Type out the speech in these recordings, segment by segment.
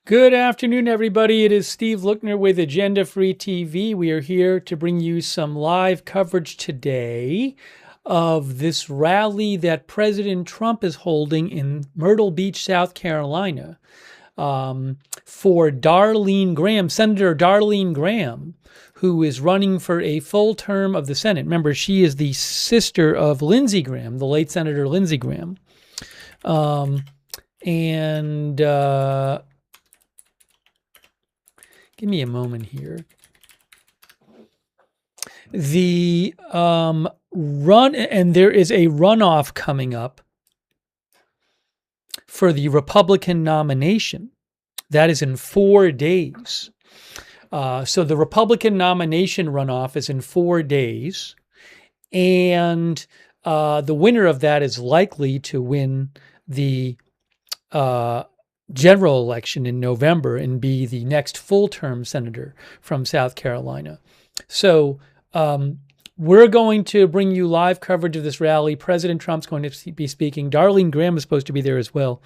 Good afternoon, everybody. It is Steve Lookner with Agenda Free TV. We are here to bring you some live coverage today of this rally that President Trump is holding in Myrtle Beach, South Carolina, for Darline Graham, Senator Darline Graham, who is running for a full term of the Senate. Remember, she is the sister of Lindsey Graham, the late Senator Lindsey Graham. Give me a moment here. The there is a runoff coming up for the Republican nomination. That is in 4 days. So the Republican nomination runoff is in 4 days. And the winner of that is likely to win the general election in November and be the next full-term senator from South Carolina. So we're going to bring you live coverage of this rally. President Trump's going to be speaking. Darline Graham is supposed to be there as well.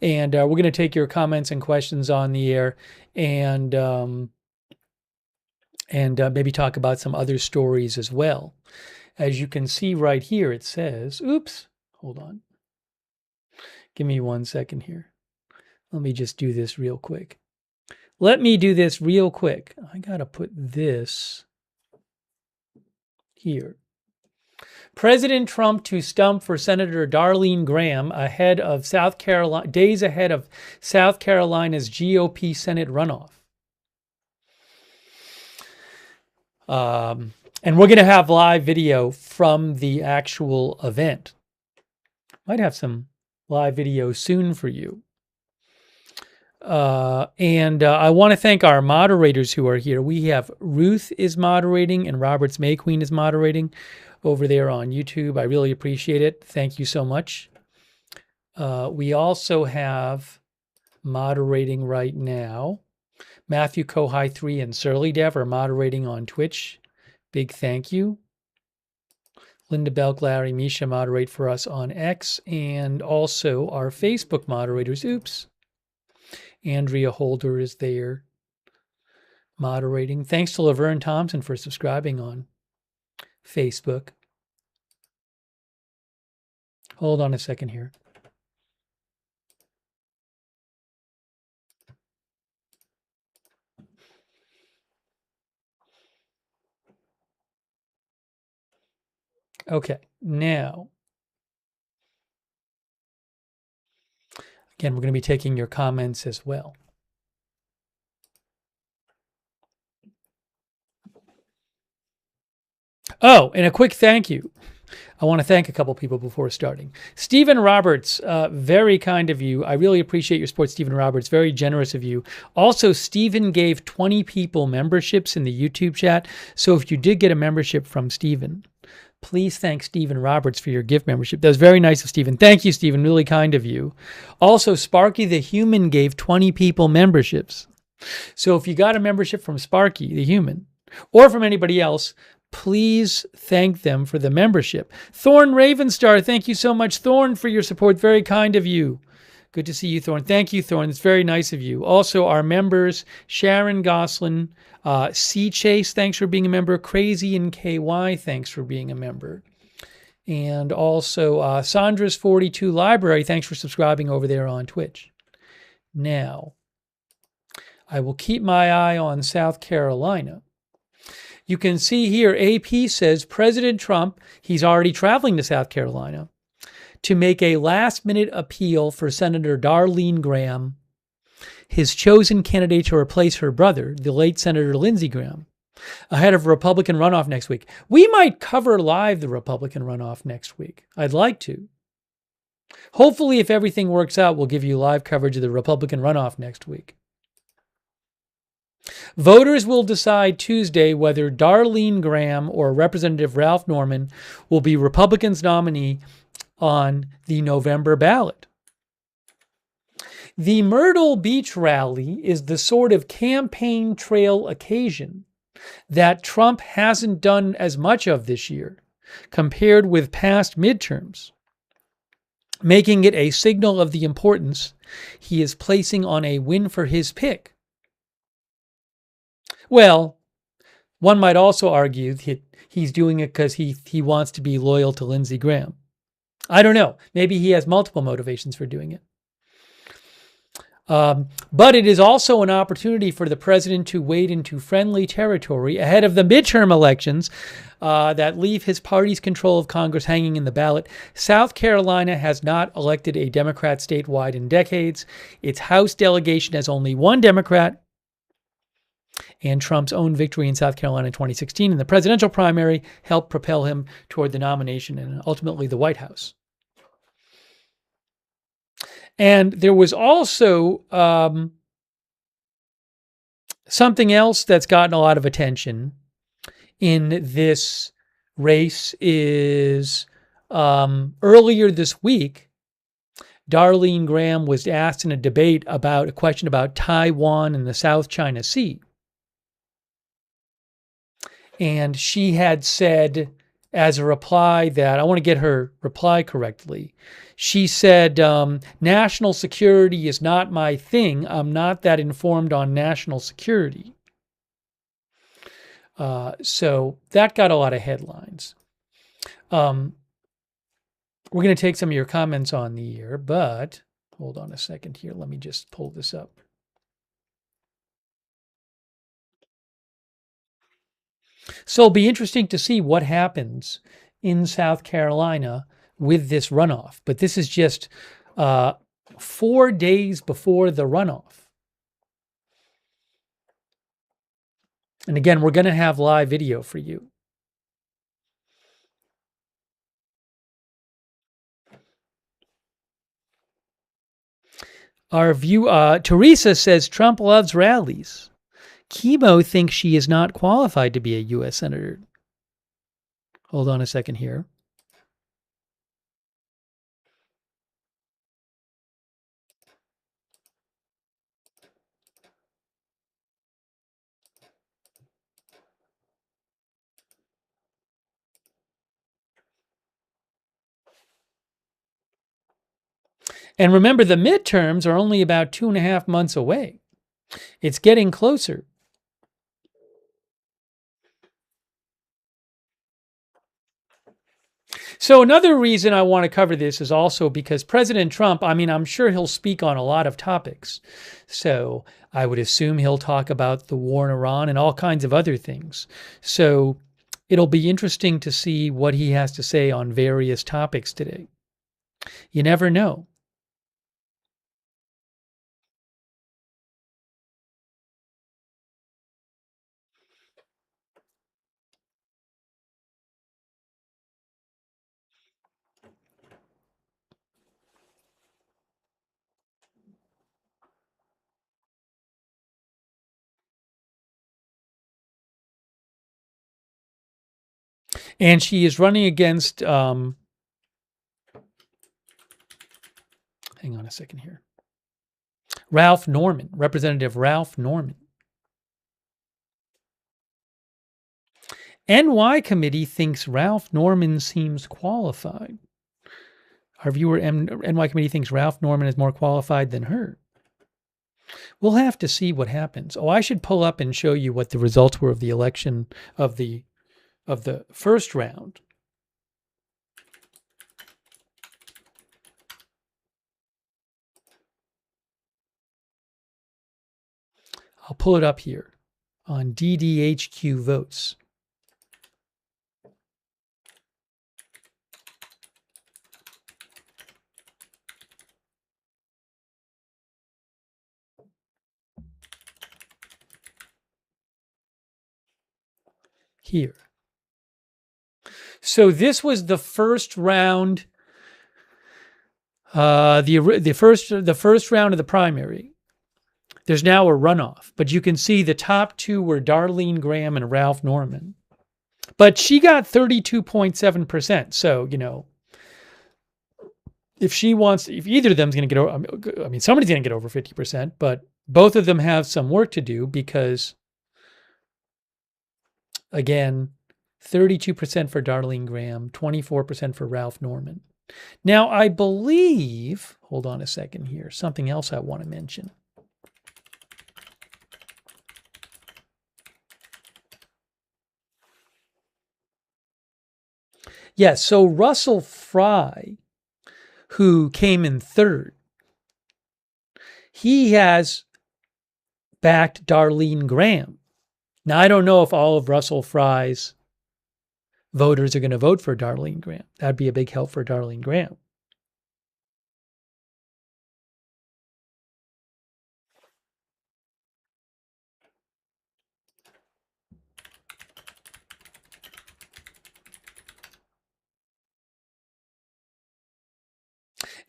And we're going to take your comments and questions on the air and maybe talk about some other stories as well. As you can see right here, it says, oops, hold on. Give me 1 second here. Let me just do this real quick. I got to put this here. President Trump to stump for Senator Darline Graham days ahead of South Carolina's GOP Senate runoff. And we're going to have live video from the actual event. Might have some live video soon for you. I want to thank our moderators who are here. We have Ruth is moderating and Roberts May Queen is moderating over there on YouTube. I really appreciate it. Thank you so much. We also have moderating right now. Matthew Kohai 3 and Surly Dev are moderating on Twitch. Big thank you. Linda Belk, Larry, Misha moderate for us on X, and also our Facebook moderators. Oops. Andrea Holder is there moderating. Thanks to Laverne Thompson for subscribing on Facebook. Hold on a second here. Okay, now, again, we're going to be taking your comments as well. Oh, and a quick thank you. I want to thank a couple people before starting. Stephen Roberts, very kind of you. I really appreciate your support, Stephen Roberts. Very generous of you. Also, Stephen gave 20 people memberships in the YouTube chat. So if you did get a membership from Stephen, please thank Stephen Roberts for your gift membership. That was very nice of Stephen. Thank you, Stephen. Really kind of you. Also, Sparky the Human gave 20 people memberships. So if you got a membership from Sparky the Human or from anybody else, please thank them for the membership. Thorn Ravenstar, thank you so much, Thorn, for your support. Very kind of you. Good to see you, Thorn. Thank you, Thorn. It's very nice of you. Also, our members, Sharon Goslin, C. Chase, thanks for being a member. Crazy and KY, thanks for being a member. And also, Sandra's 42 Library, thanks for subscribing over there on Twitch. Now, I will keep my eye on South Carolina. You can see here, AP says President Trump, he's already traveling to South Carolina to make a last-minute appeal for Senator Darline Graham, his chosen candidate to replace her brother, the late Senator Lindsey Graham, ahead of a Republican runoff next week. We might cover live the Republican runoff next week. I'd like to. Hopefully, if everything works out, we'll give you live coverage of the Republican runoff next week. Voters will decide Tuesday whether Darline Graham or Representative Ralph Norman will be Republicans' nominee on the November ballot. The Myrtle Beach rally is the sort of campaign trail occasion that Trump hasn't done as much of this year compared with past midterms. making it a signal of the importance he is placing on a win for his pick. Well, one might also argue that he's doing it because he wants to be loyal to Lindsey Graham. I don't know. Maybe he has multiple motivations for doing it. But it is also an opportunity for the president to wade into friendly territory ahead of the midterm elections that leave his party's control of Congress hanging in the balance. South Carolina has not elected a Democrat statewide in decades. Its House delegation has only one Democrat, and Trump's own victory in South Carolina in 2016 in the presidential primary helped propel him toward the nomination and ultimately the White House. And there was also something else that's gotten a lot of attention in this race is earlier this week, Darline Graham was asked in a debate about a question about Taiwan and the South China Sea. And she had said as a reply that, I want to get her reply correctly. She said, national security is not my thing. I'm not that informed on national security. So that got a lot of headlines. We're going to take some of your comments on the air, but hold on a second here. Let me just pull this up. So it'll be interesting to see what happens in South Carolina with this runoff. But this is just 4 days before the runoff. And again, we're going to have live video for you. Our view, Teresa says Trump loves rallies. Chemo thinks she is not qualified to be a U.S. Senator. Hold on a second here. And remember, the midterms are only about 2.5 months away. It's getting closer. So another reason I want to cover this is also because President Trump, I mean, I'm sure he'll speak on a lot of topics. So I would assume he'll talk about the war in Iran and all kinds of other things. So it'll be interesting to see what he has to say on various topics today. You never know. And she is running against, hang on a second here, Ralph Norman, Representative Ralph Norman. NY committee thinks Ralph Norman seems qualified. Our viewer NY committee thinks Ralph Norman is more qualified than her. We'll have to see what happens. Oh, I should pull up and show you what the results were of the election of the first round. I'll pull it up here on DDHQ votes. Here. So this was the first round, the first round of the primary. There's now a runoff, but you can see the top two were Darline Graham and Ralph Norman. But she got 32.7%. So, you know, if either of them's going to get over, I mean, somebody's going to get over 50%, but both of them have some work to do because, again, 32% for Darline Graham, 24% for Ralph Norman. Now, I believe, hold on a second here, something else I want to mention. Yes, so Russell Fry, who came in third, he has backed Darline Graham. Now, I don't know if all of Russell Fry's voters are going to vote for Darline Graham. That'd be a big help for Darline Graham.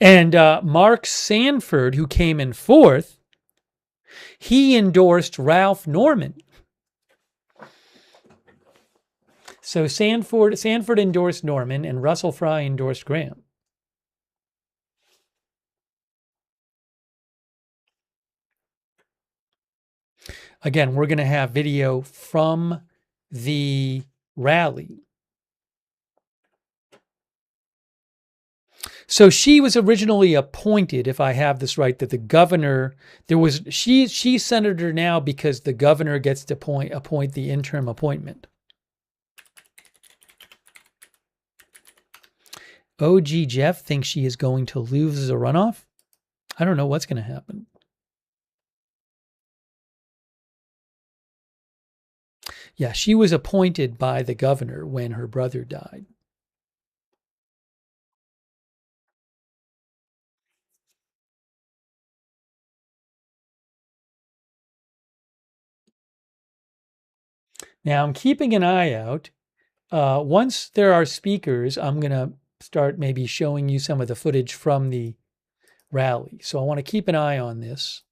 And Mark Sanford, who came in fourth, he endorsed Ralph Norman. So Sanford endorsed Norman and Russell Fry endorsed Graham. Again, we're going to have video from the rally. So she was originally appointed, if I have this right, that the governor, she's senator now because the governor gets to appoint the interim appointment. OG Jeff thinks she is going to lose a runoff. I don't know what's going to happen. Yeah, she was appointed by the governor when her brother died. Now, I'm keeping an eye out. Once there are speakers, I'm going to start maybe showing you some of the footage from the rally. So I want to keep an eye on this.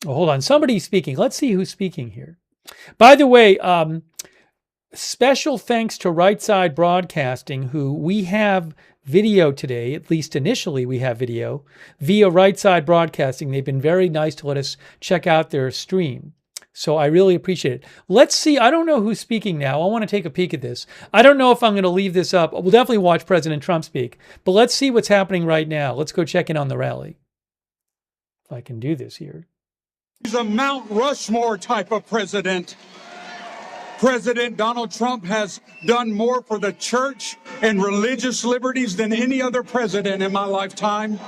Oh, hold on. Somebody's speaking. Let's see who's speaking here. By the way, special thanks to Right Side Broadcasting, who we have video today, at least initially we have video, via Right Side Broadcasting. They've been very nice to let us check out their stream. So I really appreciate it. Let's see. I don't know who's speaking now. I want to take a peek at this. I don't know if I'm going to leave this up. We'll definitely watch President Trump speak. But let's see what's happening right now. Let's go check in on the rally. If I can do this here. He's a Mount Rushmore type of president. President Donald Trump has done more for the church and religious liberties than any other president in my lifetime.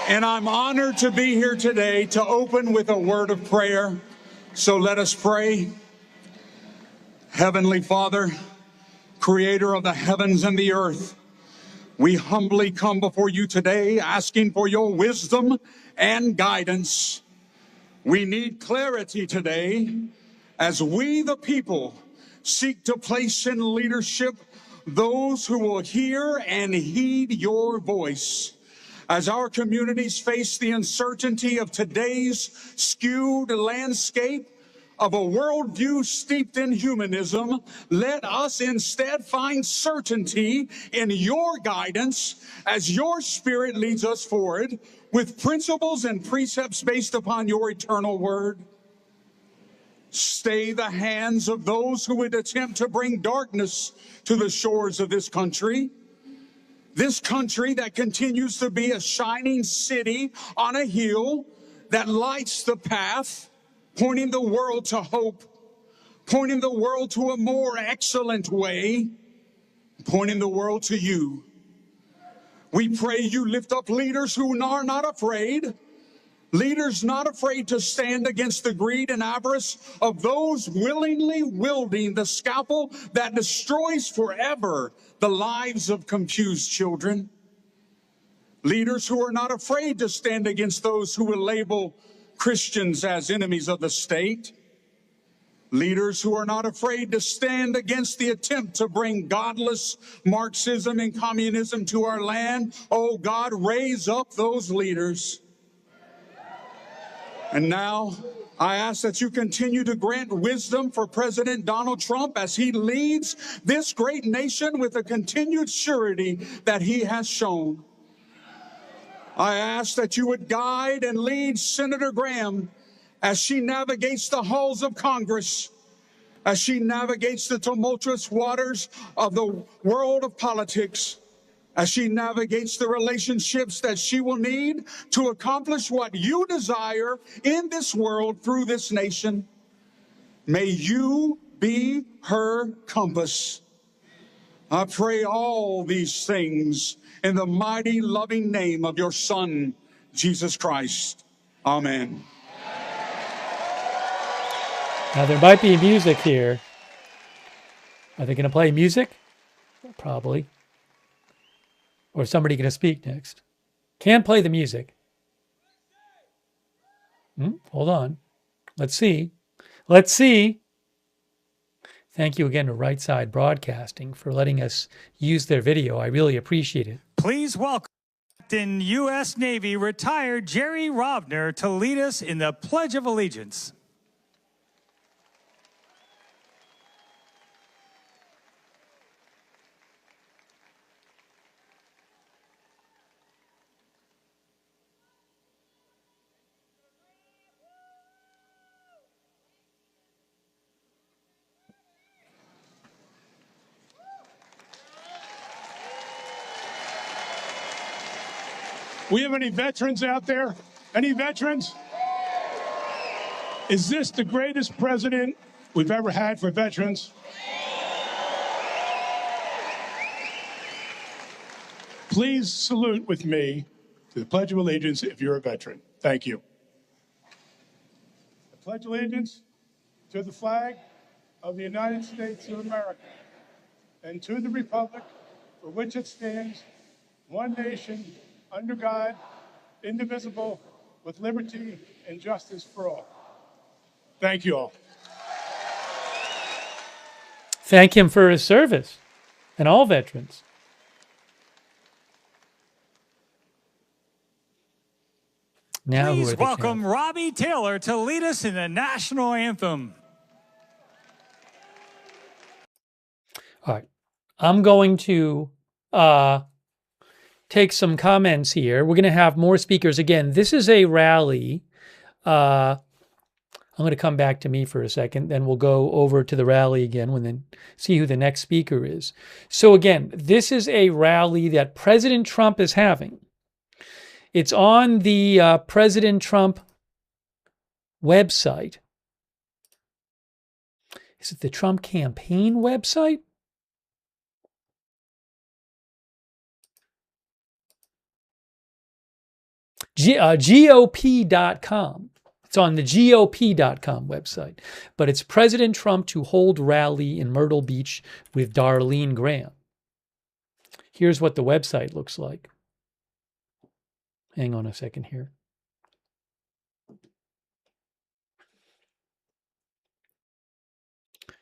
And I'm honored to be here today to open with a word of prayer. So let us pray. Heavenly Father, creator of the heavens and the earth, we humbly come before you today asking for your wisdom and guidance. We need clarity today as we, the people, seek to place in leadership those who will hear and heed your voice. As our communities face the uncertainty of today's skewed landscape of a worldview steeped in humanism, let us instead find certainty in your guidance as your Spirit leads us forward with principles and precepts based upon your eternal word. Stay the hands of those who would attempt to bring darkness to the shores of this country that continues to be a shining city on a hill that lights the path, pointing the world to hope, pointing the world to a more excellent way, pointing the world to you. We pray you lift up leaders who are not afraid, leaders not afraid to stand against the greed and avarice of those willingly wielding the scalpel that destroys forever the lives of confused children. Leaders who are not afraid to stand against those who will label Christians as enemies of the state. Leaders who are not afraid to stand against the attempt to bring godless Marxism and communism to our land. Oh God, raise up those leaders. And now I ask that you continue to grant wisdom for President Donald Trump as he leads this great nation with a continued surety that he has shown. I ask that you would guide and lead Senator Graham as she navigates the halls of Congress, as she navigates the tumultuous waters of the world of politics, as she navigates the relationships that she will need to accomplish what you desire in this world through this nation. May you be her compass. I pray all these things in the mighty, loving name of your Son, Jesus Christ. Amen. Now, there might be music here. Are they going to play music? Probably. Or is somebody going to speak next? Can't play the music. Hold on. Let's see. Let's see. Thank you again to Right Side Broadcasting for letting us use their video. I really appreciate it. Please welcome Captain U.S. Navy retired Jerry Robner to lead us in the Pledge of Allegiance. We have any veterans out there? Any veterans? Is this the greatest president we've ever had for veterans? Please salute with me to the Pledge of Allegiance if you're a veteran. Thank you. I pledge allegiance to the flag of the United States of America and to the republic for which it stands, one nation, under God, indivisible, with liberty and justice for all. Thank you all. Thank him for his service and all veterans. Now, please welcome Robbie Taylor to lead us in the national anthem. All right. I'm going to take some comments here. We're going to have more speakers. Again, this is a rally. I'm going to come back to me for a second, then we'll go over to the rally again and then see who the next speaker is. So again, this is a rally that President Trump is having. It's on the President Trump website. Is it the Trump campaign website? GOP.com. It's on the GOP.com website. But it's President Trump to hold rally in Myrtle Beach with Darline Graham. Here's what the website looks like. Hang on a second here.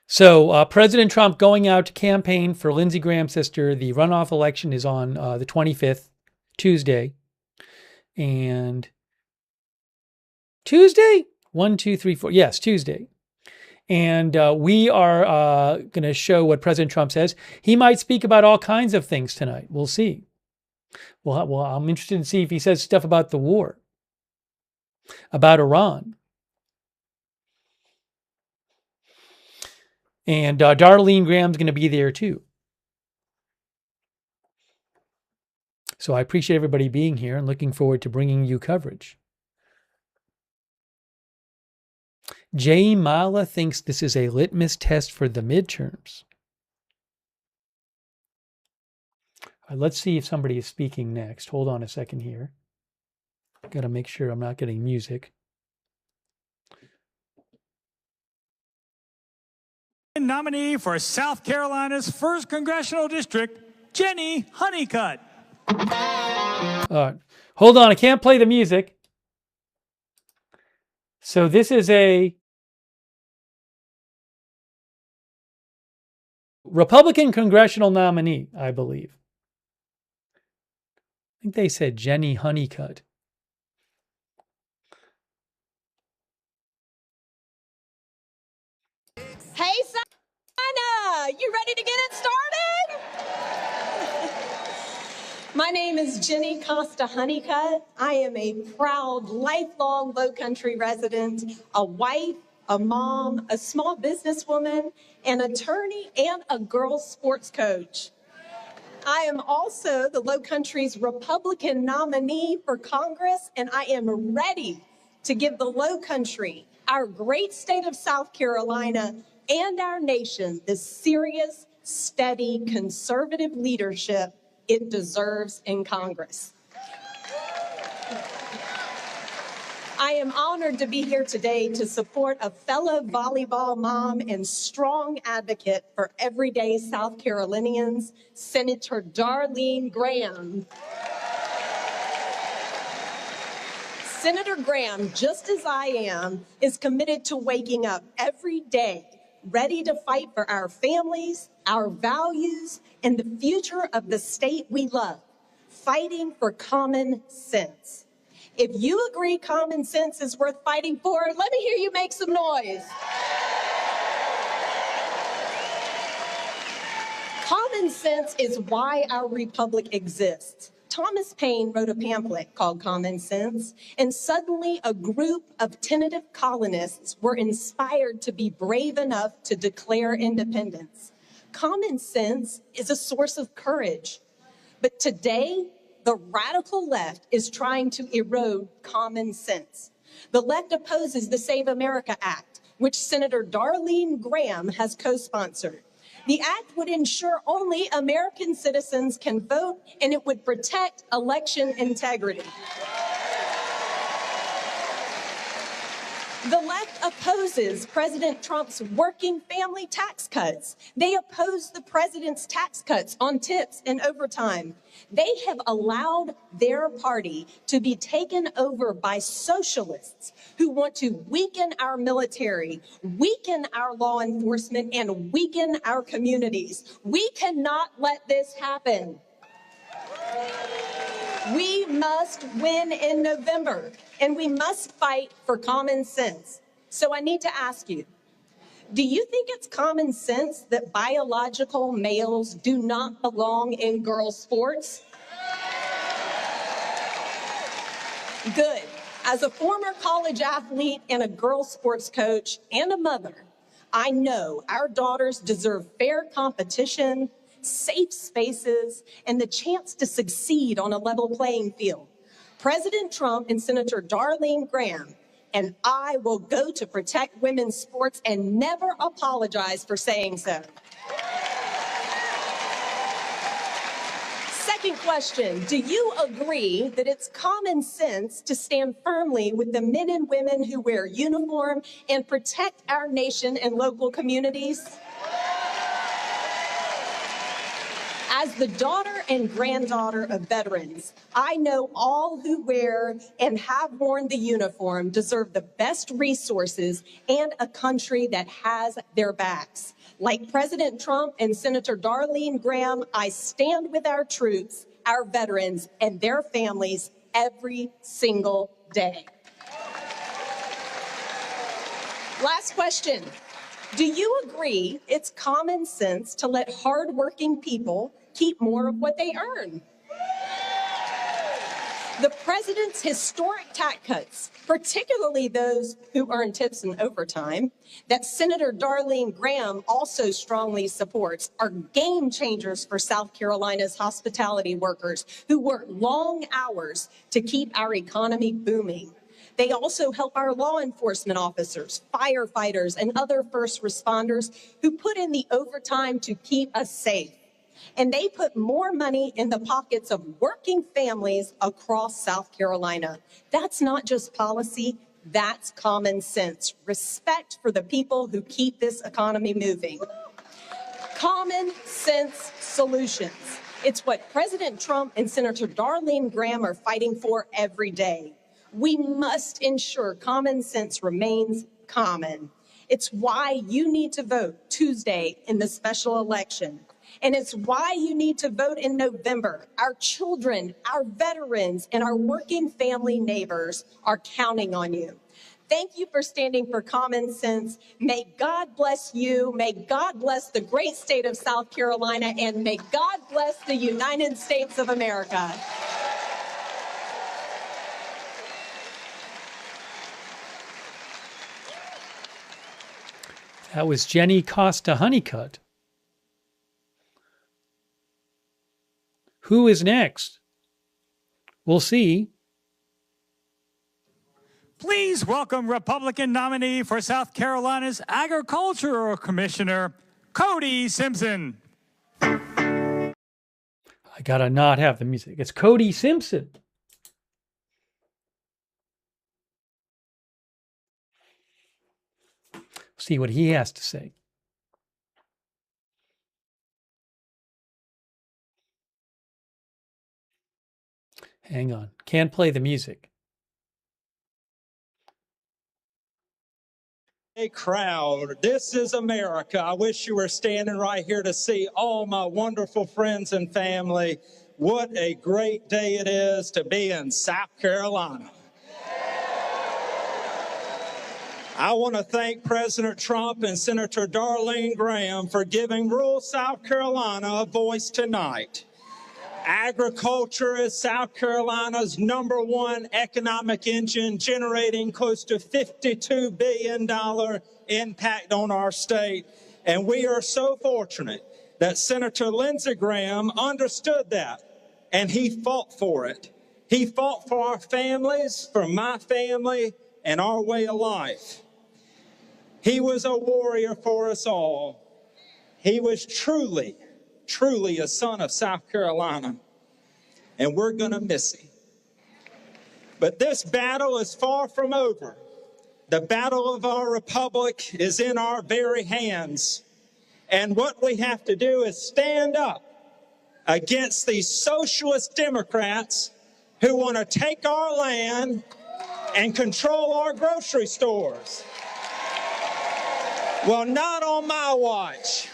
So President Trump going out to campaign for Lindsey Graham's sister. The runoff election is on the 25th, Tuesday. And Tuesday? 1, 2, 3, 4. Yes, Tuesday. And we are going to show what President Trump says. He might speak about all kinds of things tonight. We'll see. Well, I'm interested to see if he says stuff about the war, about Iran. And Darline Graham's going to be there too. So I appreciate everybody being here and looking forward to bringing you coverage. Jay Mala thinks this is a litmus test for the midterms. Let's see if somebody is speaking next. Hold on a second here. Got to make sure I'm not getting music. Nominee for South Carolina's 1st Congressional District, Jenny Honeycutt. All right. Hold on. I can't play the music. So this is a Republican congressional nominee, I believe. I think they said Jenny Honeycutt. Hey, Sana, you ready to get it started? My name is Jenny Costa Honeycutt. I am a proud, lifelong Low Country resident, a wife, a mom, a small businesswoman, an attorney, and a girls sports coach. I am also the Low Country's Republican nominee for Congress, and I am ready to give the Low Country, our great state of South Carolina, and our nation the serious, steady, conservative leadership it deserves in Congress. I am honored to be here today to support a fellow volleyball mom and strong advocate for everyday South Carolinians, Senator Darline Graham. Senator Graham, just as I am, is committed to waking up every day ready to fight for our families, our values, and the future of the state we love, fighting for common sense. If you agree common sense is worth fighting for, let me hear you make some noise. Common sense is why our republic exists. Thomas Paine wrote a pamphlet called Common Sense, and suddenly a group of tentative colonists were inspired to be brave enough to declare independence. Common sense is a source of courage. But today, the radical left is trying to erode common sense. The left opposes the Save America Act, which Senator Darline Graham has co-sponsored. The act would ensure only American citizens can vote, and it would protect election integrity. The left opposes President Trump's working family tax cuts. They oppose the president's tax cuts on tips and overtime. They have allowed their party to be taken over by socialists who want to weaken our military, weaken our law enforcement, and weaken our communities. We cannot let this happen. We must win in November, and we must fight for common sense. So I need to ask you, do you think it's common sense that biological males do not belong in girls' sports? Good. As a former college athlete and a girls' sports coach and a mother, I know our daughters deserve fair competition, safe spaces, and the chance to succeed on a level playing field. President Trump and Senator Darline Graham and I will go to protect women's sports and never apologize for saying so. Second question, do you agree that it's common sense to stand firmly with the men and women who wear uniform and protect our nation and local communities? As the daughter and granddaughter of veterans, I know all who wear and have worn the uniform deserve the best resources and a country that has their backs. Like President Trump and Senator Darline Graham, I stand with our troops, our veterans, and their families every single day. Last question. Do you agree it's common sense to let hardworking people keep more of what they earn? The president's historic tax cuts, particularly those who earn tips and overtime, that Senator Darline Graham also strongly supports, are game changers for South Carolina's hospitality workers who work long hours to keep our economy booming. They also help our law enforcement officers, firefighters, and other first responders who put in the overtime to keep us safe. And they put more money in the pockets of working families across South Carolina. That's not just policy, that's common sense. Respect for the people who keep this economy moving. Common sense solutions. It's what President Trump and Senator Darline Graham are fighting for every day. We must ensure common sense remains common. It's why you need to vote Tuesday in the special election. And it's why you need to vote in November. Our children, our veterans, and our working family neighbors are counting on you. Thank you for standing for common sense. May God bless you. May God bless the great state of South Carolina, and may God bless the United States of America. That was Jenny Costa Honeycutt. Who is next? We'll see. Please welcome Republican nominee for South Carolina's Agricultural Commissioner, Cody Simpson. I gotta not have the music. It's Cody Simpson. See what he has to say. Hang on. Can't play the music. Hey crowd, this is America. I wish you were standing right here to see all my wonderful friends and family. What a great day it is to be in South Carolina. I want to thank President Trump and Senator Darline Graham for giving rural South Carolina a voice tonight. Agriculture is South Carolina's #1 economic engine, generating close to $52 billion impact on our state. And we are so fortunate that Senator Lindsey Graham understood that, and he fought for it. He fought for our families, for my family, and our way of life. He was a warrior for us all. He was truly a son of South Carolina, and we're going to miss him. But this battle is far from over. The battle of our republic is in our very hands, and what we have to do is stand up against these socialist Democrats who want to take our land and control our grocery stores. Well, not on my watch.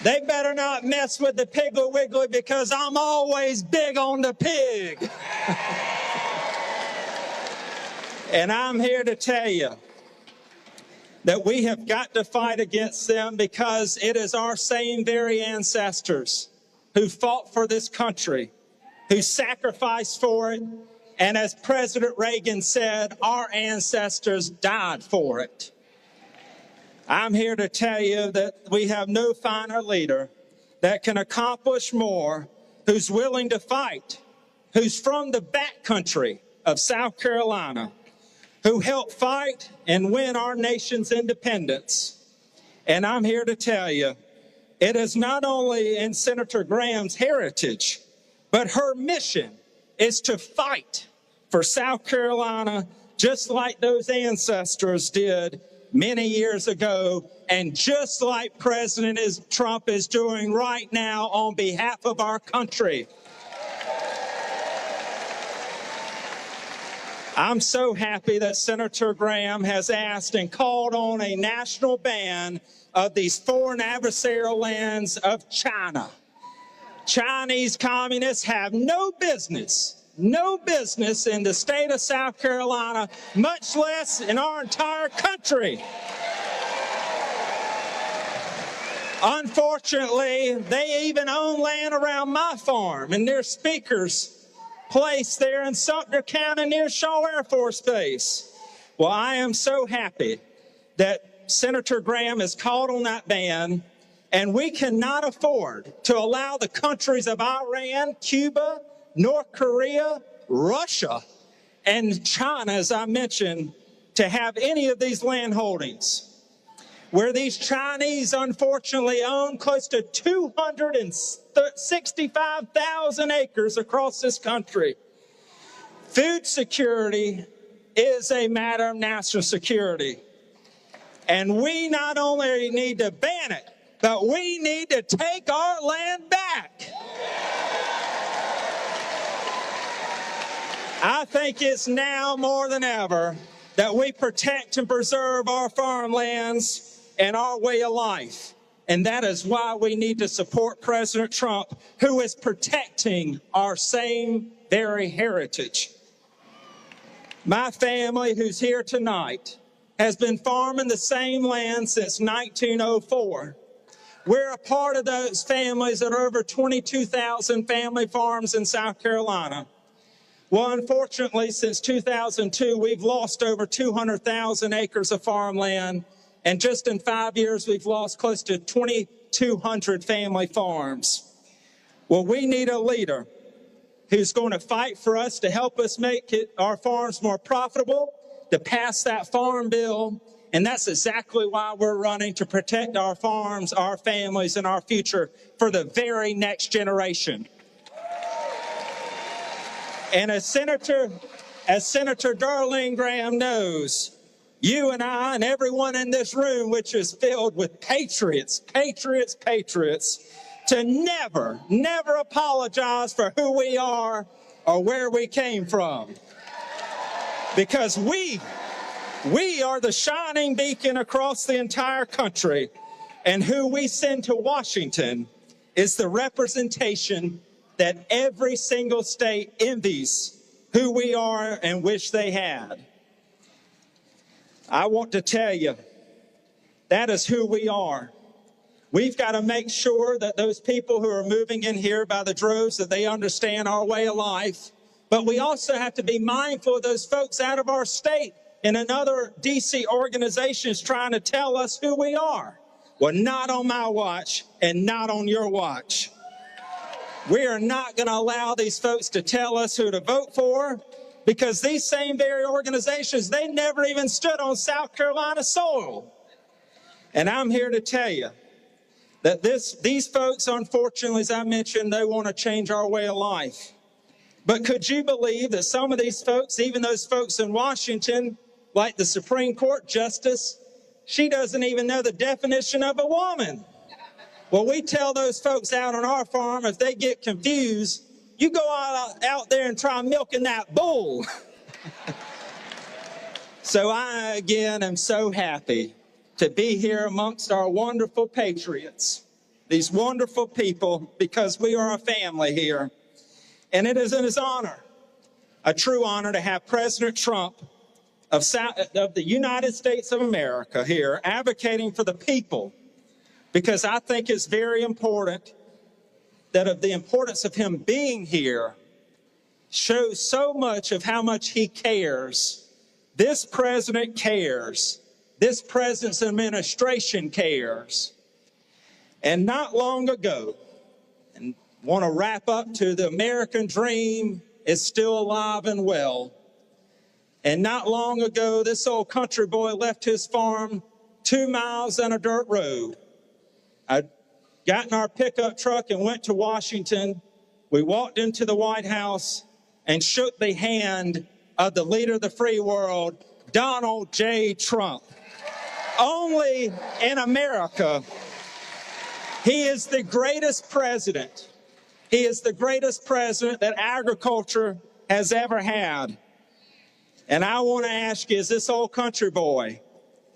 They better not mess with the Piggly Wiggly, because I'm always big on the pig. And I'm here to tell you that we have got to fight against them, because it is our same very ancestors who fought for this country, who sacrificed for it. And as President Reagan said, our ancestors died for it. I'm here to tell you that we have no finer leader that can accomplish more, who's willing to fight, who's from the backcountry of South Carolina, who helped fight and win our nation's independence. And I'm here to tell you, it is not only in Senator Graham's heritage, but her mission is to fight for South Carolina, just like those ancestors did many years ago, and just like President Trump is doing right now on behalf of our country. I'm so happy that Senator Graham has asked and called on a national ban of these foreign adversarial lands of China. Chinese communists have no business in the state of South Carolina, much less in our entire country. Unfortunately, they even own land around my farm and near Speaker's place there in Sumter County near Shaw Air Force Base. Well, I am so happy that Senator Graham has called on that ban, and we cannot afford to allow the countries of Iran, Cuba, North Korea, Russia, and China, as I mentioned, to have any of these land holdings, where these Chinese unfortunately own close to 265,000 acres across this country. Food security is a matter of national security. And we not only need to ban it, but we need to take our land back. I think it's now more than ever that we protect and preserve our farmlands and our way of life. And that is why we need to support President Trump, who is protecting our same very heritage. My family, who's here tonight, has been farming the same land since 1904. We're a part of those families that are over 22,000 family farms in South Carolina. Well, unfortunately, since 2002, we've lost over 200,000 acres of farmland, and just in 5 years, we've lost close to 2,200 family farms. Well, we need a leader who's going to fight for us to help us make our farms more profitable, to pass that farm bill, and that's exactly why we're running, to protect our farms, our families, and our future for the very next generation. And as Senator Darline Graham knows, you and I and everyone in this room, which is filled with patriots, to never apologize for who we are or where we came from. Because we are the shining beacon across the entire country, and who we send to Washington is the representation that every single state envies who we are and wish they had. I want to tell you, that is who we are. We've got to make sure that those people who are moving in here by the droves, that they understand our way of life. But we also have to be mindful of those folks out of our state and in other D.C. organizations trying to tell us who we are. Well, not on my watch and not on your watch. We are not going to allow these folks to tell us who to vote for, because these same very organizations, they never even stood on South Carolina soil. And I'm here to tell you that these folks, unfortunately, as I mentioned, they want to change our way of life. But could you believe that some of these folks, even those folks in Washington, like the Supreme Court Justice, she doesn't even know the definition of a woman. Well, we tell those folks out on our farm, if they get confused, you go out there and try milking that bull. So I, again, am so happy to be here amongst our wonderful patriots, these wonderful people, because we are a family here. And it is an honor, a true honor, to have President Trump of the United States of America here advocating for the people, because I think it's very important that of the importance of him being here shows so much of how much he cares. This president cares. This president's administration cares. And not long ago, and want to wrap up to the American dream is still alive and well. And not long ago, this old country boy left his farm 2 miles on a dirt road. I got in our pickup truck and went to Washington. We walked into the White House and shook the hand of the leader of the free world, Donald J. Trump. Only in America, he is the greatest president. He is the greatest president that agriculture has ever had. And I want to ask you, as this old country boy,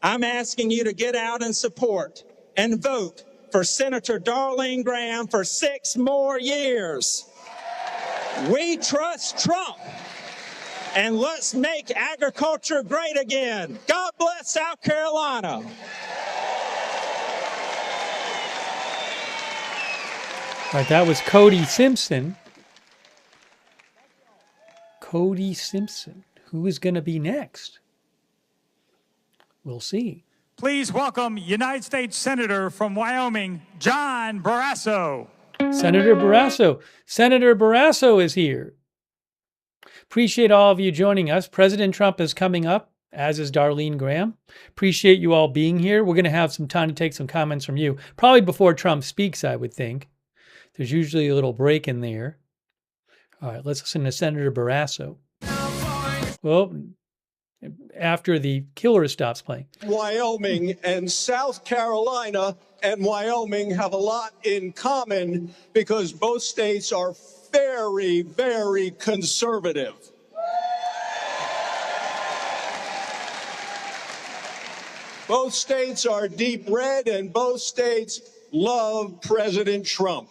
I'm asking you to get out and support and vote for Senator Darline Graham for 6 more years. We trust Trump, and let's make agriculture great again. God bless South Carolina. All right, that was Cody Simpson. Cody Simpson. Who is going to be next? We'll see. Please welcome United States Senator from Wyoming, John Barrasso. Senator Barrasso. Senator Barrasso is here. Appreciate all of you joining us. President Trump is coming up, as is Darline Graham. Appreciate you all being here. We're going to have some time to take some comments from you, probably before Trump speaks, I would think. There's usually a little break in there. All right, let's listen to Senator Barrasso. Well, after the killer stops playing. Wyoming and South Carolina and Wyoming have a lot in common because both states are very, very conservative. Both states are deep red, and both states love President Trump.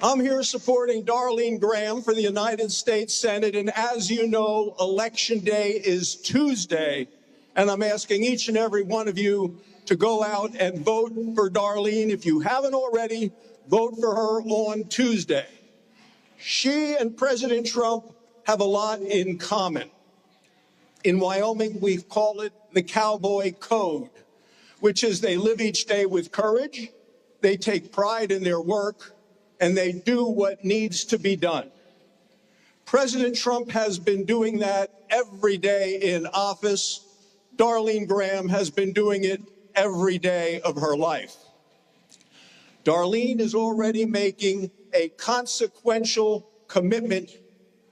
I'm here supporting Darline Graham for the United States Senate, and as you know, Election Day is Tuesday, and I'm asking each and every one of you to go out and vote for Darline. If you haven't already, vote for her on Tuesday. She and President Trump have a lot in common. In Wyoming, we call it the Cowboy Code, which is they live each day with courage, they take pride in their work, and they do what needs to be done. President Trump has been doing that every day in office. Darline Graham has been doing it every day of her life. Darline is already making a consequential commitment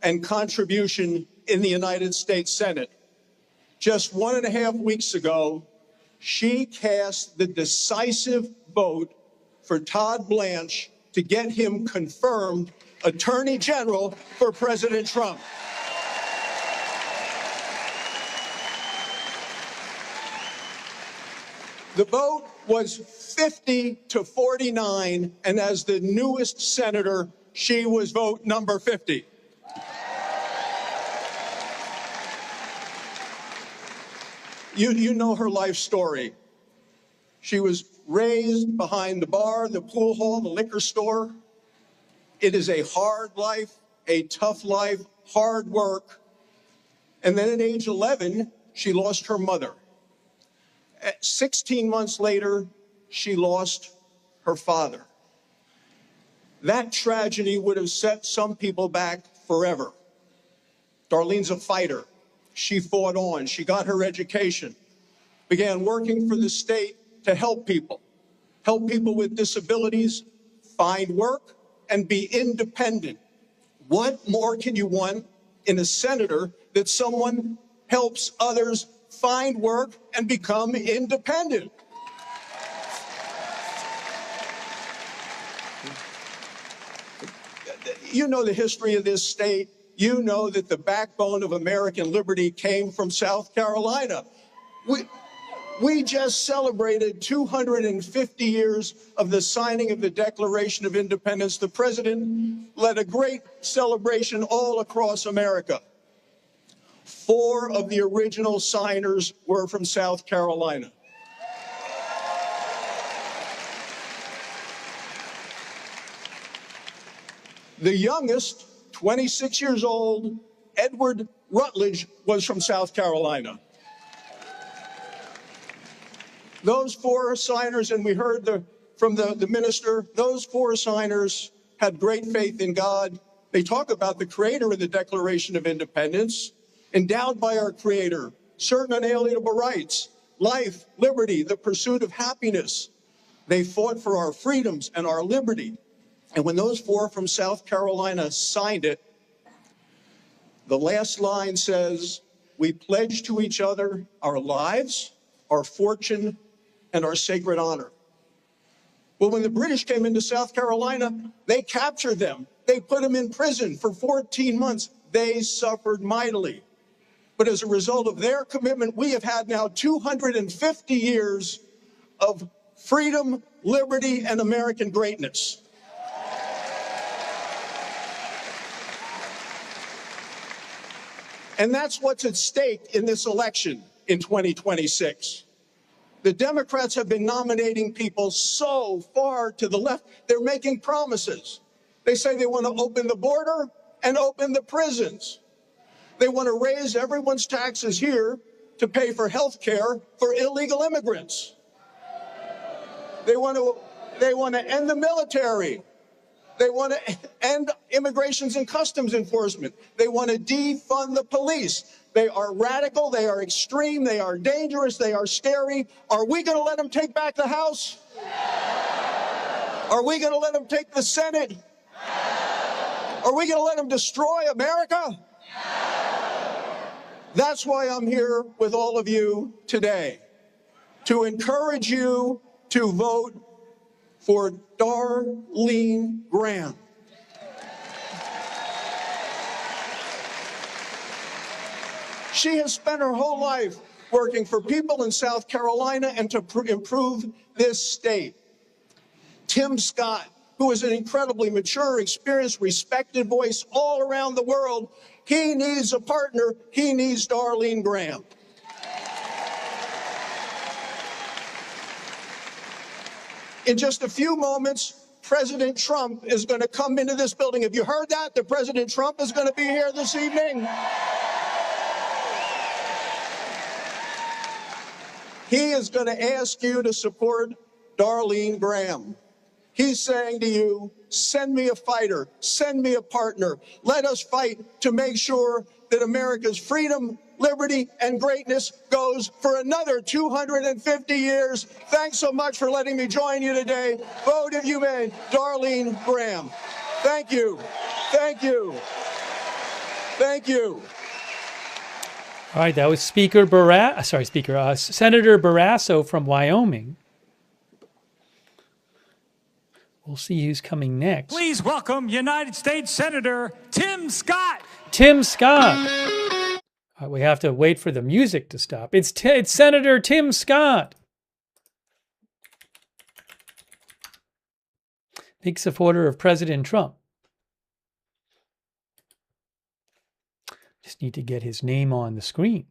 and contribution in the United States Senate. Just 1.5 weeks ago, she cast the decisive vote for Todd Blanche to get him confirmed Attorney General for President Trump. The vote was 50-49, and as the newest senator, she was vote number 50. You know her life story. She was raised behind the bar, the pool hall, the liquor store. It is a hard life, a tough life, hard work. And then at age 11, she lost her mother. 16 months later, she lost her father. That tragedy would have set some people back forever. Darlene's a fighter. She fought on. She got her education, began working for the state to help people with disabilities, find work, and be independent. What more can you want in a senator that someone helps others find work and become independent? You know the history of this state. You know that the backbone of American liberty came from South Carolina. We just celebrated 250 years of the signing of the Declaration of Independence. The president led a great celebration all across America. 4 of the original signers were from South Carolina. The youngest, 26 years old, Edward Rutledge, was from South Carolina. Those 4 signers, and we heard from the minister, those 4 signers had great faith in God. They talk about the creator of the Declaration of Independence, endowed by our creator, certain unalienable rights, life, liberty, the pursuit of happiness. They fought for our freedoms and our liberty. And when those 4 from South Carolina signed it, the last line says, "We pledge to each other our lives, our fortune, and our sacred honor." Well, when the British came into South Carolina, they captured them. They put them in prison for 14 months. They suffered mightily. But as a result of their commitment, we have had now 250 years of freedom, liberty, and American greatness. And that's what's at stake in this election in 2026. The Democrats have been nominating people so far to the left, they're making promises. They say they want to open the border and open the prisons. They want to raise everyone's taxes here to pay for health care for illegal immigrants. They want to end the military. They want to end immigrations and customs enforcement. They want to defund the police. They are radical, they are extreme, they are dangerous, they are scary. Are we going to let them take back the House? Are we going to let them take the Senate? Are we going to let them destroy America? That's why I'm here with all of you today, to encourage you to vote for Darline Graham. She has spent her whole life working for people in South Carolina and to improve this state. Tim Scott, who is an incredibly mature, experienced, respected voice all around the world. He needs a partner. He needs Darline Graham. In just a few moments, President Trump is going to come into this building. Have you heard that? That President Trump is going to be here this evening? He is going to ask you to support Darline Graham. He's saying to you, send me a fighter, send me a partner. Let us fight to make sure that America's freedom, liberty, and greatness goes for another 250 years. Thanks so much for letting me join you today. Vote if you may, Darline Graham. Thank you. Thank you. Thank you. All right, that was Senator Barrasso from Wyoming. We'll see who's coming next. Please welcome United States Senator Tim Scott. Tim Scott. We have to wait for the music to stop. It's Senator Tim Scott. Big supporter of President Trump. Just need to get his name on the screen.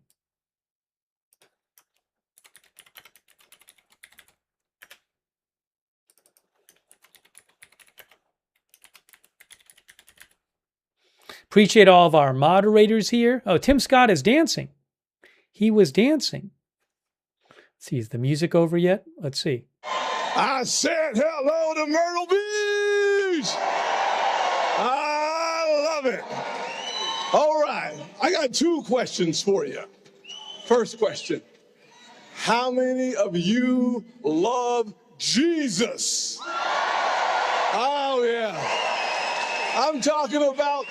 Appreciate all of our moderators here. Oh, Tim Scott is dancing. He was dancing. Let's see, is the music over yet? Let's see. I said hello to Myrtle Beach. I love it. All right, I got two questions for you. First question, how many of you love Jesus? Oh, yeah. I'm talking about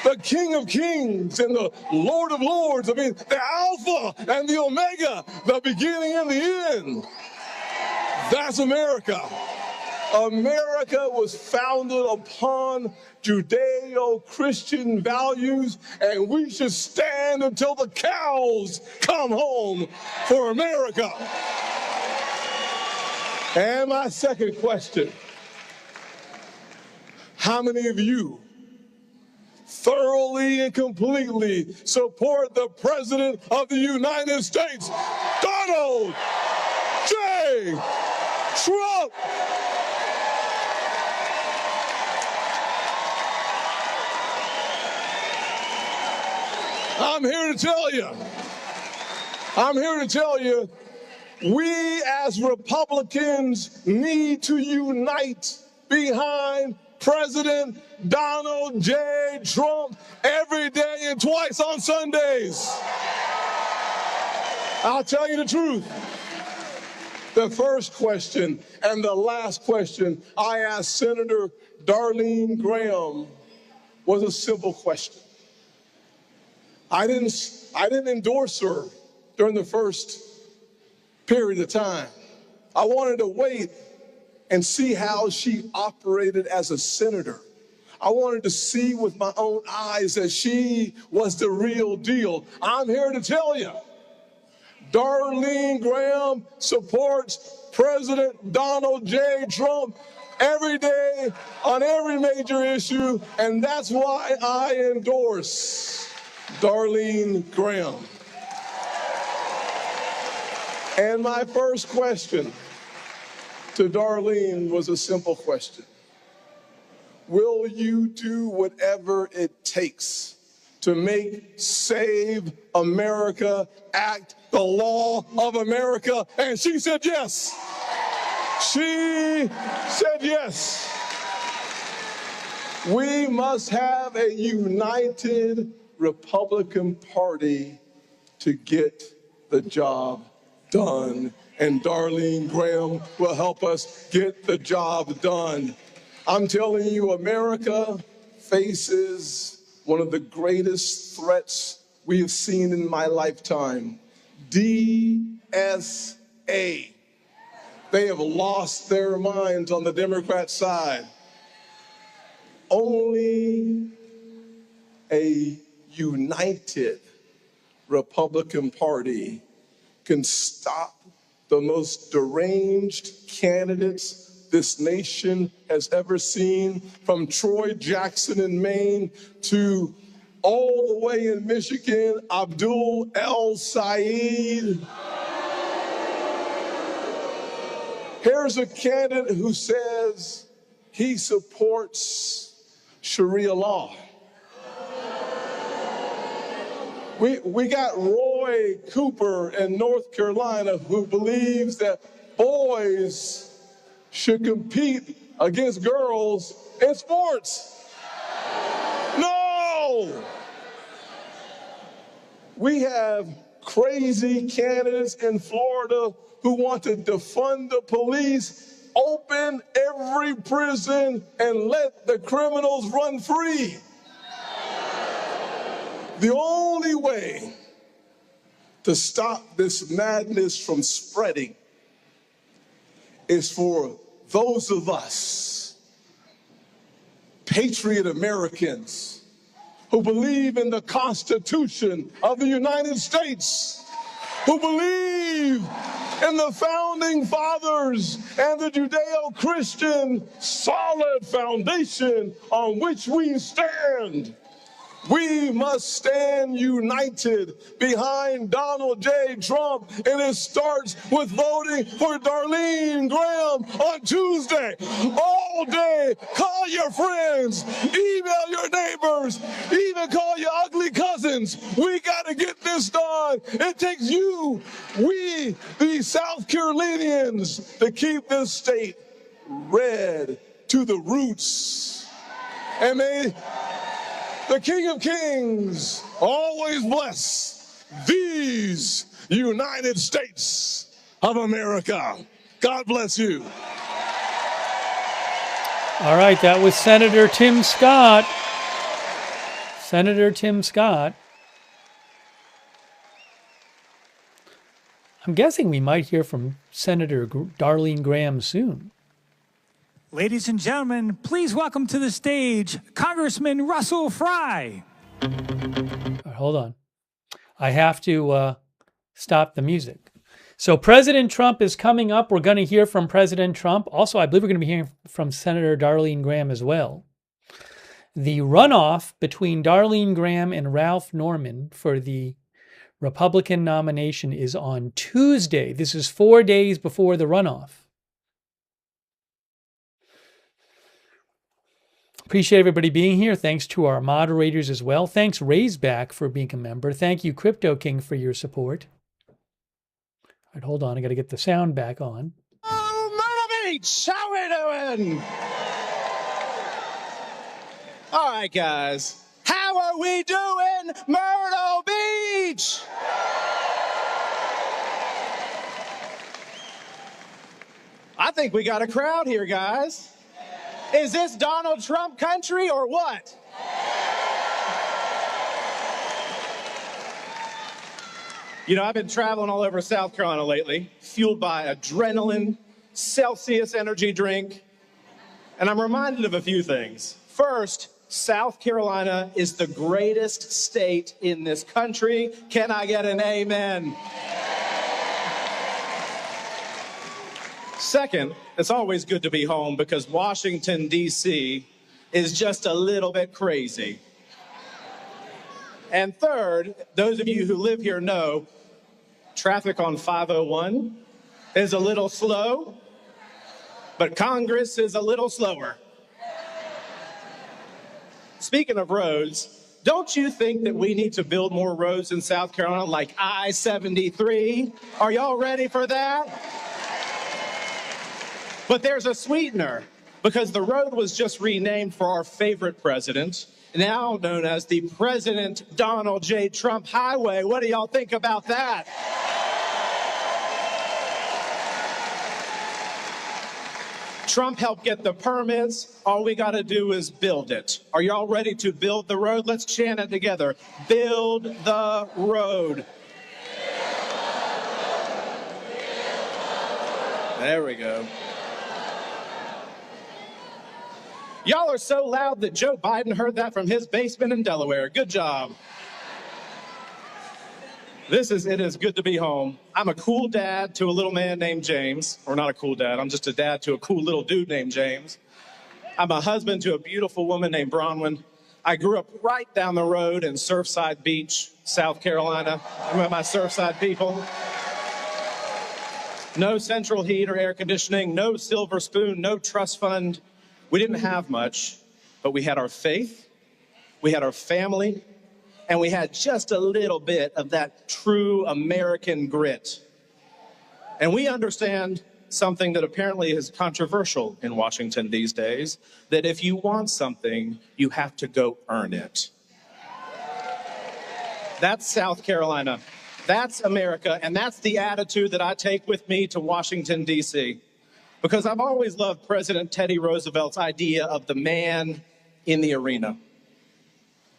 the King of Kings and the Lord of Lords. I mean, the Alpha and the Omega, the beginning and the end. That's America. America was founded upon Judeo-Christian values, and we should stand until the cows come home for America. And my second question, how many of you thoroughly and completely support the President of the United States, Donald J. Trump? I'm here to tell you, we as Republicans need to unite behind President Donald J. Trump every day and twice on Sundays. I'll tell you the truth. The first question and the last question I asked Senator Darline Graham was a simple question. I didn't endorse her during the first period of time. I wanted to wait and see how she operated as a senator. I wanted to see with my own eyes that she was the real deal. I'm here to tell you, Darline Graham supports President Donald J. Trump every day on every major issue, and that's why I endorse Darline Graham. And my first question to Darline was a simple question. Will you do whatever it takes to make Save America Act the law of America? And she said yes. She said yes. We must have a united Republican Party to get the job done. And Darline Graham will help us get the job done. I'm telling you, America faces one of the greatest threats we have seen in my lifetime. DSA. They have lost their minds on the Democrat side. Only a united Republican Party can stop the most deranged candidates this nation has ever seen, from Troy Jackson in Maine to all the way in Michigan, Abdul El Said. Here's a candidate who says he supports Sharia law. We got Roy Cooper in North Carolina who believes that boys should compete against girls in sports. No! We have crazy candidates in Florida who want to defund the police, open every prison, and let the criminals run free. The only way to stop this madness from spreading is for those of us, patriot Americans, who believe in the Constitution of the United States, who believe in the founding fathers and the Judeo-Christian solid foundation on which we stand. We must stand united behind Donald J. Trump, and it starts with voting for Darline Graham on Tuesday. All day, call your friends, email your neighbors, even call your ugly cousins. We got to get this done. It takes you, we, the South Carolinians, to keep this state red to the roots. And may the King of Kings always bless these United States of America. God bless you. All right, that was Senator Tim Scott. Senator Tim Scott. I'm guessing we might hear from Senator Darline Graham soon. Ladies and gentlemen, please welcome to the stage Congressman Russell Fry. Hold on. I have to stop the music. So President Trump is coming up. We're going to hear from President Trump. Also, I believe we're going to be hearing from Senator Darline Graham as well. The runoff between Darline Graham and Ralph Norman for the Republican nomination is on Tuesday. This is 4 days before the runoff. Appreciate everybody being here. Thanks to our moderators as well. Thanks, Raisback, for being a member. Thank you, Crypto King, for your support. All right, hold on. I got to get the sound back on. Oh, Myrtle Beach, how we doing? All right, guys. How are we doing, Myrtle Beach? I think we got a crowd here, guys. Is this Donald Trump country or what? You know, I've been traveling all over South Carolina lately, fueled by adrenaline, Celsius energy drink, and I'm reminded of a few things. First, South Carolina is the greatest state in this country. Can I get an amen? Second, it's always good to be home because Washington, D.C. is just a little bit crazy. And third, those of you who live here know traffic on 501 is a little slow, but Congress is a little slower. Speaking of roads, don't you think that we need to build more roads in South Carolina, like I-73? Are y'all ready for that? But there's a sweetener, because the road was just renamed for our favorite president, now known as the President Donald J. Trump Highway. What do y'all think about that? Trump helped get the permits. All we got to do is build it. Are y'all ready to build the road? Let's chant it together. Build the road. There we go. Y'all are so loud that Joe Biden heard that from his basement in Delaware. Good job. It is good to be home. I'm a cool dad to a little man named James. Or not a cool dad, I'm just a dad to a cool little dude named James. I'm a husband to a beautiful woman named Bronwyn. I grew up right down the road in Surfside Beach, South Carolina. I'm with my Surfside people. No central heat or air conditioning, no silver spoon, no trust fund. We didn't have much, but we had our faith, we had our family, and we had just a little bit of that true American grit. And we understand something that apparently is controversial in Washington these days, that if you want something, you have to go earn it. That's South Carolina. That's America, and that's the attitude that I take with me to Washington, D.C. Because I've always loved President Teddy Roosevelt's idea of the man in the arena.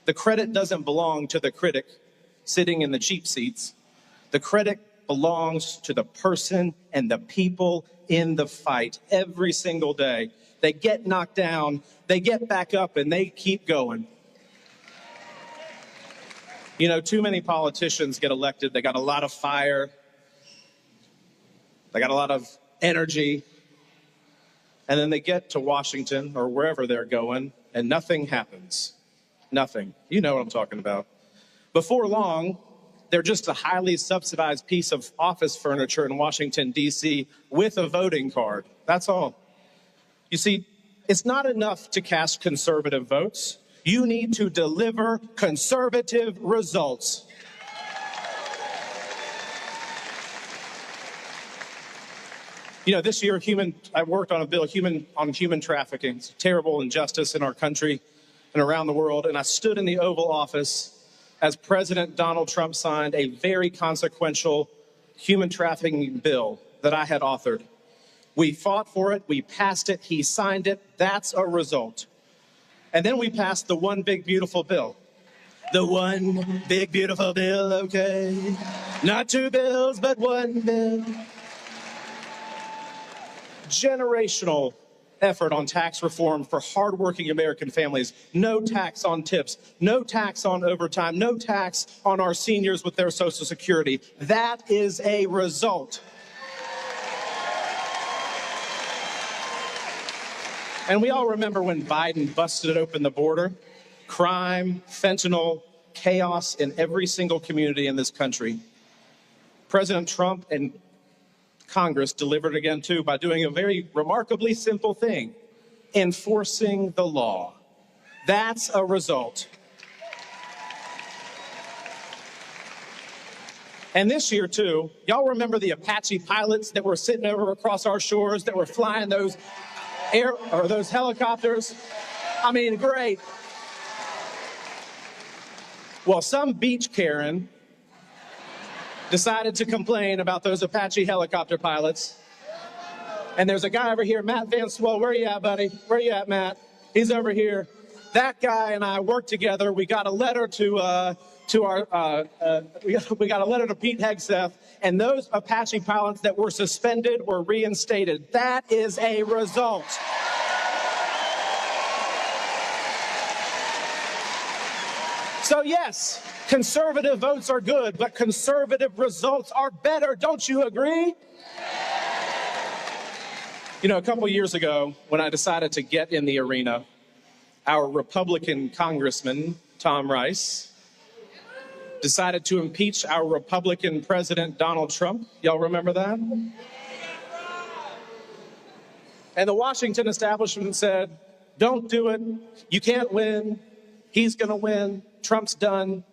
The credit doesn't belong to the critic sitting in the cheap seats. The credit belongs to the person and the people in the fight every single day. They get knocked down, they get back up, and they keep going. You know, too many politicians get elected. They got a lot of fire. They got a lot of energy. And then they get to Washington or wherever they're going, and nothing happens. Nothing. You know what I'm talking about. Before long, they're just a highly subsidized piece of office furniture in Washington, D.C. with a voting card. That's all. You see, it's not enough to cast conservative votes. You need to deliver conservative results. You know, this year, I worked on a bill on human trafficking. It's a terrible injustice in our country and around the world. And I stood in the Oval Office as President Donald Trump signed a very consequential human trafficking bill that I had authored. We fought for it. We passed it. He signed it. That's a result. And then we passed the one big beautiful bill. The one big beautiful bill, okay? Not two bills, but one bill. Generational effort on tax reform for hardworking American families. No tax on tips, no tax on overtime, no tax on our seniors with their Social Security. That is a result. And we all remember when Biden busted open the border. Crime, fentanyl, chaos in every single community in this country. President Trump and Congress delivered again, too, by doing a very remarkably simple thing: enforcing the law. That's a result. And this year, too, y'all remember the Apache pilots that were sitting over across our shores that were flying those those helicopters? I mean, great. Well, some beach Karen decided to complain about those Apache helicopter pilots. And there's a guy over here, Matt Van Swell. Where you at, buddy? Where you at, Matt? He's over here. That guy and I worked together. We got a letter to we got a letter to Pete Hegseth, and those Apache pilots that were suspended were reinstated. That is a result. So yes, conservative votes are good, but conservative results are better. Don't you agree? You know, a couple years ago, when I decided to get in the arena, our Republican Congressman, Tom Rice, decided to impeach our Republican President, Donald Trump. Y'all remember that? And the Washington establishment said, don't do it. You can't win. He's going to win. Trump's done.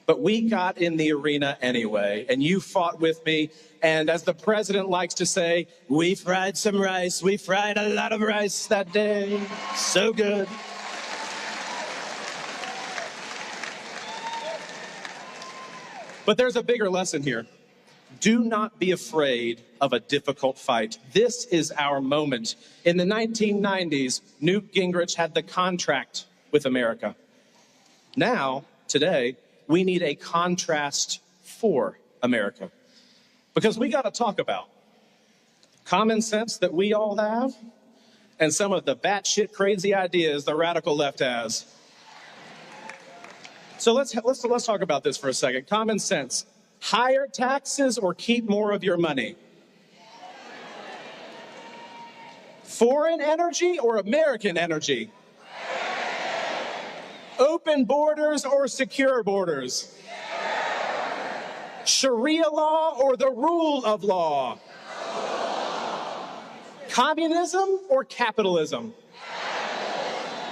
But we got in the arena anyway, and you fought with me. And as the president likes to say, we fried some rice. We fried a lot of rice that day. So good. But there's a bigger lesson here. Do not be afraid of a difficult fight. This is our moment. In the 1990s, Newt Gingrich had the contract with America. Now, today, we need a contrast for America. Because we got to talk about common sense that we all have and some of the batshit crazy ideas the radical left has. So let's talk about this for a second. Common sense. Higher taxes or keep more of your money? Foreign energy or American energy? Open borders or secure borders? Sharia law or the rule of law? Communism or capitalism?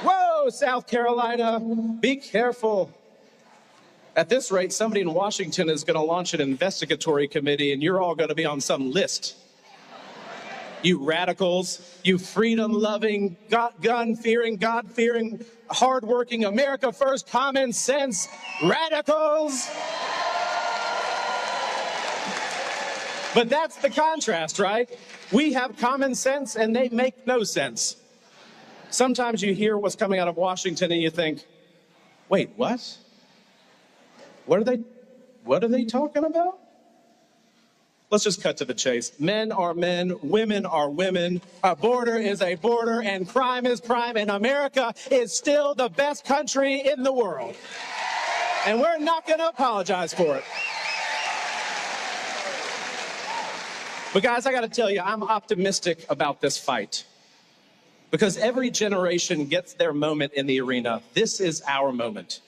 Whoa, South Carolina, be careful. At this rate, somebody in Washington is going to launch an investigatory committee and you're all going to be on some list. You radicals, you freedom-loving, gun-fearing, God-fearing, hard-working, America first, common sense radicals. But that's the contrast, right? We have common sense and they make no sense. Sometimes you hear what's coming out of Washington and you think, wait, what? What are they talking about? Let's just cut to the chase. Men are men, women are women. A border is a border and crime is crime, and America is still the best country in the world. And we're not going to apologize for it. But guys, I got to tell you, I'm optimistic about this fight. Because every generation gets their moment in the arena. This is our moment.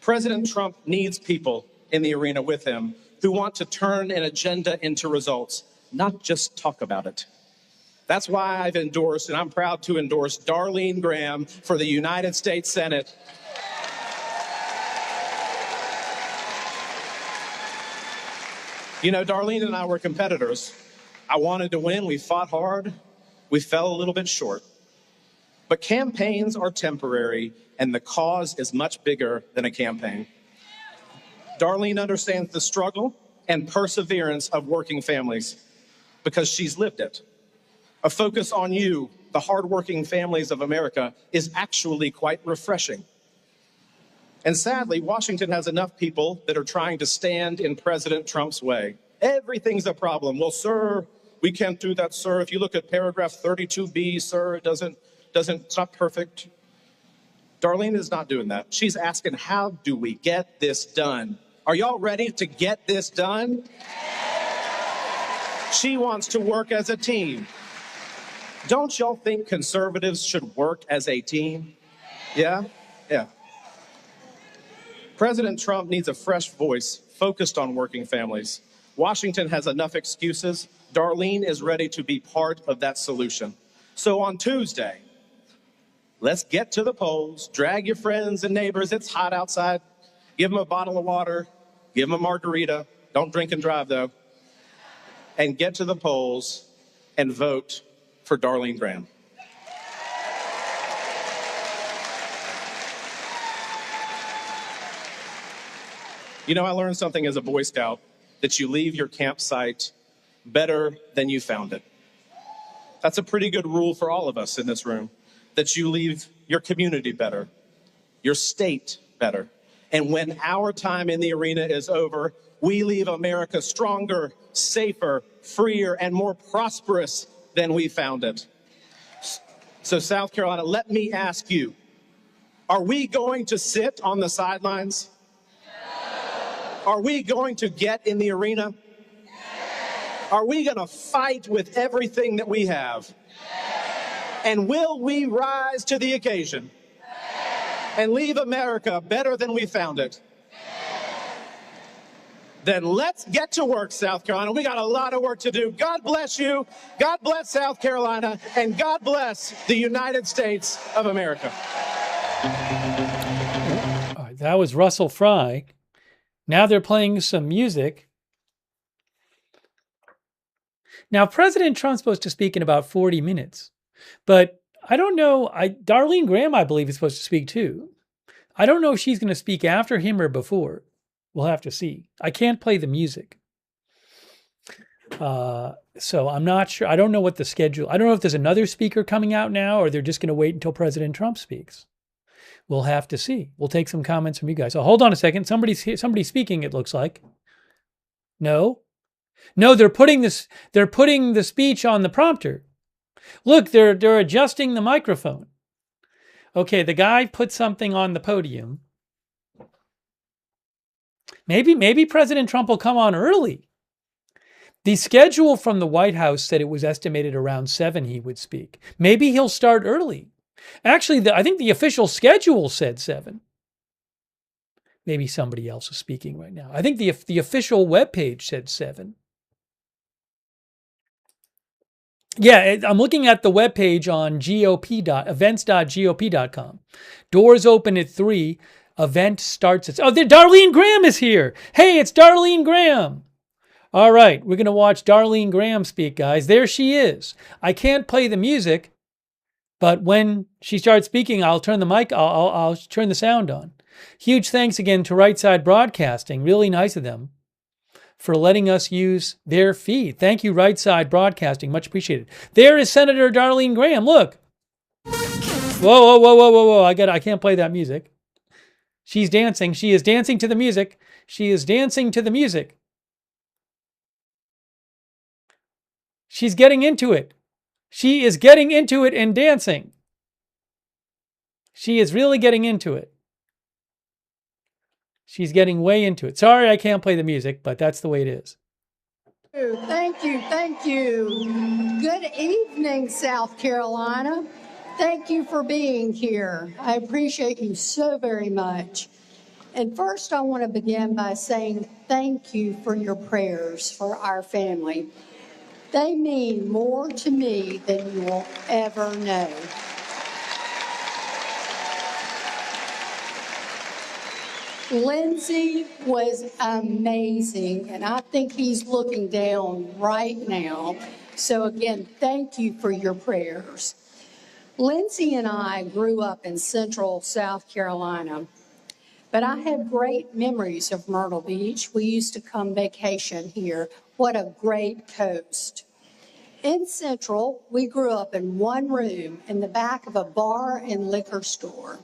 President Trump needs people in the arena with him who want to turn an agenda into results, not just talk about it. That's why I've endorsed, and I'm proud to endorse, Darline Graham for the United States Senate. You know, Darline and I were competitors. I wanted to win. We fought hard. We fell a little bit short. But campaigns are temporary, and the cause is much bigger than a campaign. Darline understands the struggle and perseverance of working families because she's lived it. A focus on you, the hardworking families of America, is actually quite refreshing. And sadly, Washington has enough people that are trying to stand in President Trump's way. Everything's a problem. Well, sir, we can't do that, sir. If you look at paragraph 32B, sir, it's not perfect. Darline is not doing that. She's asking, how do we get this done? Are y'all ready to get this done? She wants to work as a team. Don't y'all think conservatives should work as a team? Yeah? Yeah. President Trump needs a fresh voice focused on working families. Washington has enough excuses. Darline is ready to be part of that solution. So on Tuesday, let's get to the polls, drag your friends and neighbors. It's hot outside. Give them a bottle of water. Give them a margarita. Don't drink and drive, though. And get to the polls and vote for Darline Graham. You know, I learned something as a Boy Scout, that you leave your campsite better than you found it. That's a pretty good rule for all of us in this room, that you leave your community better, your state better. And when our time in the arena is over, we leave America stronger, safer, freer, and more prosperous than we found it. So South Carolina, let me ask you, are we going to sit on the sidelines? Are we going to get in the arena? Are we going to fight with everything that we have? And will we rise to the occasion and leave America better than we found it? Then let's get to work, South Carolina. We got a lot of work to do. God bless you. God bless South Carolina. And God bless the United States of America. All right, that was Russell Fry. Now they're playing some music. Now, President Trump's supposed to speak in about 40 minutes. But I don't know. Darline Graham, I believe, is supposed to speak too. I don't know if she's going to speak after him or before. We'll have to see. I can't play the music. So I'm not sure. I don't know what the schedule. I don't know if there's another speaker coming out now or they're just going to wait until President Trump speaks. We'll have to see. We'll take some comments from you guys. So hold on a second. Somebody's speaking, it looks like. No, they're putting the speech on the prompter. Look, they're adjusting the microphone. Okay, the guy put something on the podium. Maybe President Trump will come on early. The schedule from the White House said it was estimated around 7 he would speak. Maybe he'll start early. Actually, I think the official schedule said 7. Maybe somebody else is speaking right now. I think the official webpage said 7. Yeah, I'm looking at the webpage on events.gop.com. Doors open at 3. Event starts at... Oh, Darline Graham is here. Hey, it's Darline Graham. All right, we're going to watch Darline Graham speak, guys. There she is. I can't play the music, but when she starts speaking, I'll turn the mic, I'll turn the sound on. Huge thanks again to Right Side Broadcasting. Really nice of them for letting us use their feed. Thank you, Right Side Broadcasting. Much appreciated. There is Senator Darline Graham. Look. Whoa. I can't play that music. She's dancing. She is dancing to the music. She is dancing to the music. She's getting into it. She is getting into it and dancing. She is really getting into it. She's getting way into it. Sorry, I can't play the music, but that's the way it is. Thank you. Good evening, South Carolina. Thank you for being here. I appreciate you so very much. And first, I want to begin by saying thank you for your prayers for our family. They mean more to me than you will ever know. Lindsey was amazing, and I think he's looking down right now. So again, thank you for your prayers. Lindsey and I grew up in central South Carolina, but I have great memories of Myrtle Beach. We used to come vacation here. What a great coast. In Central, we grew up in one room in the back of a bar and liquor store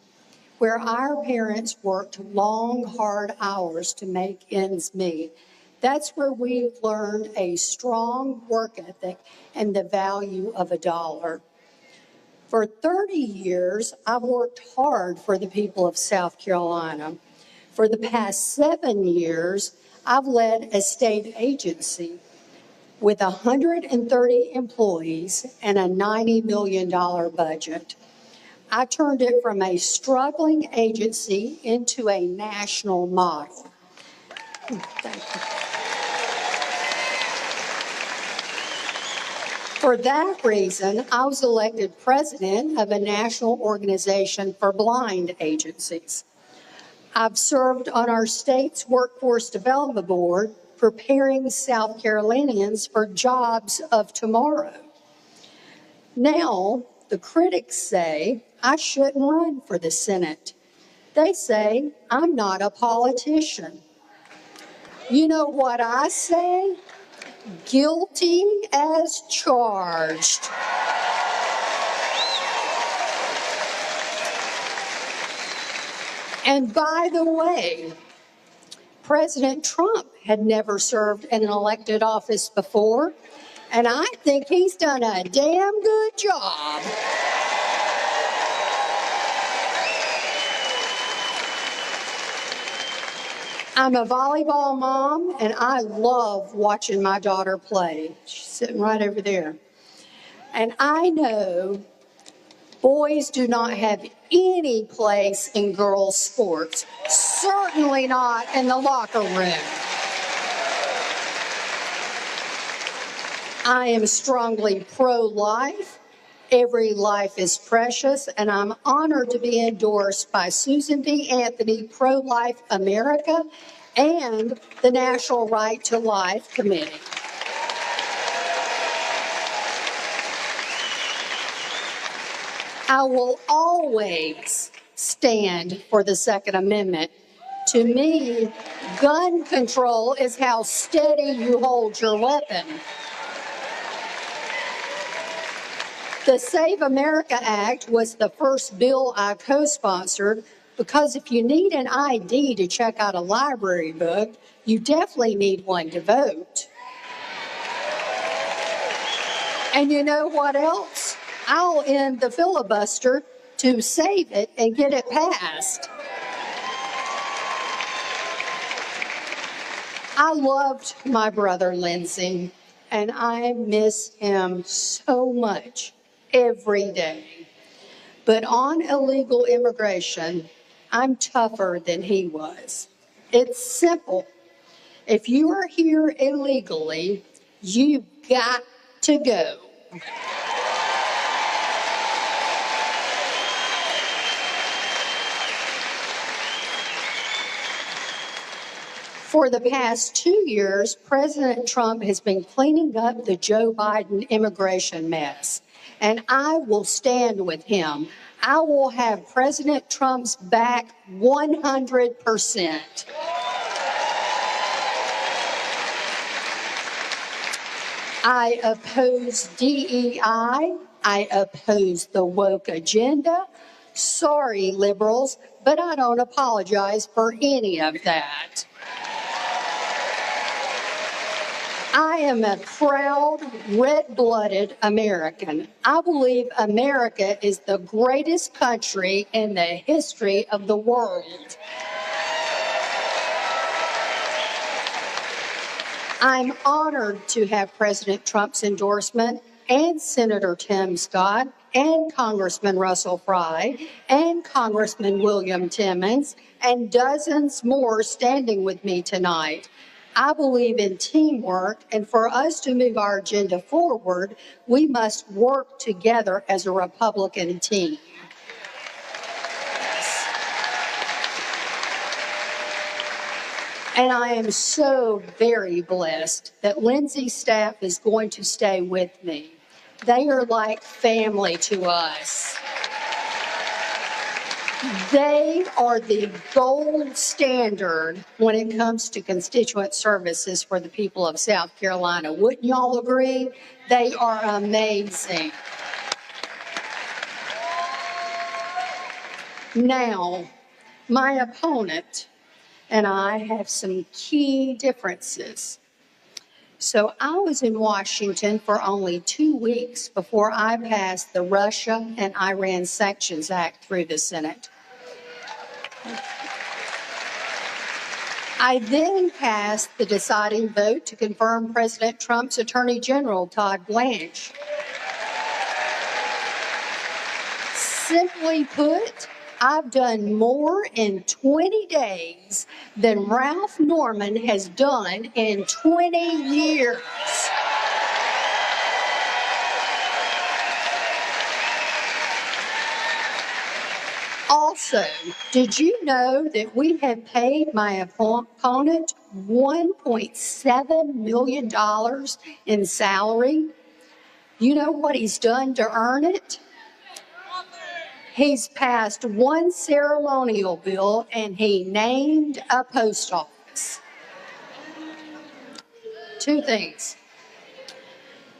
where our parents worked long, hard hours to make ends meet. That's where we learned a strong work ethic and the value of a dollar. For 30 years, I've worked hard for the people of South Carolina. For the past 7 years, I've led a state agency with 130 employees and a $90 million budget. I turned it from a struggling agency into a national model. Thank you. For that reason, I was elected president of a national organization for blind agencies. I've served on our state's Workforce Development Board, preparing South Carolinians for jobs of tomorrow. Now, the critics say I shouldn't run for the Senate. They say I'm not a politician. You know what I say? Guilty as charged. And by the way, President Trump had never served in an elected office before, and I think he's done a damn good job. I'm a volleyball mom, and I love watching my daughter play. She's sitting right over there. And I know boys do not have any place in girls' sports, certainly not in the locker room. I am strongly pro-life. Every life is precious, and I'm honored to be endorsed by Susan B. Anthony, Pro-Life America, and the National Right to Life Committee. I will always stand for the Second Amendment. To me, gun control is how steady you hold your weapon. The Save America Act was the first bill I co-sponsored because if you need an ID to check out a library book, you definitely need one to vote. And you know what else? I'll end the filibuster to save it and get it passed. I loved my brother Lindsey, and I miss him so much every day. But on illegal immigration, I'm tougher than he was. It's simple. If you are here illegally, you've got to go. For the past 2 years, President Trump has been cleaning up the Joe Biden immigration mess, and I will stand with him. I will have President Trump's back 100%. I oppose DEI. I oppose the woke agenda. Sorry, liberals, but I don't apologize for any of that. I am a proud, red-blooded American. I believe America is the greatest country in the history of the world. I'm honored to have President Trump's endorsement and Senator Tim Scott and Congressman Russell Fry and Congressman William Timmons and dozens more standing with me tonight. I believe in teamwork, and for us to move our agenda forward, we must work together as a Republican team. And I am so very blessed that Lindsey's staff is going to stay with me. They are like family to us. They are the gold standard when it comes to constituent services for the people of South Carolina. Wouldn't y'all agree? They are amazing. Now, my opponent and I have some key differences. So I was in Washington for only 2 weeks before I passed the Russia and Iran Sanctions Act through the Senate. I then passed the deciding vote to confirm President Trump's Attorney General, Todd Blanche. Simply put, I've done more in 20 days than Ralph Norman has done in 20 years. Also, did you know that we have paid my opponent $1.7 million in salary? You know what he's done to earn it? He's passed one ceremonial bill and he named a post office. 2 things.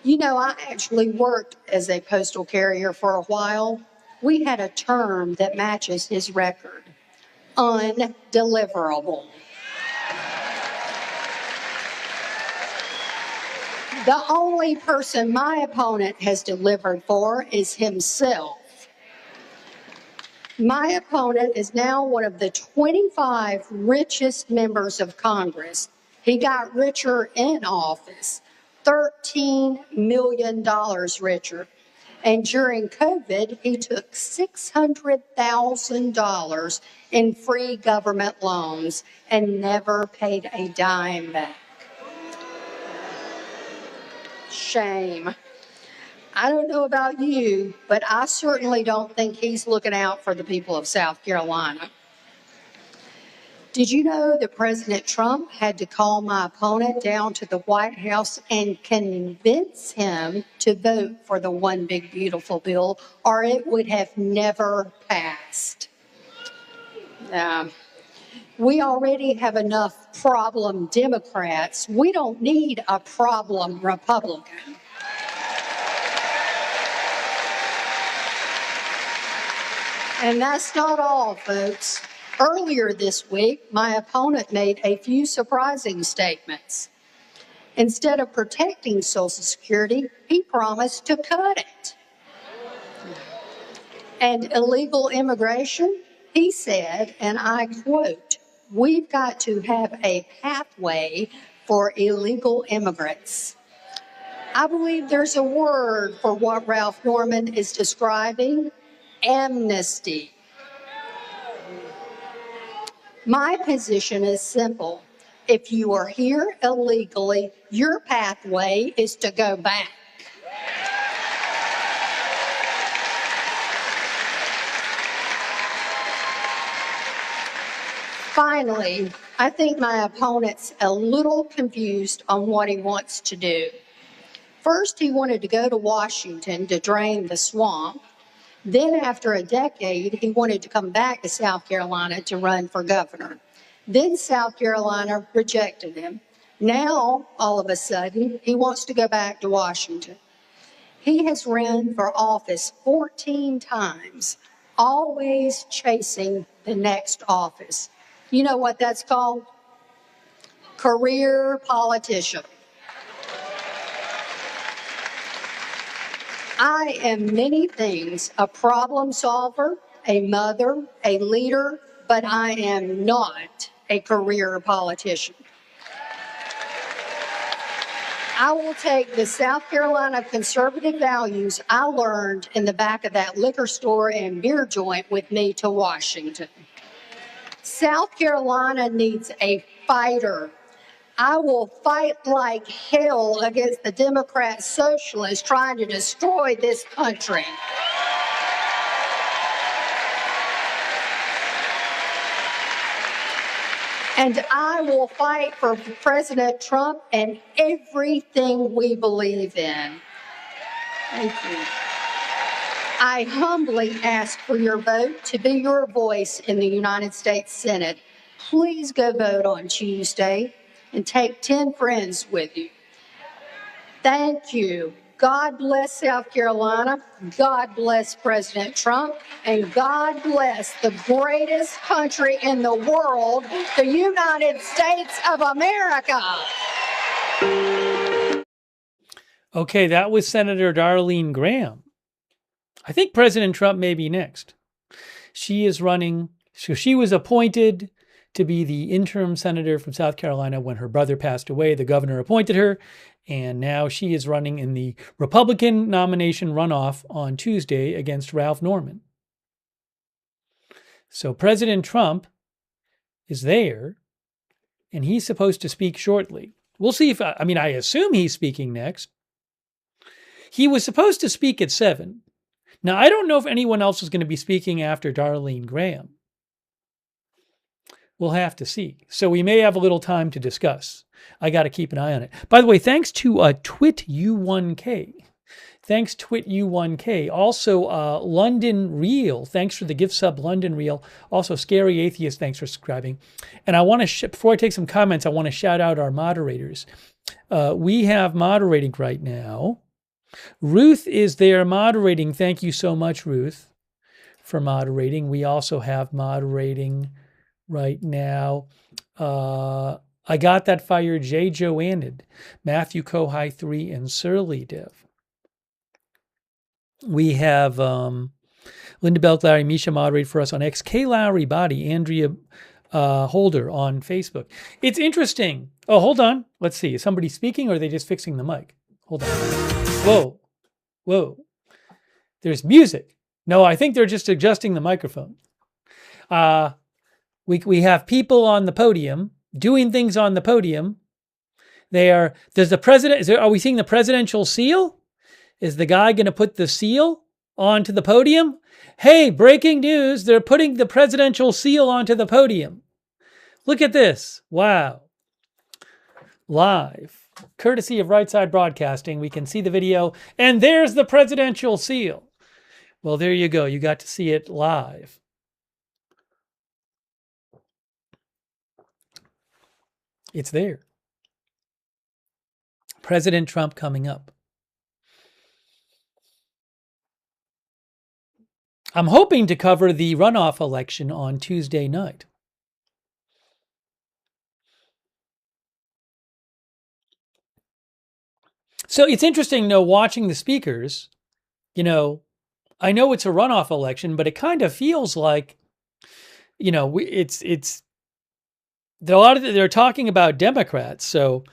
You know, I actually worked as a postal carrier for a while. We had a term that matches his record: undeliverable. The only person my opponent has delivered for is himself. My opponent is now one of the 25 richest members of Congress. He got richer in office, $13 million richer. And during COVID, he took $600,000 in free government loans and never paid a dime back. Shame. I don't know about you, but I certainly don't think he's looking out for the people of South Carolina. Did you know that President Trump had to call my opponent down to the White House and convince him to vote for the One Big Beautiful Bill, or it would have never passed? We already have enough problem Democrats. We don't need a problem Republican. And that's not all, folks. Earlier this week, my opponent made a few surprising statements. Instead of protecting Social Security, he promised to cut it. And illegal immigration, he said, and I quote, we've got to have a pathway for illegal immigrants. I believe there's a word for what Ralph Norman is describing: amnesty. My position is simple. If you are here illegally, your pathway is to go back. Finally, I think my opponent's a little confused on what he wants to do. First, he wanted to go to Washington to drain the swamp. Then, after a decade, he wanted to come back to South Carolina to run for governor. Then South Carolina rejected him. Now, all of a sudden, he wants to go back to Washington. He has run for office 14 times, always chasing the next office. You know what that's called? Career politician. I am many things: a problem solver, a mother, a leader, but I am not a career politician. I will take the South Carolina conservative values I learned in the back of that liquor store and beer joint with me to Washington. South Carolina needs a fighter. I will fight like hell against the Democrat socialists trying to destroy this country. And I will fight for President Trump and everything we believe in. Thank you. I humbly ask for your vote to be your voice in the United States Senate. Please go vote on Tuesday and take 10 friends with you. Thank you. God bless South Carolina. God bless President Trump. And God bless the greatest country in the world, the United States of America. Okay, that was Senator Darline Graham. I think President Trump may be next. She is running, so she was appointed to be the interim senator from South Carolina when her brother passed away. The governor appointed her, and now she is running in the Republican nomination runoff on Tuesday against Ralph Norman. So President Trump is there, and he's supposed to speak shortly. We'll see if, I assume he's speaking next. He was supposed to speak at 7. Now, I don't know if anyone else is going to be speaking after Darline Graham. We'll have to see. So we may have a little time to discuss. I got to keep an eye on it. By the way, thanks to TwitU1K. Thanks, TwitU1K. Also, London Real. Thanks for the gift sub, London Real. Also, Scary Atheist, thanks for subscribing. And I want to, before I take some comments, I want to shout out our moderators. We have moderating right now. Ruth is there moderating. Thank you so much, Ruth, for moderating. We also have moderating right now. I got that fired. J. Joannid, Matthew Kohai 3, and Surly Dev. We have Linda Belk, Larry, Misha moderate for us on X. K. Lowry Body, Andrea Holder on Facebook. It's interesting. Oh, hold on. Let's see. Is somebody speaking or are they just fixing the mic? Hold on. Whoa. Whoa. There's music. No, I think they're just adjusting the microphone. We have people on the podium doing things on the podium. Are we seeing the presidential seal? Is the guy going to put the seal onto the podium? Hey, breaking news. They're putting the presidential seal onto the podium. Look at this. Wow. Live. Courtesy of Right Side Broadcasting, we can see the video. And there's the presidential seal. Well, there you go. You got to see it live. It's there. President Trump coming up. I'm hoping to cover the runoff election on Tuesday night. So it's interesting, watching the speakers, I know it's a runoff election, but it kind of feels like, it's they're talking about Democrats, so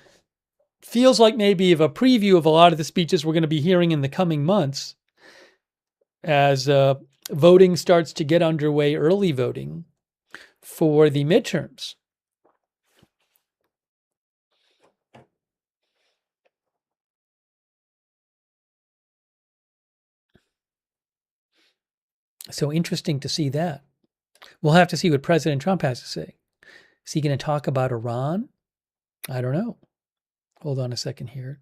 feels like maybe of a preview of a lot of the speeches we're going to be hearing in the coming months as voting starts to get underway, early voting for the midterms. So interesting to see that. We'll have to see what President Trump has to say. Is he going to talk about Iran? I don't know. Hold on a second here.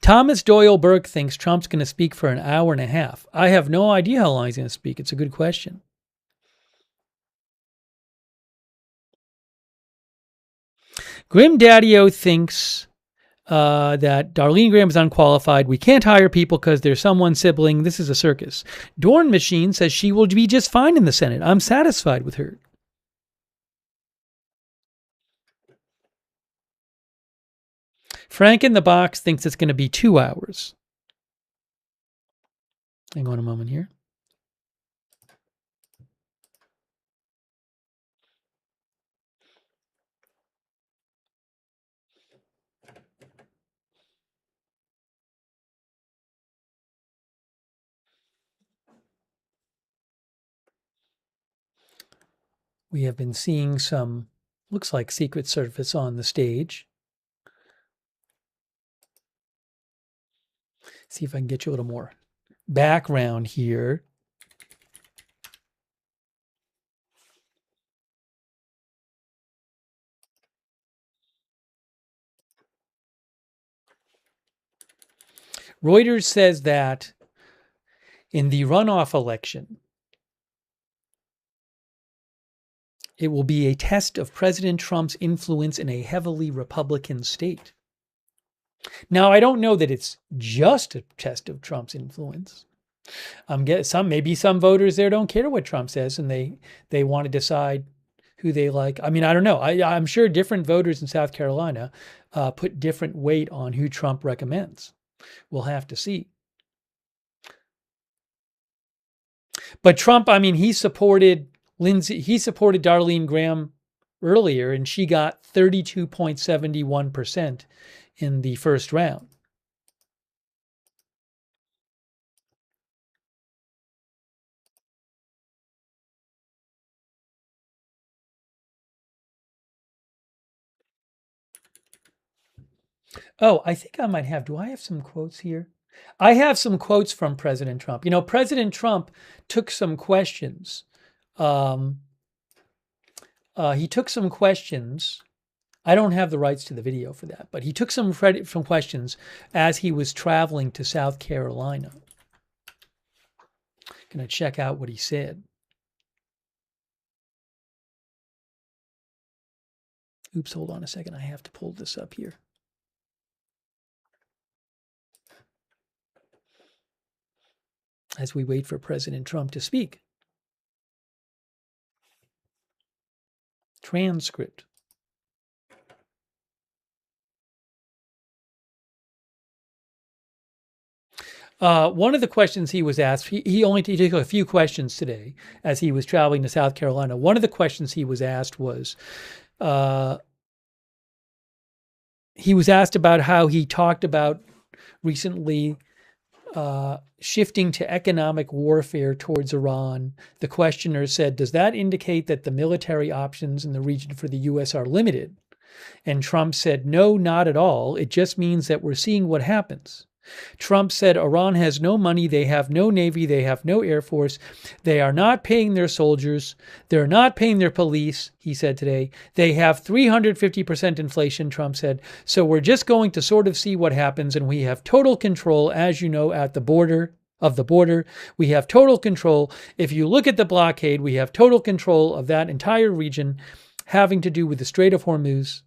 Thomas Doyle Burke thinks Trump's going to speak for an hour and a half. I have no idea how long he's going to speak. It's a good question. Grim Daddy-O thinks that Darline Graham is unqualified. We can't hire people because they're someone's sibling. This is a circus. Dorn Machine says she will be just fine in the Senate. I'm satisfied with her. Frank in the Box thinks it's going to be 2 hours. Hang on a moment here. We have been seeing some, looks like Secret Service on the stage. See if I can get you a little more background here. Reuters says that in the runoff election, it will be a test of President Trump's influence in a heavily Republican state. Now, I don't know that it's just a test of Trump's influence. Maybe some voters there don't care what Trump says, and they want to decide who they like. I mean, I don't know. I'm sure different voters in South Carolina put different weight on who Trump recommends. We'll have to see. But Trump, I mean, he supported Darline Graham earlier, and she got 32.71% in the first round. Oh, I think I might have. Do I have some quotes here? I have some quotes from President Trump. You know, President Trump took some questions. He took some questions. I don't have the rights to the video for that, but he took some from questions as he was traveling to South Carolina. Going to check out what he said. Oops, hold on a second. I have to pull this up here. As we wait for President Trump to speak. Transcript. One of the questions he was asked, he took a few questions today as he was traveling to South Carolina. One of the questions he was asked was, he was asked about how he talked about recently shifting to economic warfare towards Iran. The questioner said, does that indicate that the military options in the region for the U.S. are limited? And Trump said, no, not at all. It just means that we're seeing what happens. Trump said Iran has no money, they have no navy, they have no air force, they are not paying their soldiers, they're not paying their police, he said today. They have 350% inflation, Trump said. So we're just going to sort of see what happens, and we have total control, as you know, at the border. We have total control. If you look at the blockade, we have total control of that entire region having to do with the Strait of Hormuz.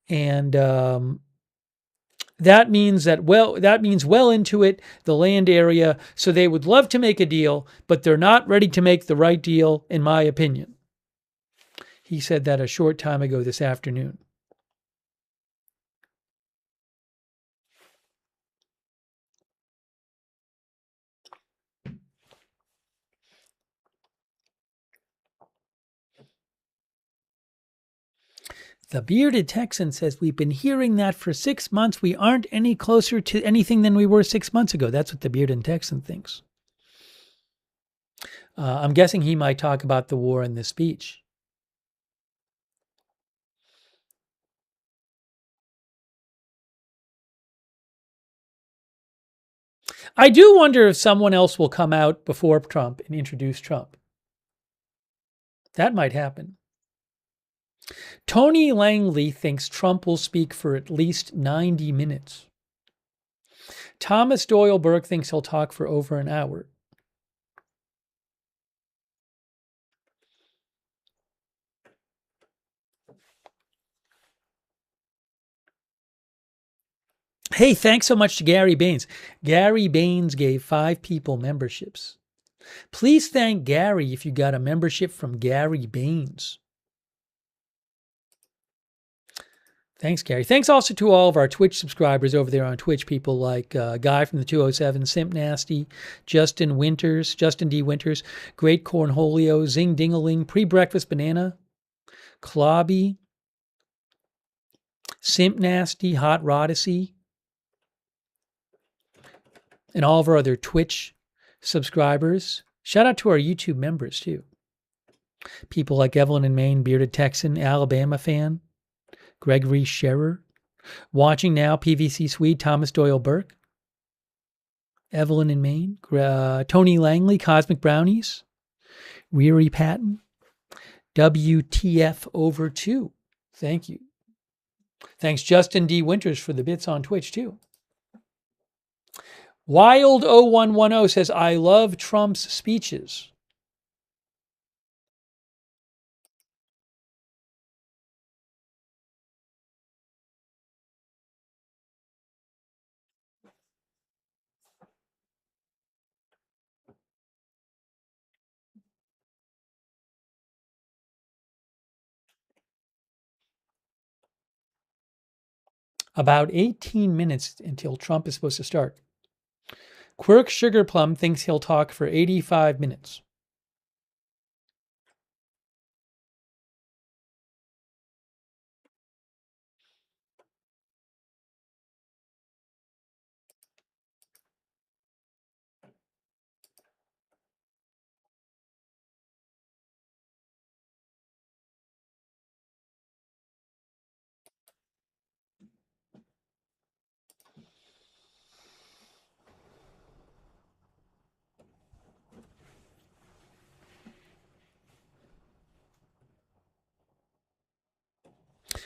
And that means well into it, the land area. So they would love to make a deal, but they're not ready to make the right deal, in my opinion. He said that a short time ago this afternoon. The Bearded Texan says, we've been hearing that for 6 months. We aren't any closer to anything than we were 6 months ago. That's what the Bearded Texan thinks. I'm guessing he might talk about the war in this speech. I do wonder if someone else will come out before Trump and introduce Trump. That might happen. Tony Langley thinks Trump will speak for at least 90 minutes. Thomas Doyle Burke thinks he'll talk for over an hour. Hey, thanks so much to Gary Baines. Gary Baines gave 5 people memberships. Please thank Gary if you got a membership from Gary Baines. Thanks, Gary. Thanks also to all of our Twitch subscribers over there on Twitch, people like Guy from the 207, Simp Nasty, Justin D. Winters, Great Cornholio, Zing Dingaling, Pre-Breakfast Banana, Clobby, Simp Nasty, Hot Rodacy, and all of our other Twitch subscribers. Shout out to our YouTube members, too. People like Evelyn in Maine, Bearded Texan, Alabama fan, Gregory Scherer. Watching now, PVC Swede, Thomas Doyle Burke, Evelyn in Maine, Tony Langley, Cosmic Brownies, Weary Patton, WTF over 2. Thank you. Thanks, Justin D. Winters, for the bits on Twitch, too. Wild0110 says, I love Trump's speeches. About 18 minutes until Trump is supposed to start. Quirk Sugarplum thinks he'll talk for 85 minutes.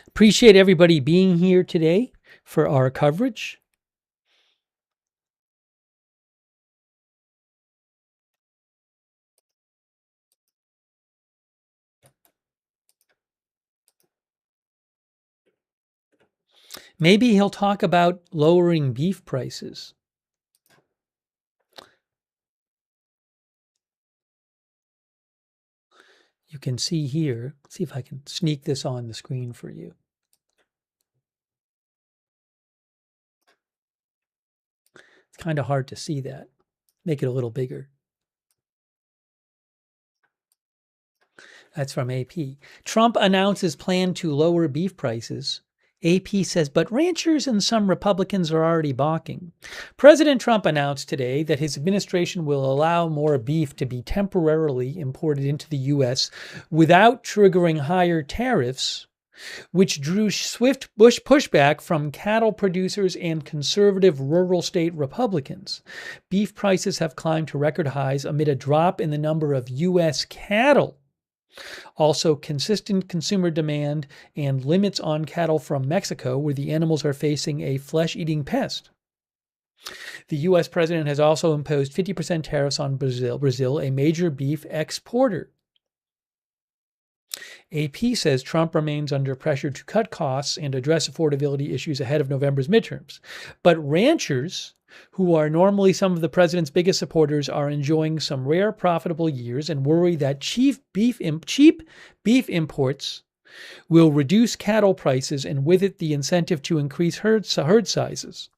Appreciate everybody being here today for our coverage. Maybe he'll talk about lowering beef prices. You can see here, let's see if I can sneak this on the screen for you. It's kind of hard to see that. Make it a little bigger. That's from AP. Trump announces plan to lower beef prices. AP says, but ranchers and some Republicans are already balking. President Trump announced today that his administration will allow more beef to be temporarily imported into the U.S. without triggering higher tariffs, which drew swift pushback from cattle producers and conservative rural state Republicans. Beef prices have climbed to record highs amid a drop in the number of U.S. cattle. Also, consistent consumer demand and limits on cattle from Mexico, where the animals are facing a flesh-eating pest. The U.S. president has also imposed 50% tariffs on Brazil, a major beef exporter. AP says Trump remains under pressure to cut costs and address affordability issues ahead of November's midterms. But ranchers, who are normally some of the president's biggest supporters, are enjoying some rare profitable years and worry that cheap beef imports will reduce cattle prices and with it the incentive to increase herd sizes.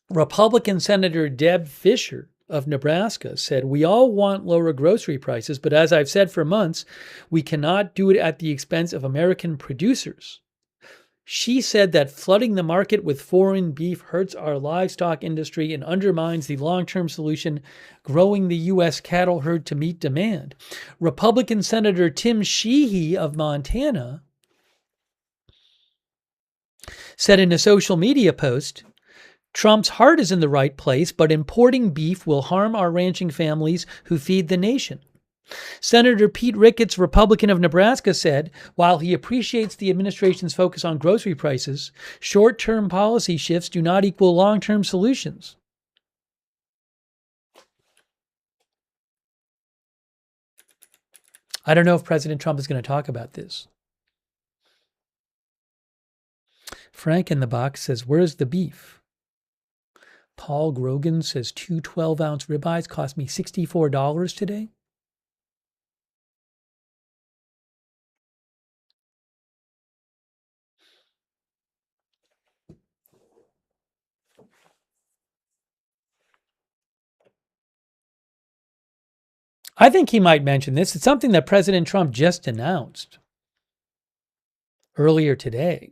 Republican Senator Deb Fischer of Nebraska said, "We all want lower grocery prices, but as I've said for months, we cannot do it at the expense of American producers." She said that flooding the market with foreign beef hurts our livestock industry and undermines the long-term solution, growing the U.S. cattle herd to meet demand. Republican Senator Tim Sheehy of Montana said in a social media post, "Trump's heart is in the right place, but importing beef will harm our ranching families who feed the nation." Senator Pete Ricketts, Republican of Nebraska, said, while he appreciates the administration's focus on grocery prices, short-term policy shifts do not equal long-term solutions. I don't know if President Trump is going to talk about this. Frank in the box says, "Where's the beef?" Paul Grogan says, 2 12-ounce ribeyes cost me $64 today. I think he might mention this. It's something that President Trump just announced earlier today.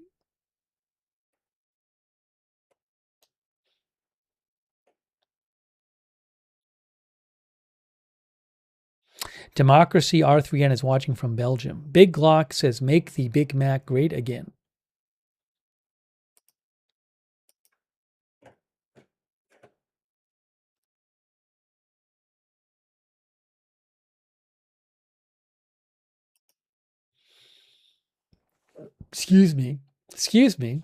Democracy R3N is watching from Belgium. Big Glock says, "Make the Big Mac great again." Excuse me. Excuse me.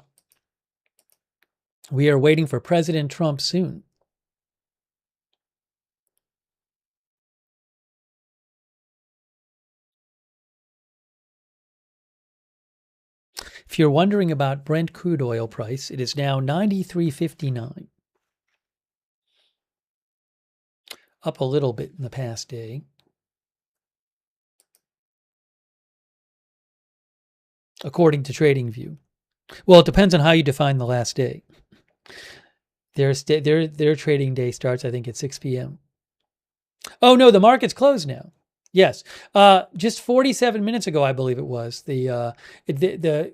We are waiting for President Trump soon. If you're wondering about Brent crude oil price, it is now $93.59. Up a little bit in the past day. According to TradingView. Well, it depends on how you define the last day. Their trading day starts, I think, at 6 p.m. Oh, no, the market's closed now. Yes. Just 47 minutes ago, I believe it was, the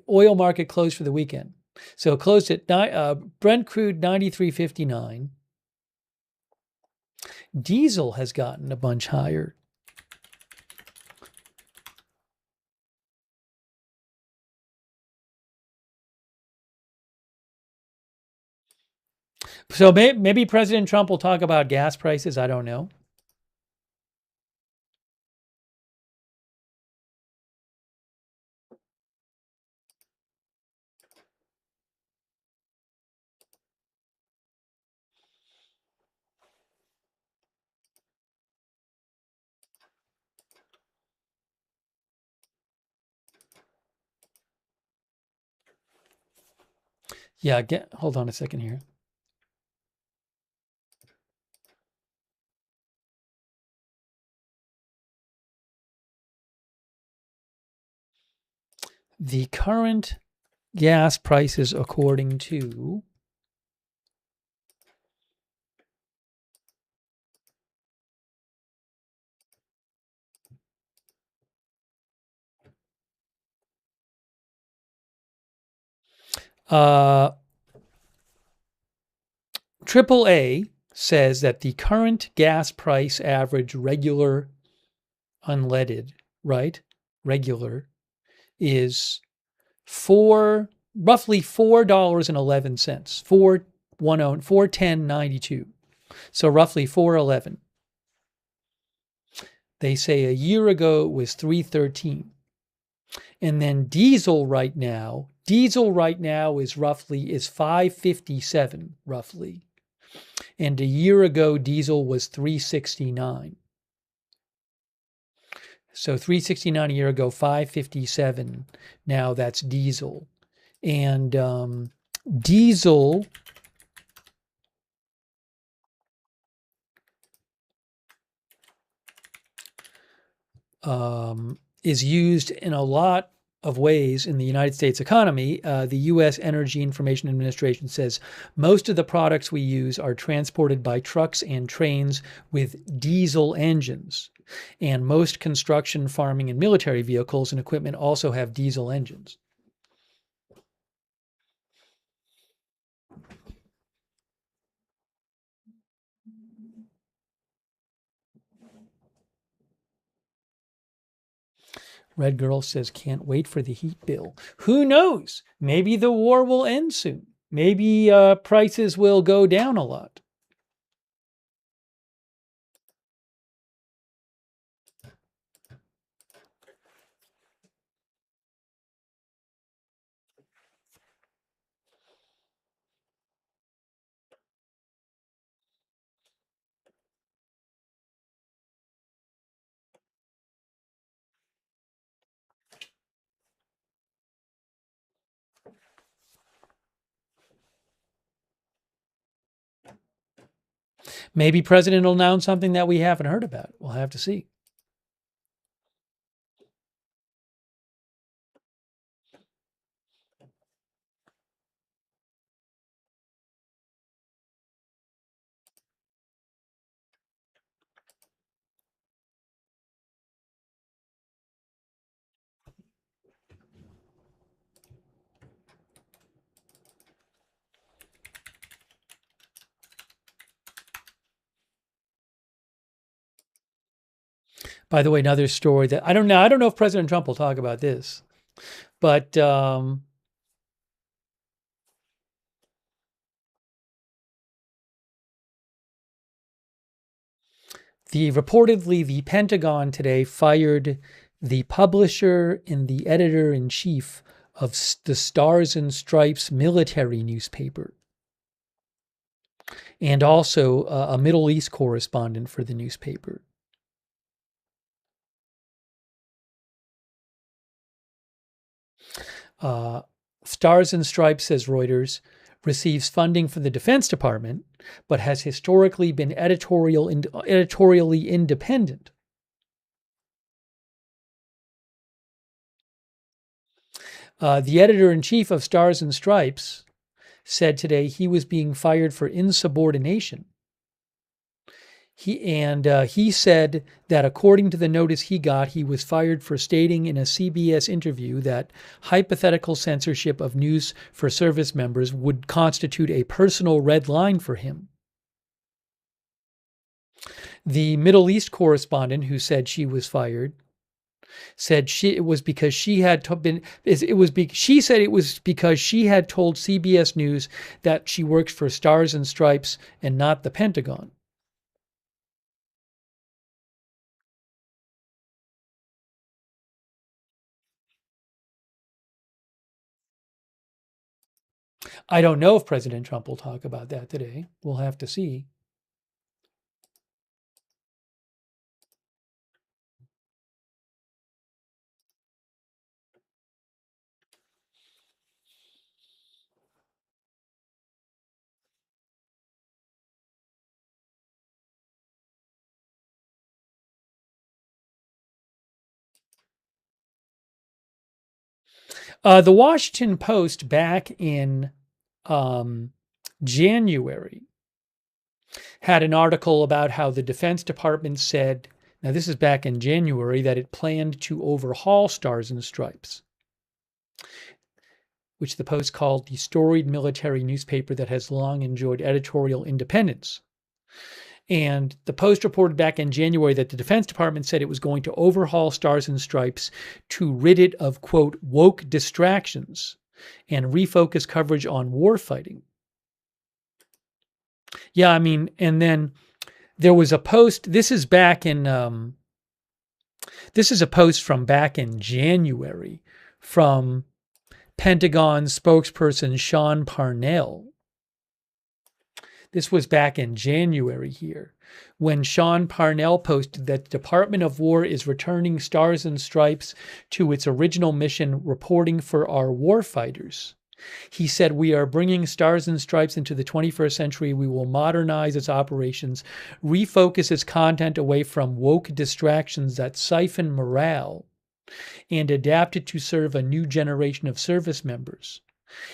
oil market closed for the weekend. So it closed at Brent crude 93.59. Diesel has gotten a bunch higher. So maybe President Trump will talk about gas prices. I don't know. Yeah, hold on a second here. The current gas prices, according to AAA says that the current gas price average regular unleaded, right? Regular is roughly $4.11, 410.92. So roughly 411. They say a year ago it was 313. And then diesel right now is is 557 roughly. And a year ago diesel was 369. So 369 a year ago, 557. Now that's diesel. And diesel is used in a lot of ways in the United States economy. The U.S. Energy Information Administration says most of the products we use are transported by trucks and trains with diesel engines. And most construction, farming, and military vehicles and equipment also have diesel engines. Red Girl says, can't wait for the heat bill. Who knows? Maybe the war will end soon. Maybe prices will go down a lot. Maybe President will announce something that we haven't heard about. We'll have to see. By the way, another story that I don't know if President Trump will talk about this, but the reportedly the Pentagon today fired the publisher and the editor-in-chief of the Stars and Stripes military newspaper, and also a Middle East correspondent for the newspaper. Stars and Stripes, says Reuters, receives funding from the Defense Department, but has historically been editorially independent. The editor-in-chief of Stars and Stripes said today he was being fired for insubordination. He said that according to the notice he got, he was fired for stating in a CBS interview that hypothetical censorship of news for service members would constitute a personal red line for him. The Middle East correspondent who said she was fired said it was because she had told CBS News that she works for Stars and Stripes and not the Pentagon. I don't know if President Trump will talk about that today. We'll have to see. The Washington Post back in January had an article about how the Defense Department said, now this is back in January, that it planned to overhaul Stars and Stripes, which the Post called the storied military newspaper that has long enjoyed editorial independence. And the Post reported back in January that the Defense Department said it was going to overhaul Stars and Stripes to rid it of, quote, woke distractions and refocus coverage on war fighting. Yeah, I mean, and then there was a post. This is a post from back in January from Pentagon spokesperson Sean Parnell. This was back in January here, when Sean Parnell posted that the Department of War is returning Stars and Stripes to its original mission, reporting for our warfighters. He said, we are bringing Stars and Stripes into the 21st century. We will modernize its operations, refocus its content away from woke distractions that siphon morale, and adapt it to serve a new generation of service members.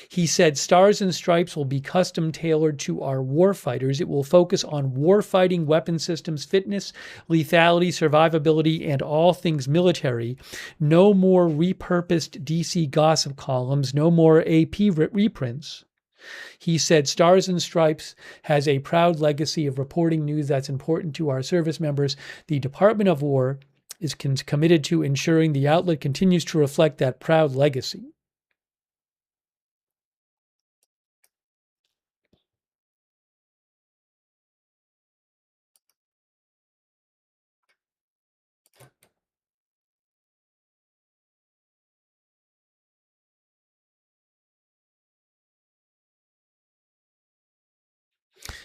He said Stars and Stripes will be custom tailored to our warfighters. It will focus on warfighting weapon systems, fitness, lethality, survivability, and all things military. No more repurposed DC gossip columns, no more AP reprints. He said Stars and Stripes has a proud legacy of reporting news that's important to our service members. The Department of War is committed to ensuring the outlet continues to reflect that proud legacy.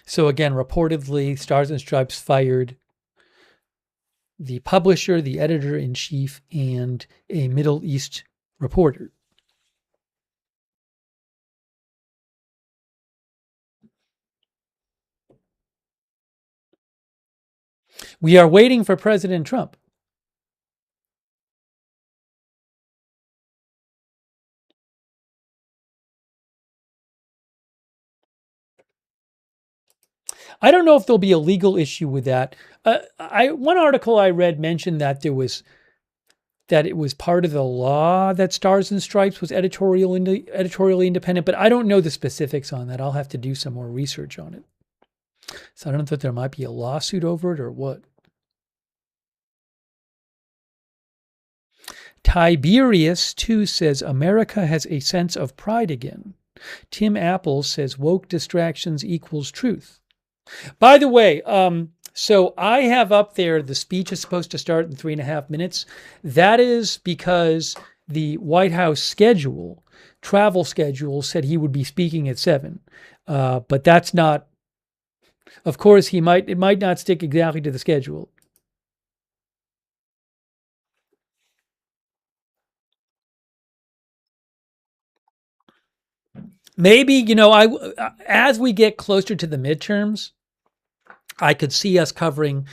So again, reportedly, Stars and Stripes fired the publisher, the editor-in-chief, and a Middle East reporter. We are waiting for President Trump. I don't know if there'll be a legal issue with that. One article I read mentioned that it was part of the law that Stars and Stripes was editorially independent, but I don't know the specifics on that. I'll have to do some more research on it. So I don't know if there might be a lawsuit over it or what. Tiberius, too, says America has a sense of pride again. Tim Apple says woke distractions equals truth. By the way, so I have up there, the speech is supposed to start in 3.5 minutes. That is because the White House travel schedule said he would be speaking at 7. But that's not, of course, it might not stick exactly to the schedule. Maybe, as we get closer to the midterms, I could see us covering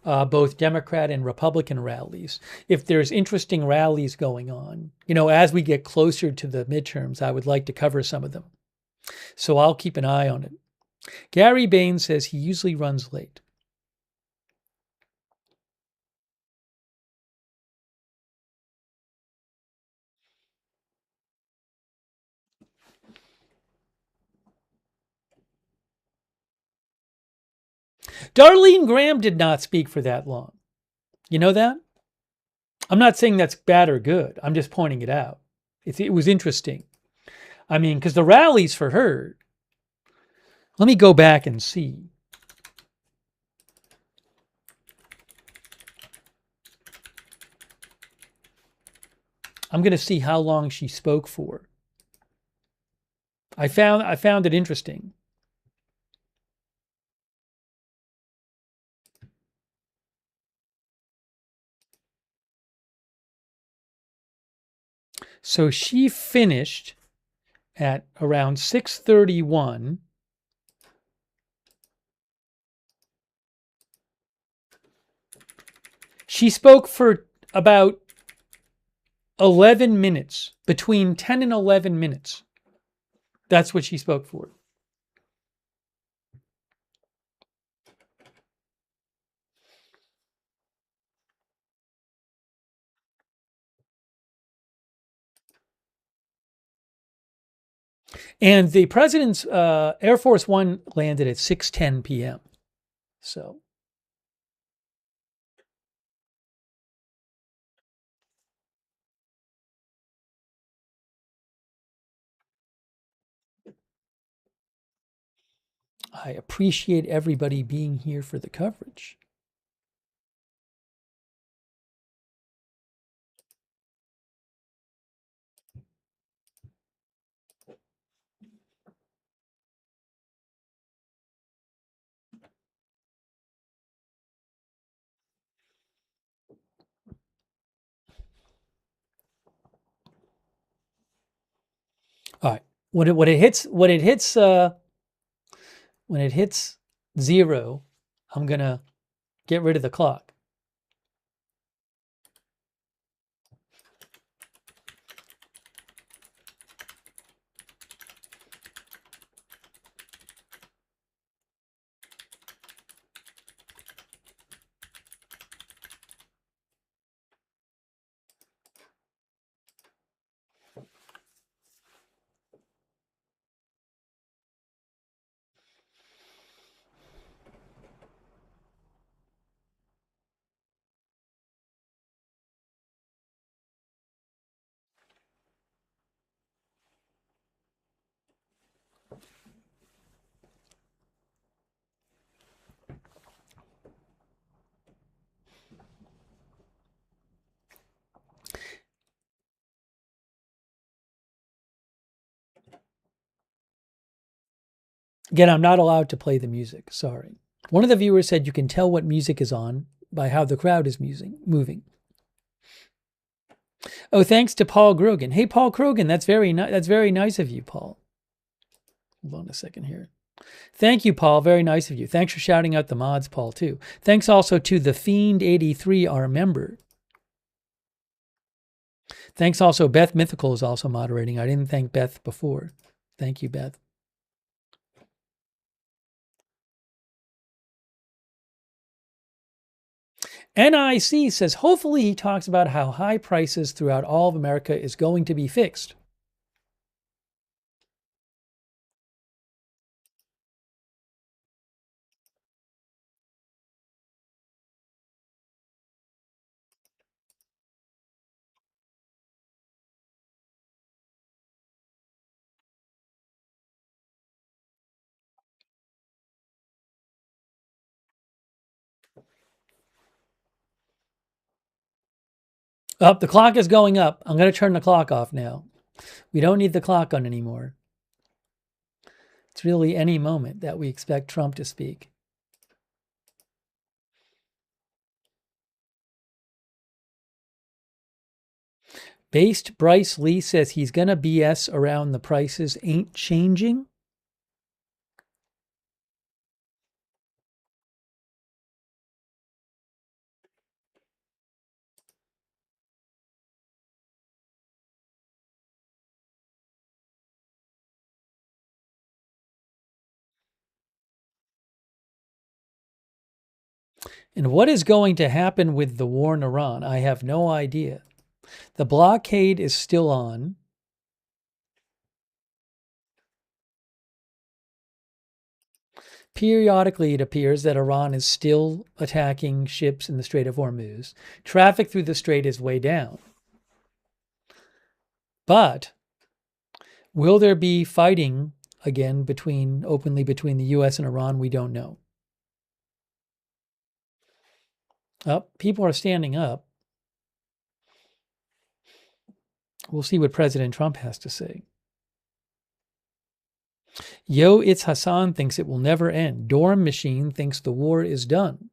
both Democrat and Republican rallies. If there's interesting rallies going on, as we get closer to the midterms, I would like to cover some of them. So I'll keep an eye on it. Gary Bain says he usually runs late. Darline Graham did not speak for that long. You know that? I'm not saying that's bad or good. I'm just pointing it out. It was interesting. I mean, because the rallies for her, let me go back and see. I'm going to see how long she spoke for. I found it interesting. So she finished at around 6:31. She spoke for about 11 minutes, between 10 and 11 minutes. That's what she spoke for. And the president's Air Force One landed at 6:10 p.m. So. I appreciate everybody being here for the coverage. All right. When it hits 0, I'm gonna get rid of the clock. Again, I'm not allowed to play the music. Sorry. One of the viewers said you can tell what music is on by how the crowd is moving. Oh, thanks to Paul Grogan. Hey, Paul Grogan, that's very nice of you, Paul. Hold on a second here. Thank you, Paul. Very nice of you. Thanks for shouting out the mods, Paul, too. Thanks also to the Fiend83, our member. Thanks also, Beth Mythical is also moderating. I didn't thank Beth before. Thank you, Beth. NIC says, hopefully he talks about how high prices throughout all of America is going to be fixed. Up, the clock is going up. I'm going to turn the clock off now. We don't need the clock on anymore. It's really any moment that we expect Trump to speak. Based Bryce Lee says he's going to BS around the prices ain't changing. And what is going to happen with the war in Iran? I have no idea. The blockade is still on. Periodically, it appears that Iran is still attacking ships in the Strait of Hormuz. Traffic through the strait is way down. But will there be fighting again openly between the U.S. and Iran? We don't know. People are standing up. We'll see what President Trump has to say. Yo, it's Hassan thinks it will never end. Dorm Machine thinks the war is done.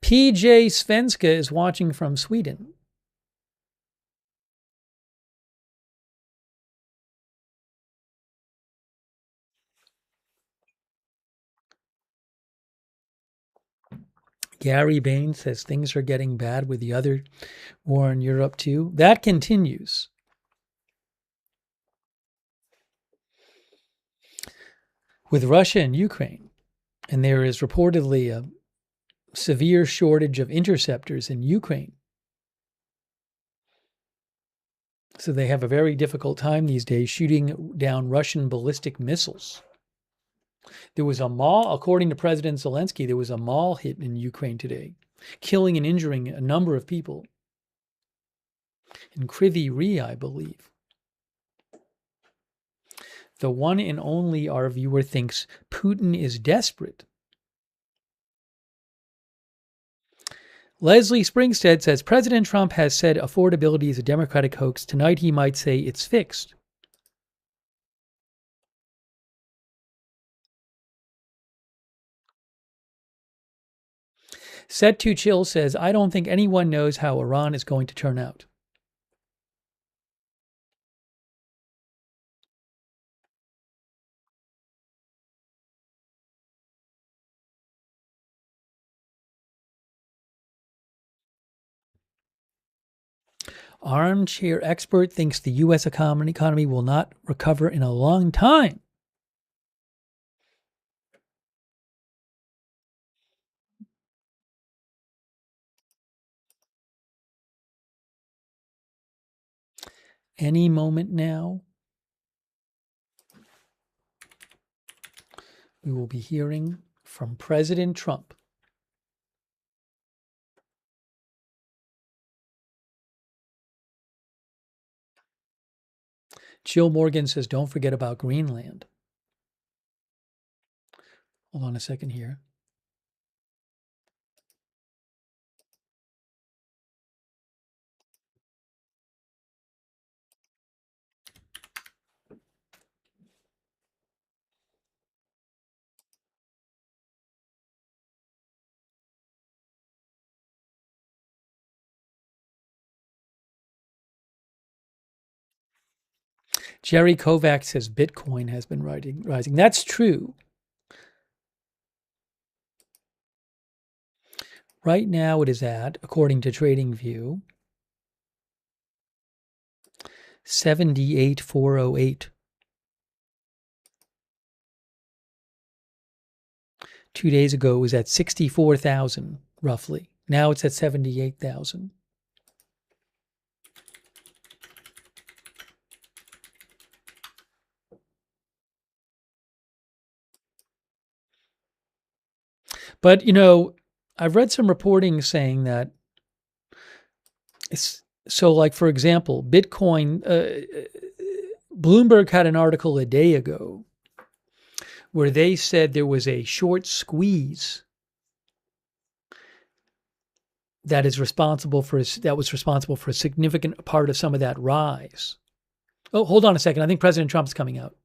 PJ Svenska is watching from Sweden. Gary Bain says things are getting bad with the other war in Europe too. That continues. With Russia and Ukraine. And there is reportedly a severe shortage of interceptors in Ukraine. So they have a very difficult time these days shooting down Russian ballistic missiles. There was a mall, according to President Zelensky, there was a mall hit in Ukraine today, killing and injuring a number of people. In Kryvyi Rih, I believe. The one and only, our viewer thinks Putin is desperate. Leslie Springstead says, President Trump has said affordability is a Democratic hoax. Tonight he might say it's fixed. Set to Chill says, I don't think anyone knows how Iran is going to turn out. Armchair expert thinks the U.S. economy will not recover in a long time. Any moment now, we will be hearing from President Trump. Jill Morgan says, don't forget about Greenland. Hold on a second here. Jerry Kovac says Bitcoin has been rising. That's true. Right now it is at, according to TradingView, 78,408. 2 days ago it was at 64,000 roughly. Now it's at 78,000. But, you know, I've read some reporting saying that so, like, for example, Bitcoin, Bloomberg had an article a day ago where they said there was a short squeeze that was responsible for a significant part of some of that rise. Oh, hold on a second. I think President Trump's coming out.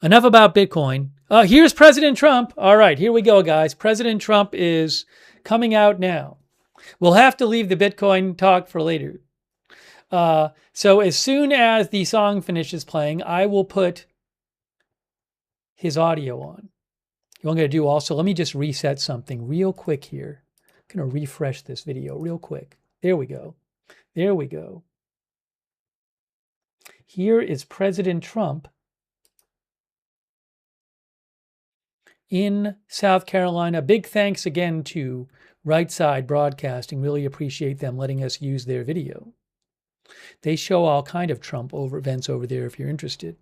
Enough about Bitcoin. Here's President Trump. All right, here we go, guys. President Trump is coming out now. We'll have to leave the Bitcoin talk for later. So as soon as the song finishes playing, I will put his audio on. What I'm going to do also, let me just reset something real quick here. I'm going to refresh this video real quick. There we go. There we go. Here is President Trump in South Carolina. Big thanks again to Right Side Broadcasting. Really appreciate them letting us use their video. They show all kind of Trump events over there if you're interested.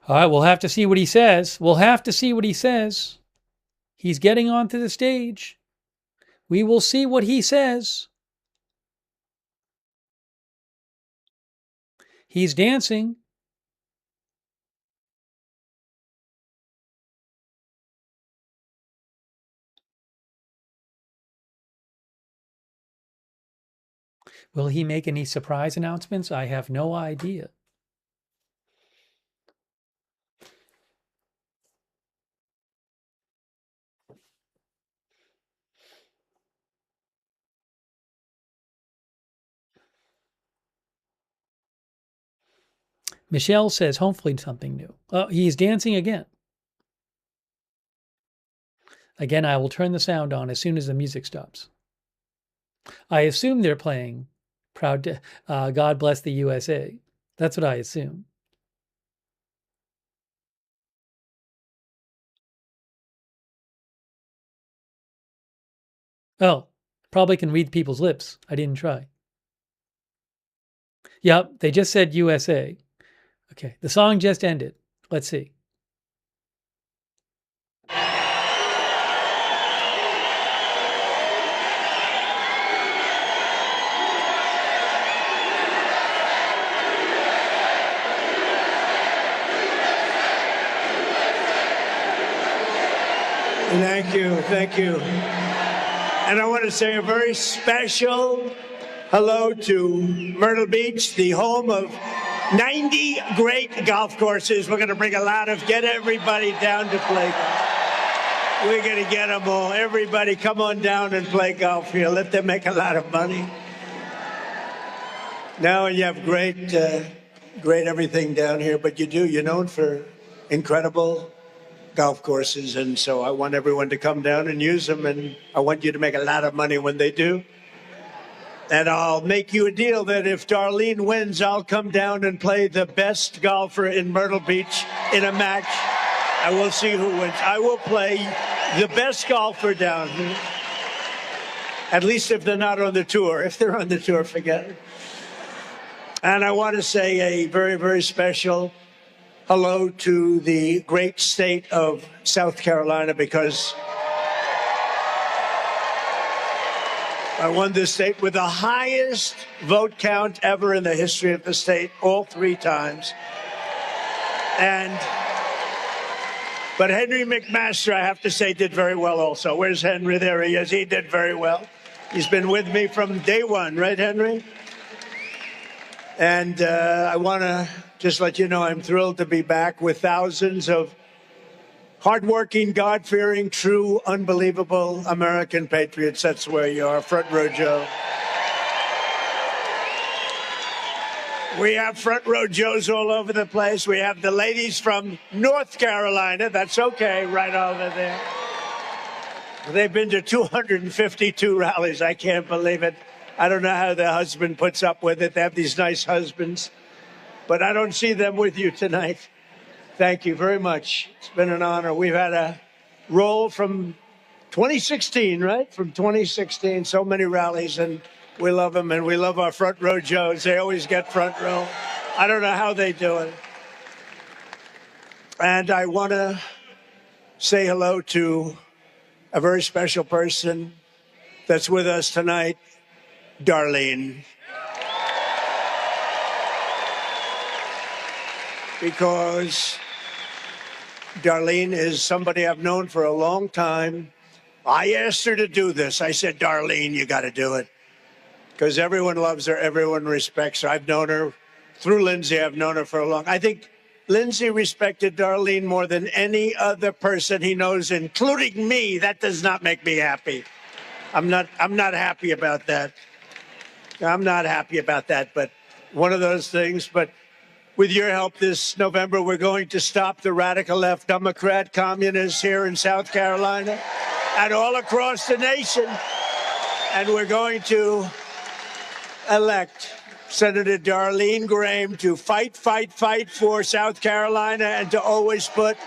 All right, we'll have to see what he says. We'll have to see what he says. He's getting onto the stage. We will see what he says. He's dancing. Will he make any surprise announcements? I have no idea. Michelle says, hopefully something new. Oh, he's dancing again. Again, I will turn the sound on as soon as the music stops. I assume they're playing God Bless the USA. That's what I assume. Oh, probably can read people's lips. I didn't try. Yep, they just said USA. Okay, the song just ended. Let's see. Thank you, thank you. And I want to say a very special hello to Myrtle Beach, the home of 90 great golf courses. We're going to bring get everybody down to play golf. We're going to get them all. Everybody come on down and play golf here. Let them make a lot of money. Now you have great everything down here, but you're known for incredible golf courses, and so I want everyone to come down and use them, and I want you to make a lot of money when they do. And I'll make you a deal that if Darlene wins, I'll come down and play the best golfer in Myrtle Beach in a match. I will see who wins. I will play the best golfer down here. At least if they're not on the tour. If they're on the tour, forget it. And I want to say a very, very special hello to the great state of South Carolina, because I won this state with the highest vote count ever in the history of the state, all 3 times. And But Henry McMaster, I have to say, did very well also. Where's Henry? There he is. He did very well. He's been with me from day one, right, Henry? And I want to just let you know I'm thrilled to be back with thousands of hardworking, God-fearing, true, unbelievable American patriots. That's where you are, Front Row Joe. We have Front Row Joes all over the place. We have the ladies from North Carolina. That's okay, right over there. They've been to 252 rallies. I can't believe it. I don't know how their husband puts up with it. They have these nice husbands. But I don't see them with you tonight. Thank you very much. It's been an honor. We've had a roll from 2016, right? From 2016, so many rallies, and we love them, and we love our Front Row Joes. They always get front row. I don't know how they do it. And I want to say hello to a very special person that's with us tonight, Darline. Because Darline is somebody I've known for a long time. I asked her to do this. I said, Darline, you got to do it. Because everyone loves her, everyone respects her. I've known her through Lindsey. I've known her for a long time. I think Lindsey respected Darline more than any other person he knows, including me. That does not make me happy. I'm not happy about that. I'm not happy about that, but one of those things. But with your help this November, we're going to stop the radical left Democrat communists here in South Carolina and all across the nation. And we're going to elect Senator Darline Graham to fight for South Carolina and to always put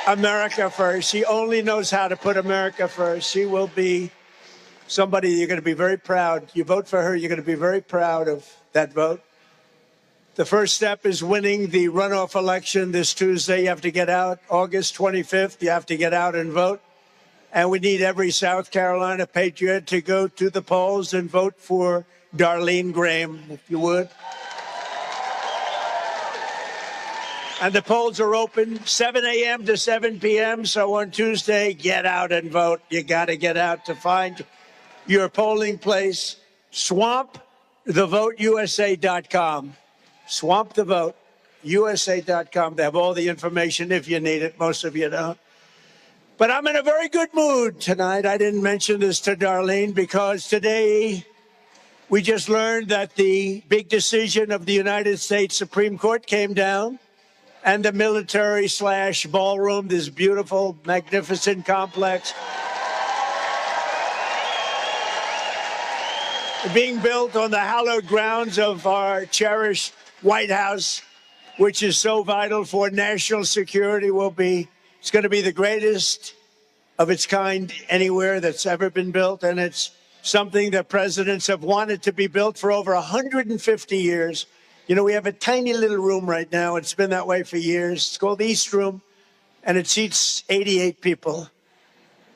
America first. She only knows how to put America first. She will be somebody you're going to be very proud. You vote for her, you're going to be very proud of that vote. The first step is winning the runoff election this Tuesday. You have to get out August 25th. You have to get out and vote. And we need every South Carolina patriot to go to the polls and vote for Darline Graham, if you would. And the polls are open 7 a.m. to 7 p.m. So on Tuesday, get out and vote. You got to get out to find your polling place. SwampTheVoteUSA.com. SwampTheVoteUSA.com. They have all the information if you need it. Most of you don't. But I'm in a very good mood tonight. I didn't mention this to Darline because today we just learned that the big decision of the United States Supreme Court came down, and the military/ballroom, this beautiful, magnificent complex, being built on the hallowed grounds of our cherished White House, which is so vital for national security, it's going to be the greatest of its kind anywhere that's ever been built, and it's something that presidents have wanted to be built for over 150 years. You know, we have a tiny little room right now. It's been that way for years. It's called the East Room, and it seats 88 people.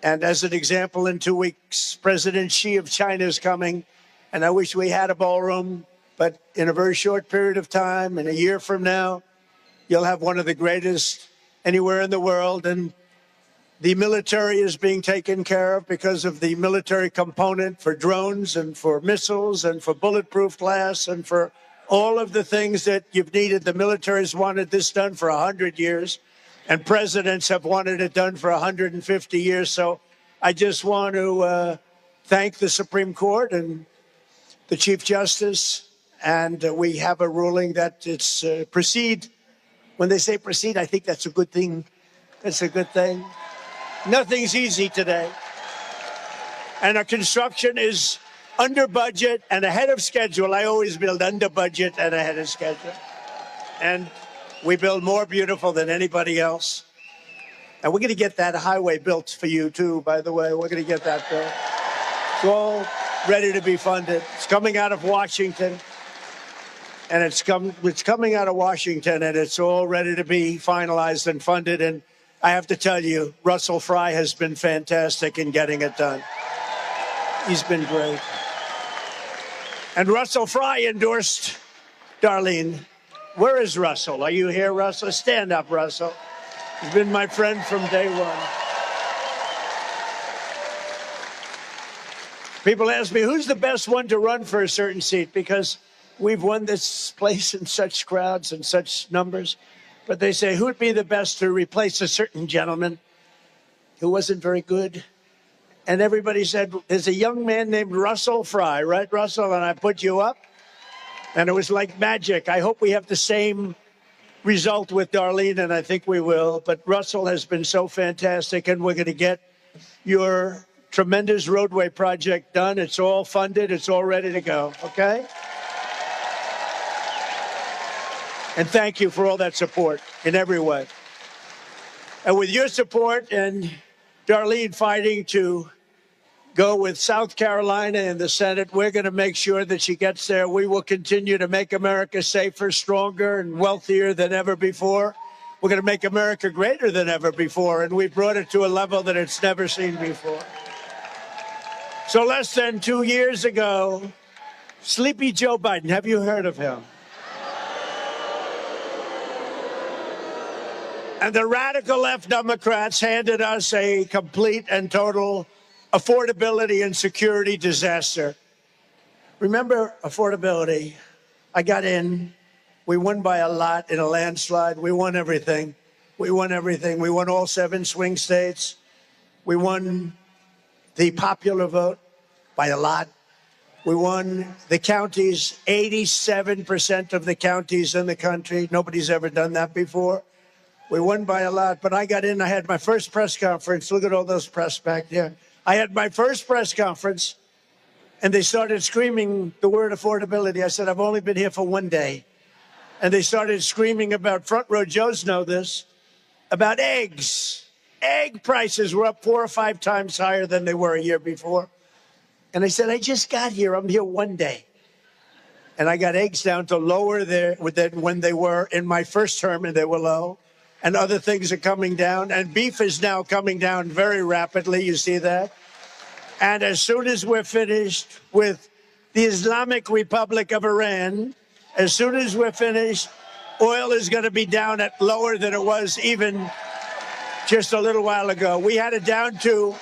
And as an example, in 2 weeks, President Xi of China is coming, and I wish we had a ballroom, but in a very short period of time, in a year from now, you'll have one of the greatest anywhere in the world. And the military is being taken care of because of the military component for drones and for missiles and for bulletproof glass and for all of the things that you've needed. The military has wanted this done for 100 years, and presidents have wanted it done for 150 years. So I just want to thank the Supreme Court and the Chief Justice. And we have a ruling that it's proceed. When they say proceed, I think that's a good thing. That's a good thing. Nothing's easy today. And our construction is under budget and ahead of schedule. I always build under budget and ahead of schedule. And we build more beautiful than anybody else. And we're going to get that highway built for you, too, by the way. We're going to get that built. It's all ready to be funded. It's coming out of Washington. And it's coming out of Washington, and it's all ready to be finalized and funded. And I have to tell you, Russell Fry has been fantastic in getting it done. He's been great. And Russell Fry endorsed Darline. Where is Russell? Are you here, Russell? Stand up, Russell. He's been my friend from day one. People ask me, who's the best one to run for a certain seat? Because we've won this place in such crowds and such numbers. But they say, who would be the best to replace a certain gentleman who wasn't very good? And everybody said, there's a young man named Russell Fry, right, Russell? And I put you up. And it was like magic. I hope we have the same result with Darlene, and I think we will. But Russell has been so fantastic, and we're going to get your tremendous roadway project done. It's all funded. It's all ready to go, okay? And thank you for all that support in every way. And with your support and Darlene fighting to go with South Carolina in the Senate, we're going to make sure that she gets there. We will continue to make America safer, stronger, and wealthier than ever before. We're going to make America greater than ever before, and we brought it to a level that it's never seen before. So less than 2 years ago, Sleepy Joe Biden, have you heard of him? And the radical left Democrats handed us a complete and total affordability and security disaster. Remember affordability? I got in. We won by a lot in a landslide. We won everything. We won everything. We won all 7 swing states. We won the popular vote by a lot. We won the counties, 87% of the counties in the country. Nobody's ever done that before. We won by a lot, but I got in. I had my first press conference. Look at all those press back there. I had my first press conference, and they started screaming the word affordability. I said, I've only been here for 1 day. And they started screaming about, front row Joes know this, about eggs. Egg prices were up 4 or 5 times higher than they were a year before. And I said, I just got here. I'm here 1 day. And I got eggs down to lower there than when they were in my first term, and they were low. And other things are coming down. And beef is now coming down very rapidly. You see that? And as soon as we're finished with the Islamic Republic of Iran, as soon as we're finished, oil is going to be down at lower than it was even just a little while ago. We had it down to,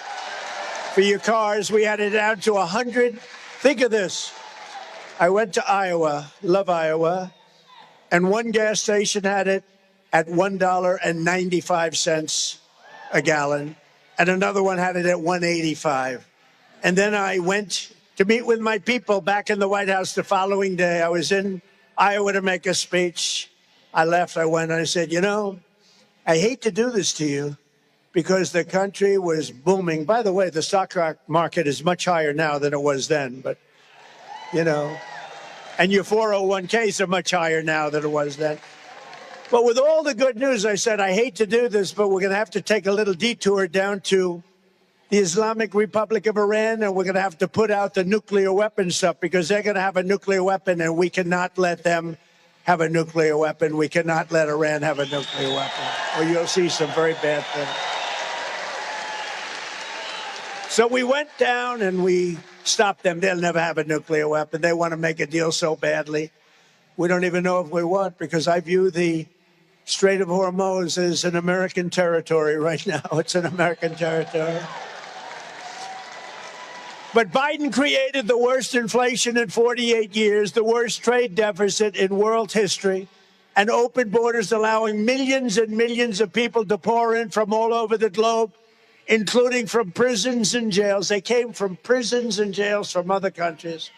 for your cars, we had it down to 100. Think of this. I went to Iowa, love Iowa, and one gas station had it at $1.95 a gallon, and another one had it at $1.85. And then I went to meet with my people back in the White House the following day. I was in Iowa to make a speech. I left, I went, and I said, you know, I hate to do this to you because the country was booming. By the way, the stock market is much higher now than it was then, but, you know, and your 401ks are much higher now than it was then. But with all the good news, I said, I hate to do this, but we're going to have to take a little detour down to the Islamic Republic of Iran, and we're going to have to put out the nuclear weapon stuff because they're going to have a nuclear weapon, and we cannot let them have a nuclear weapon. We cannot let Iran have a nuclear weapon, or you'll see some very bad things. So we went down and we stopped them. They'll never have a nuclear weapon. They want to make a deal so badly. We don't even know if we want, because I view the Strait of Hormuz as an American territory right now. It's an American territory. But Biden created the worst inflation in 48 years, the worst trade deficit in world history, and open borders allowing millions and millions of people to pour in from all over the globe, including from prisons and jails. They came from prisons and jails from other countries,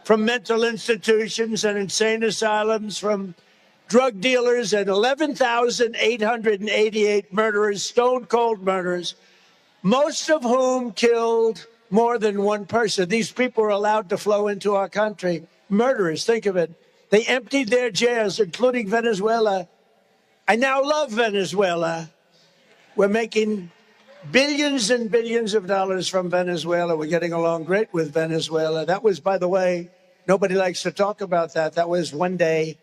from mental institutions and insane asylums, from drug dealers, and 11,888 murderers, stone-cold murderers, most of whom killed more than one person. These people are allowed to flow into our country. Murderers, think of it. They emptied their jails, including Venezuela. I now love Venezuela. We're making billions and billions of dollars from Venezuela. We're getting along great with Venezuela. That was, by the way, nobody likes to talk about that. That was 1 day.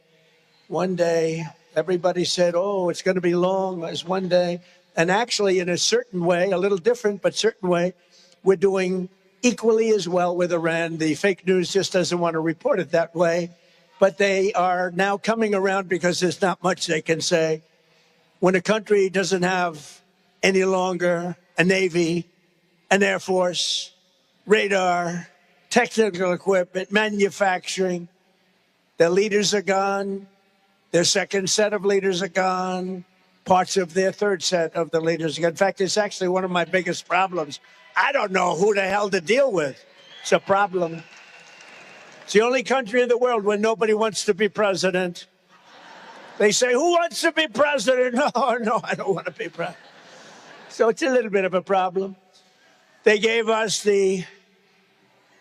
1 day. Everybody said, oh, it's going to be long. It was 1 day. And actually, in a certain way, a little different, but certain way, we're doing equally as well with Iran. The fake news just doesn't want to report it that way. But they are now coming around because there's not much they can say. when a country doesn't have any longer a Navy, an Air Force, radar, technical equipment, manufacturing. Their leaders are gone. Their second set of leaders are gone. Parts of their third set of the leaders are gone. In fact, it's actually one of my biggest problems. I don't know who the hell to deal with. It's a problem. It's the only country in the world where nobody wants to be president. They say, who wants to be president? No, I don't want to be president. So it's a little bit of a problem. They gave us this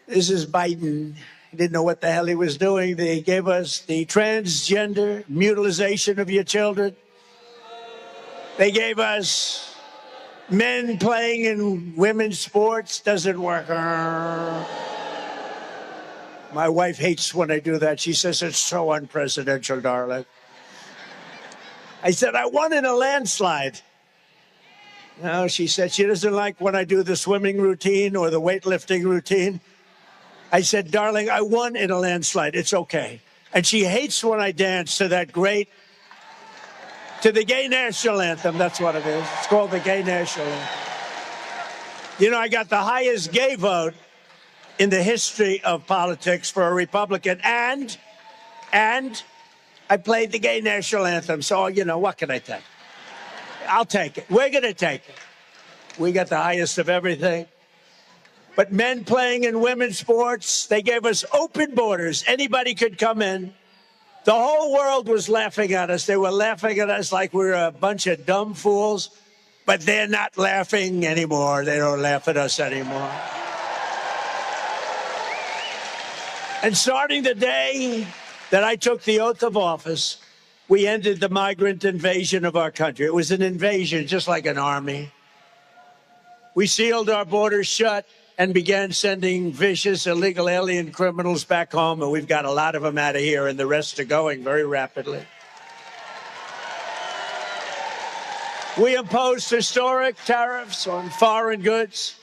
is Biden. He didn't know what the hell he was doing. They gave us the transgender mutilization of your children. They gave us men playing in women's sports. Doesn't work. My wife hates when I do that. She says it's so unpresidential, darling. I said, I won in a landslide. No, she said she doesn't like when I do the swimming routine or the weightlifting routine. I said, darling, I won in a landslide. It's okay. And she hates when I dance to the gay national anthem. That's what it is. It's called the gay national anthem. You know, I got the highest gay vote in the history of politics for a Republican. And I played the gay national anthem. So, you know, what can I take? I'll take it. We're going to take it. We got the highest of everything. But men playing in women's sports, they gave us open borders. Anybody could come in. The whole world was laughing at us. They were laughing at us like we were a bunch of dumb fools. But they're not laughing anymore. They don't laugh at us anymore. And starting the day that I took the oath of office, we ended the migrant invasion of our country. It was an invasion, just like an army. We sealed our borders shut and began sending vicious illegal alien criminals back home, and we've got a lot of them out of here, and the rest are going very rapidly. We imposed historic tariffs on foreign goods.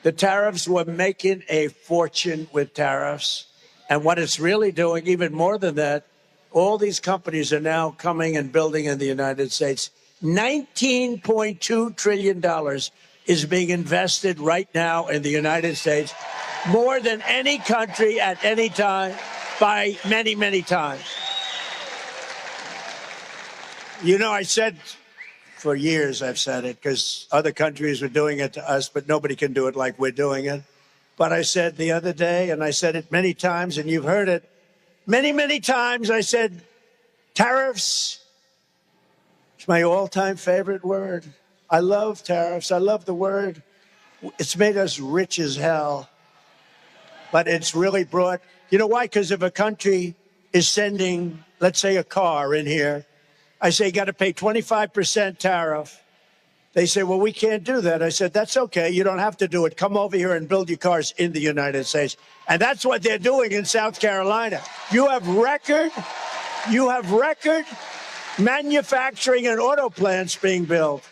The tariffs were making a fortune with tariffs. And what it's really doing, even more than that, all these companies are now coming and building in the United States. $19.2 trillion is being invested right now in the United States, more than any country at any time by many, many times. You know, I said for years, I've said it, because other countries were doing it to us, but nobody can do it like we're doing it. But I said the other day, and I said it many times, and you've heard it many, many times, I said, tariffs. It's my all-time favorite word. I love tariffs. I love the word. It's made us rich as hell. But it's really brought, you know why? Because if a country is sending, let's say, a car in here, I say, you got to pay 25% tariff. They say, well, we can't do that. I said, that's okay. You don't have to do it. Come over here and build your cars in the United States. And that's what they're doing in South Carolina. You have record manufacturing and auto plants being built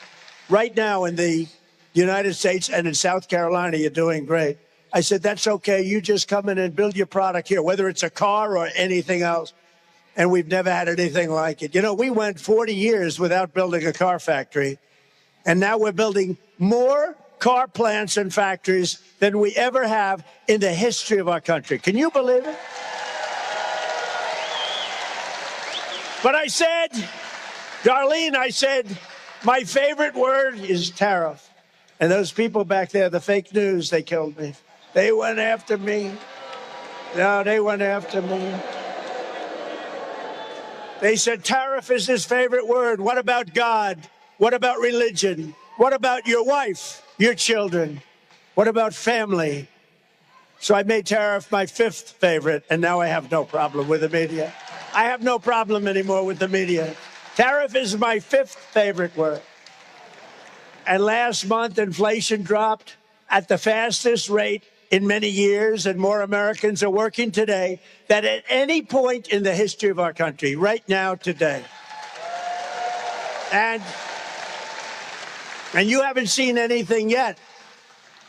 right now in the United States, and in South Carolina, you're doing great. I said, that's okay. You just come in and build your product here, whether it's a car or anything else. And we've never had anything like it. You know, we went 40 years without building a car factory. And now we're building more car plants and factories than we ever have in the history of our country. Can you believe it? But I said, Darlene, I said, my favorite word is tariff. And those people back there, the fake news, they killed me. They went after me. No, they went after me. They said tariff is his favorite word. What about God? What about religion? What about your wife, your children? What about family? So I made tariff my fifth favorite, and now I have no problem with the media. I have no problem anymore with the media. Tariff is my fifth favorite word. And last month, inflation dropped at the fastest rate in many years, and more Americans are working today than at any point in the history of our country, right now, today. And you haven't seen anything yet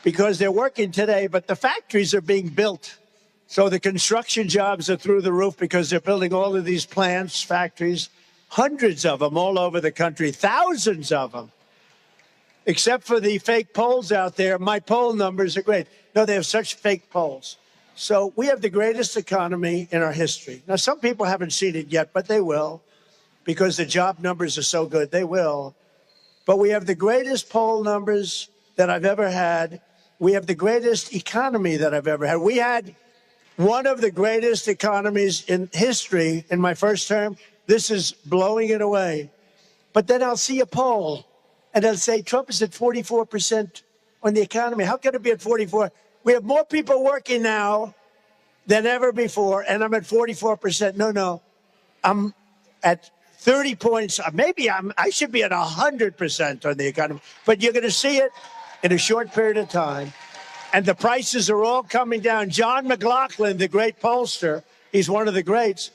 because they're working today, but the factories are being built. So the construction jobs are through the roof because they're building all of these plants, factories. hundreds of them all over the country, thousands of them. Except for the fake polls out there, my poll numbers are great. No, they have such fake polls. So we have the greatest economy in our history. Now, some people haven't seen it yet, but they will, because the job numbers are so good. They will. But we have the greatest poll numbers that I've ever had. We have the greatest economy that I've ever had. We had one of the greatest economies in history in my first term. This is blowing it away. But then I'll see a poll, and they'll say, Trump is at 44% on the economy. How can it be at 44? We have more people working now than ever before, and I'm at 44%. No, I'm at 30 points. Maybe I should be at 100% on the economy. But you're going to see it in a short period of time. And the prices are all coming down. John McLaughlin, the great pollster, he's one of the greats,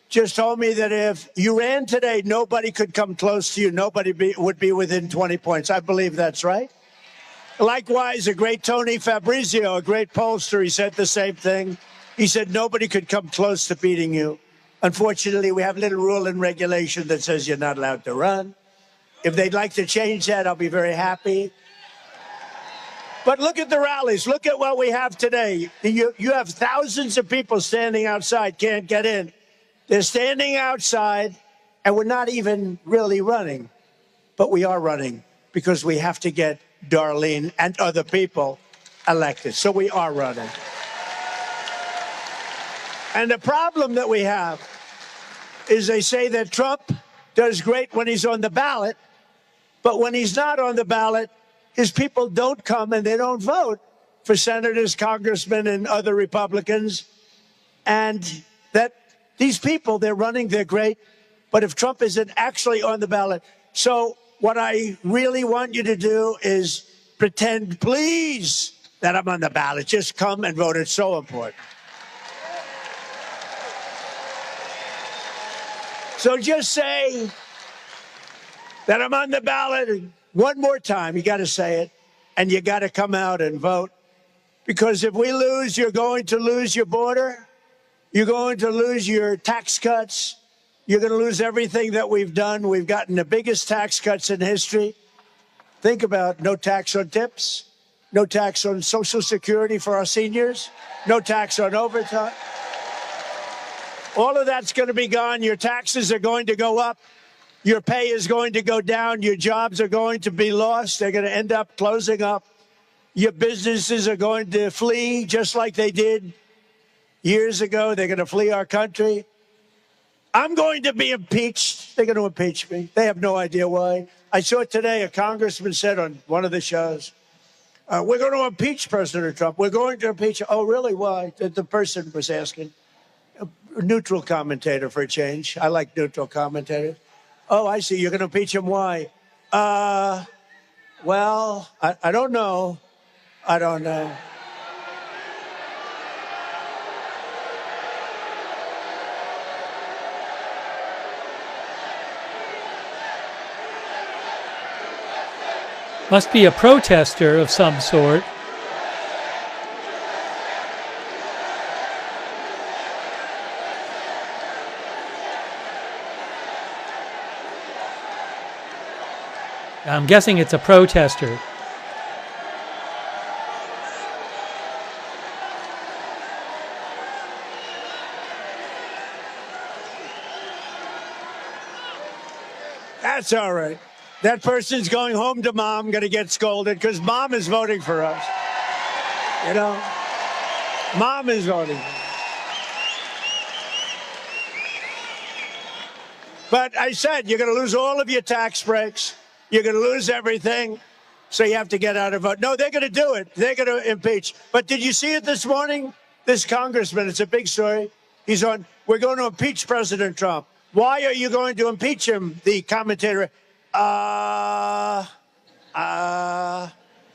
just told me that if you ran today, nobody could come close to you. Nobody would be within 20 points. I believe that's right. Likewise, a great Tony Fabrizio, a great pollster, he said the same thing. He said nobody could come close to beating you. Unfortunately, we have a little rule and regulation that says you're not allowed to run. If they'd like to change that, I'll be very happy. But look at the rallies. Look at what we have today. You have thousands of people standing outside, can't get in. They're standing outside, and we're not even really running. But we are running because we have to get Darline and other people elected. So we are running. And the problem that we have is they say that Trump does great when he's on the ballot, but when he's not on the ballot, his people don't come and they don't vote for senators, congressmen, and other Republicans. And that these people, they're running, they're great, but if Trump isn't actually on the ballot. So what I really want you to do is pretend, please, that I'm on the ballot. Just come and vote. It's so important. So just say that I'm on the ballot one more time. You got to say it, and you got to come out and vote. Because if we lose, you're going to lose your border. You're going to lose your tax cuts. You're going to lose everything that we've done. We've gotten the biggest tax cuts in history. Think about no tax on tips, no tax on Social Security for our seniors, no tax on overtime. All of that's going to be gone. Your taxes are going to go up. Your pay is going to go down. Your jobs are going to be lost. They're going to end up closing up. Your businesses are going to flee just like they did years ago. They're going to flee our country. I'm going to be impeached. They're going to impeach me. They have no idea why. I saw today a congressman said on one of the shows, we're going to impeach President Trump. We're going to impeach him. Oh, really? Why? The person was asking. A neutral commentator for a change. I like neutral commentators. Oh, I see. You're going to impeach him. Why? Well, I don't know. I don't know. Must be a protester of some sort. I'm guessing it's a protester. That's all right. That person's going home to mom, going to get scolded because mom is voting for us. You know, mom is voting for us. But I said, you're going to lose all of your tax breaks. You're going to lose everything. So you have to get out of vote. No, they're going to do it. They're going to impeach. But did you see it this morning? This congressman, it's a big story. He's on, we're going to impeach President Trump. Why are you going to impeach him? The commentator, why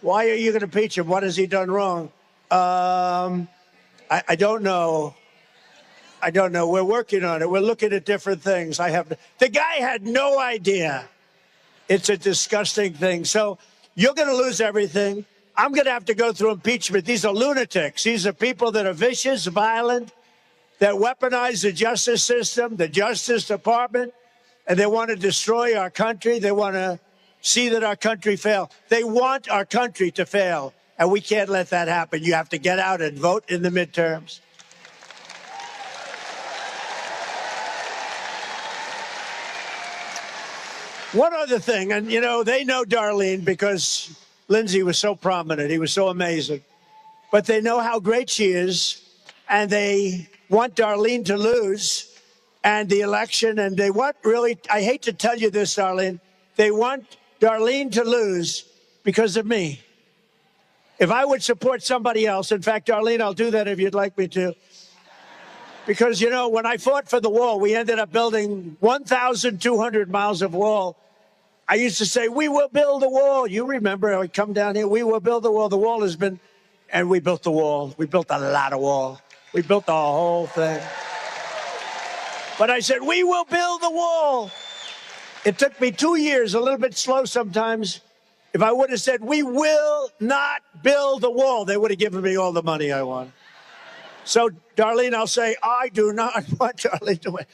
are you going to impeach him? What has he done wrong? I don't know. I don't know. We're working on it. We're looking at different things. The guy had no idea. It's a disgusting thing. So you're going to lose everything. I'm going to have to go through impeachment. These are lunatics. These are people that are vicious, violent, that weaponize the justice system, the Justice Department. and they want to destroy our country. They want to see that our country fail. They want our country to fail, and we can't let that happen. You have to get out and vote in the midterms. One other thing, and you know, they know Darlene because Lindsey was so prominent. He was so amazing. But they know how great she is, and they want Darlene to lose and the election, and they want really, I hate to tell you this, Darlene, they want Darlene to lose because of me. If I would support somebody else, in fact, Darlene, I'll do that if you'd like me to. Because, you know, when I fought for the wall, we ended up building 1,200 miles of wall. I used to say, we will build the wall. You remember, I would come down here, we will build the wall. The wall has been, and we built the wall. We built a lot of wall. We built the whole thing. But I said, we will build the wall. It took me 2 years, a little bit slow sometimes. If I would have said, we will not build the wall, they would have given me all the money I want. So, Darlene, I'll say, I do not want Darlene to win.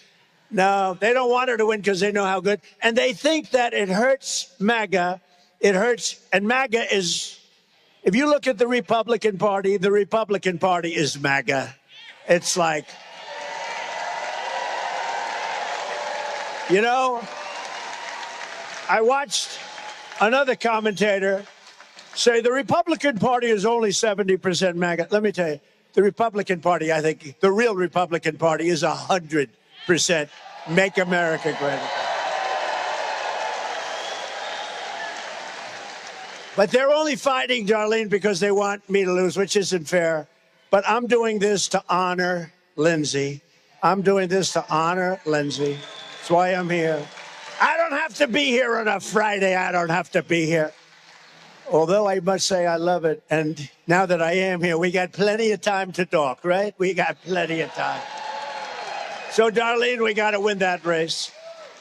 No, they don't want her to win because they know how good. And they think that it hurts MAGA. It hurts. And MAGA is, if you look at the Republican Party is MAGA. It's like, you know, I watched another commentator say the Republican Party is only 70% MAGA. Let me tell you, the Republican Party, I think, the real Republican Party is 100% Make America Great Again. But they're only fighting, Darlene, because they want me to lose, which isn't fair. But I'm doing this to honor Lindsey. I'm doing this to honor Lindsey. That's why I'm here. I don't have to be here on a Friday. I don't have to be here. Although I must say I love it. And now that I am here, we got plenty of time to talk, right? We got plenty of time. So, Darlene, we got to win that race.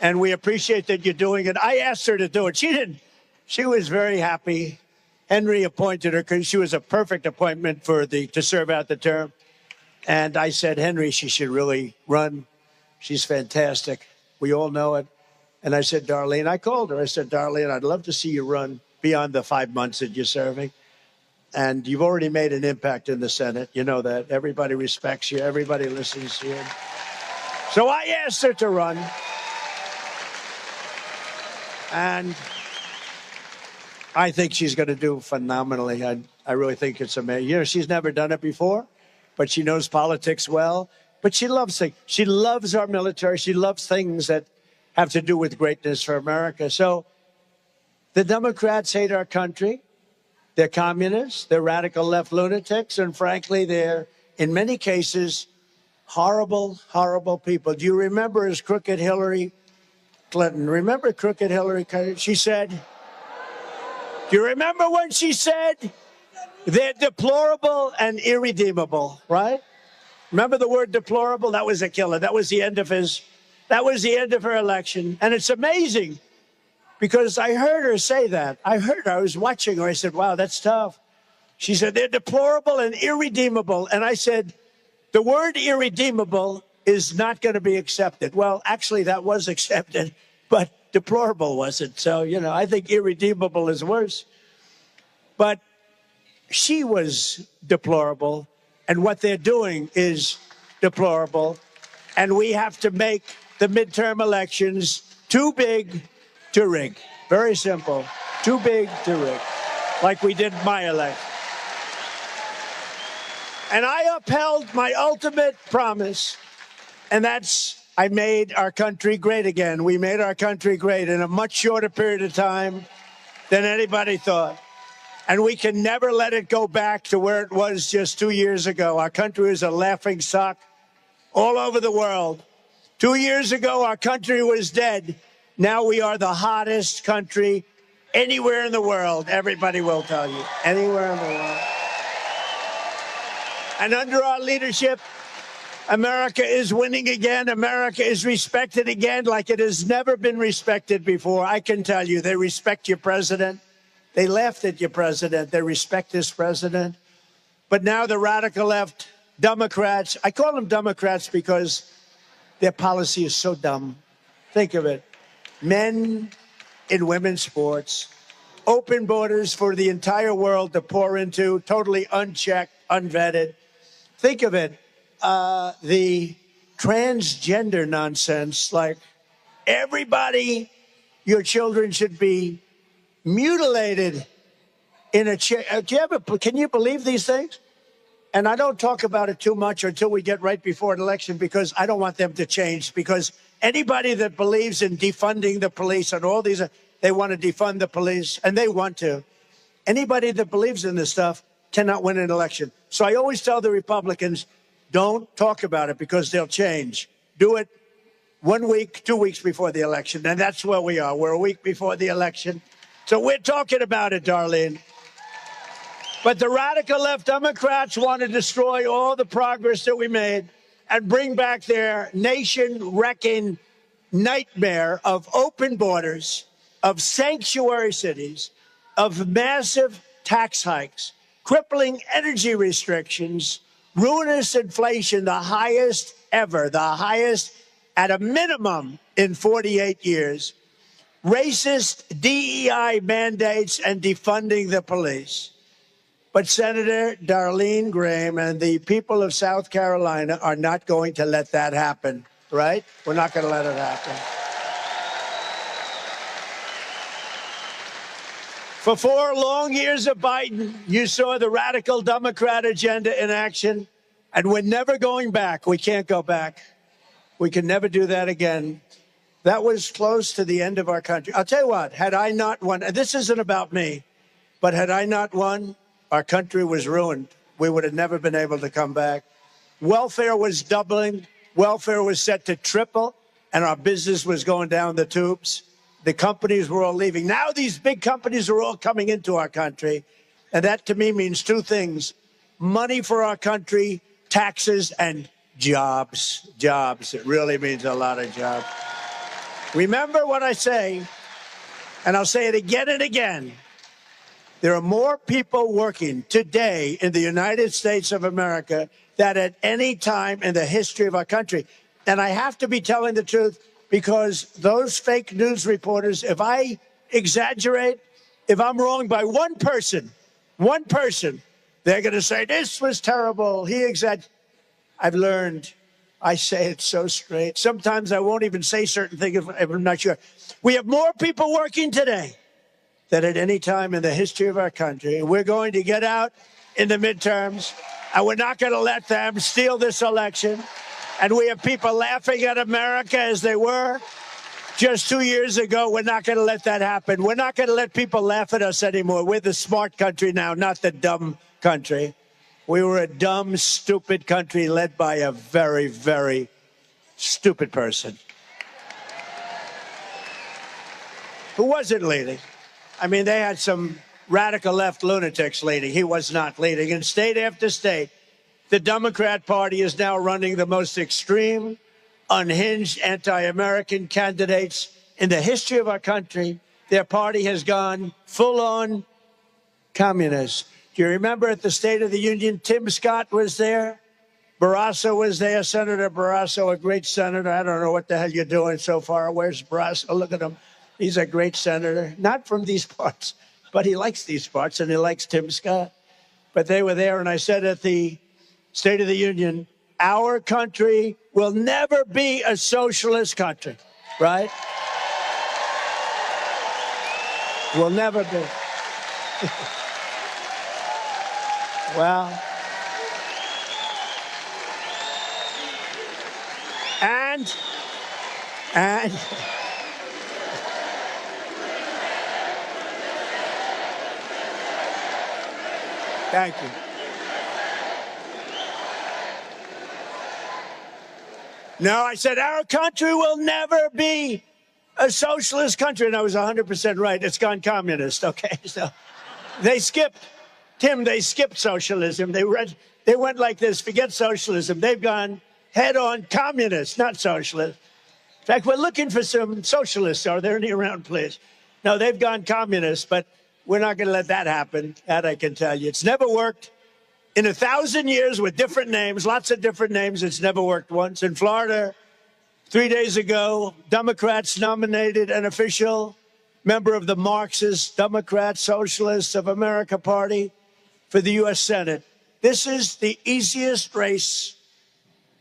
And we appreciate that you're doing it. I asked her to do it. She didn't. She was very happy. Henry appointed her because she was a perfect appointment for to serve out the term. And I said, Henry, she should really run. She's fantastic. We all know it. And I said, Darlene, I called her. I said, Darlene, I'd love to see you run beyond the 5 months that you're serving. And you've already made an impact in the Senate. You know that. Everybody respects you. Everybody listens to you. So I asked her to run. And I think she's going to do phenomenally. I really think it's amazing. You know, she's never done it before, but she knows politics well. But she loves things. She loves our military. She loves things that have to do with greatness for America. So the Democrats hate our country. They're communists. They're radical left lunatics. And frankly, they're, in many cases, horrible, horrible people. Do you remember as crooked Hillary Clinton? Remember crooked Hillary Clinton? She said, do you remember when she said, they're deplorable and irredeemable, right? Remember the word deplorable? That was a killer. That was the end of her election. And it's amazing because I heard her say that. I was watching her. I said, wow, that's tough. She said, they're deplorable and irredeemable. And I said, the word irredeemable is not going to be accepted. Well, actually, that was accepted, but deplorable wasn't. So, you know, I think irredeemable is worse. But she was deplorable, and what they're doing is deplorable. And we have to make the midterm elections too big to rig. Very simple. Too big to rig, like we did my election. And I upheld my ultimate promise, and that's I made our country great again. We made our country great in a much shorter period of time than anybody thought. And we can never let it go back to where it was just 2 years ago. Our country was a laughing stock all over the world. 2 years ago, our country was dead. Now we are the hottest country anywhere in the world. Everybody will tell you. Anywhere in the world. And under our leadership, America is winning again. America is respected again like it has never been respected before. I can tell you, they respect your president. They laughed at your president. They respect this president. But now the radical left Democrats, I call them Democrats because their policy is so dumb. Think of it. men in women's sports, open borders for the entire world to pour into, totally unchecked, unvetted. Think of it, the transgender nonsense, like everybody, your children should be mutilated in a chair. Can you believe these things? And I don't talk about it too much until we get right before an election, because I don't want them to change. Because anybody that believes in defunding the police and all these, they want to defund the police, and they want to. Anybody that believes in this stuff cannot win an election. So I always tell the Republicans, don't talk about it, because they'll change. Do it 1 week, 2 weeks before the election. And that's where we are. We're a week before the election. So we're talking about it, Darlene. But the radical left Democrats want to destroy all the progress that we made and bring back their nation-wrecking nightmare of open borders, of sanctuary cities, of massive tax hikes, crippling energy restrictions, ruinous inflation, the highest ever, the highest at a minimum in 48 years, racist DEI mandates, and defunding the police. But Senator Darline Graham and the people of South Carolina are not going to let that happen, right? We're not going to let it happen. For 4 long years of Biden, you saw the radical Democrat agenda in action, and we're never going back. We can't go back. We can never do that again. That was close to the end of our country. I'll tell you what, had I not won, and this isn't about me, but had I not won, our country was ruined. We would have never been able to come back. Welfare was doubling. Welfare was set to triple, and our business was going down the tubes. The companies were all leaving. Now these big companies are all coming into our country, and that to me means 2 things: money for our country, taxes, and jobs. Jobs. It really means a lot of jobs. Remember what I say, and I'll say it again and again. There are more people working today in the United States of America than at any time in the history of our country. And I have to be telling the truth, because those fake news reporters, if I exaggerate, if I'm wrong by one person, they're going to say, this was terrible. He exaggerated. I've learned, I say it so straight. Sometimes I won't even say certain things if I'm not sure. We have more people working today than at any time in the history of our country. We're going to get out in the midterms, and we're not going to let them steal this election. And we have people laughing at America as they were just 2 years ago. We're not going to let that happen. We're not going to let people laugh at us anymore. We're the smart country now, not the dumb country. We were a dumb, stupid country led by a very, very stupid person who wasn't leading. I mean, they had some radical left lunatics leading. He was not leading. In state after state, the Democrat Party is now running the most extreme, unhinged, anti-American candidates in the history of our country. Their party has gone full-on communist. Do you remember at the State of the Union, Tim Scott was there? Barrasso was there, Senator Barrasso, a great senator. I don't know what the hell you're doing so far. Where's Barrasso? Look at him. He's a great senator, not from these parts, but he likes these parts, and he likes Tim Scott. But they were there, and I said at the State of the Union, our country will never be a socialist country, right? Will never be. Well, and thank you. No, I said our country will never be a socialist country, and I was 100% right. It's gone communist, okay? So they skipped. Tim, they skipped socialism. They went like this, forget socialism. They've gone head-on communist, not socialist. In fact, we're looking for some socialists. Are there any around, please? No, they've gone communist, but we're not going to let that happen. That I can tell you. It's never worked. In 1,000 years with different names, lots of different names, it's never worked once. In Florida, 3 days ago, Democrats nominated an official member of the Marxist Democrat Socialists of America Party for the U.S. Senate. This is the easiest race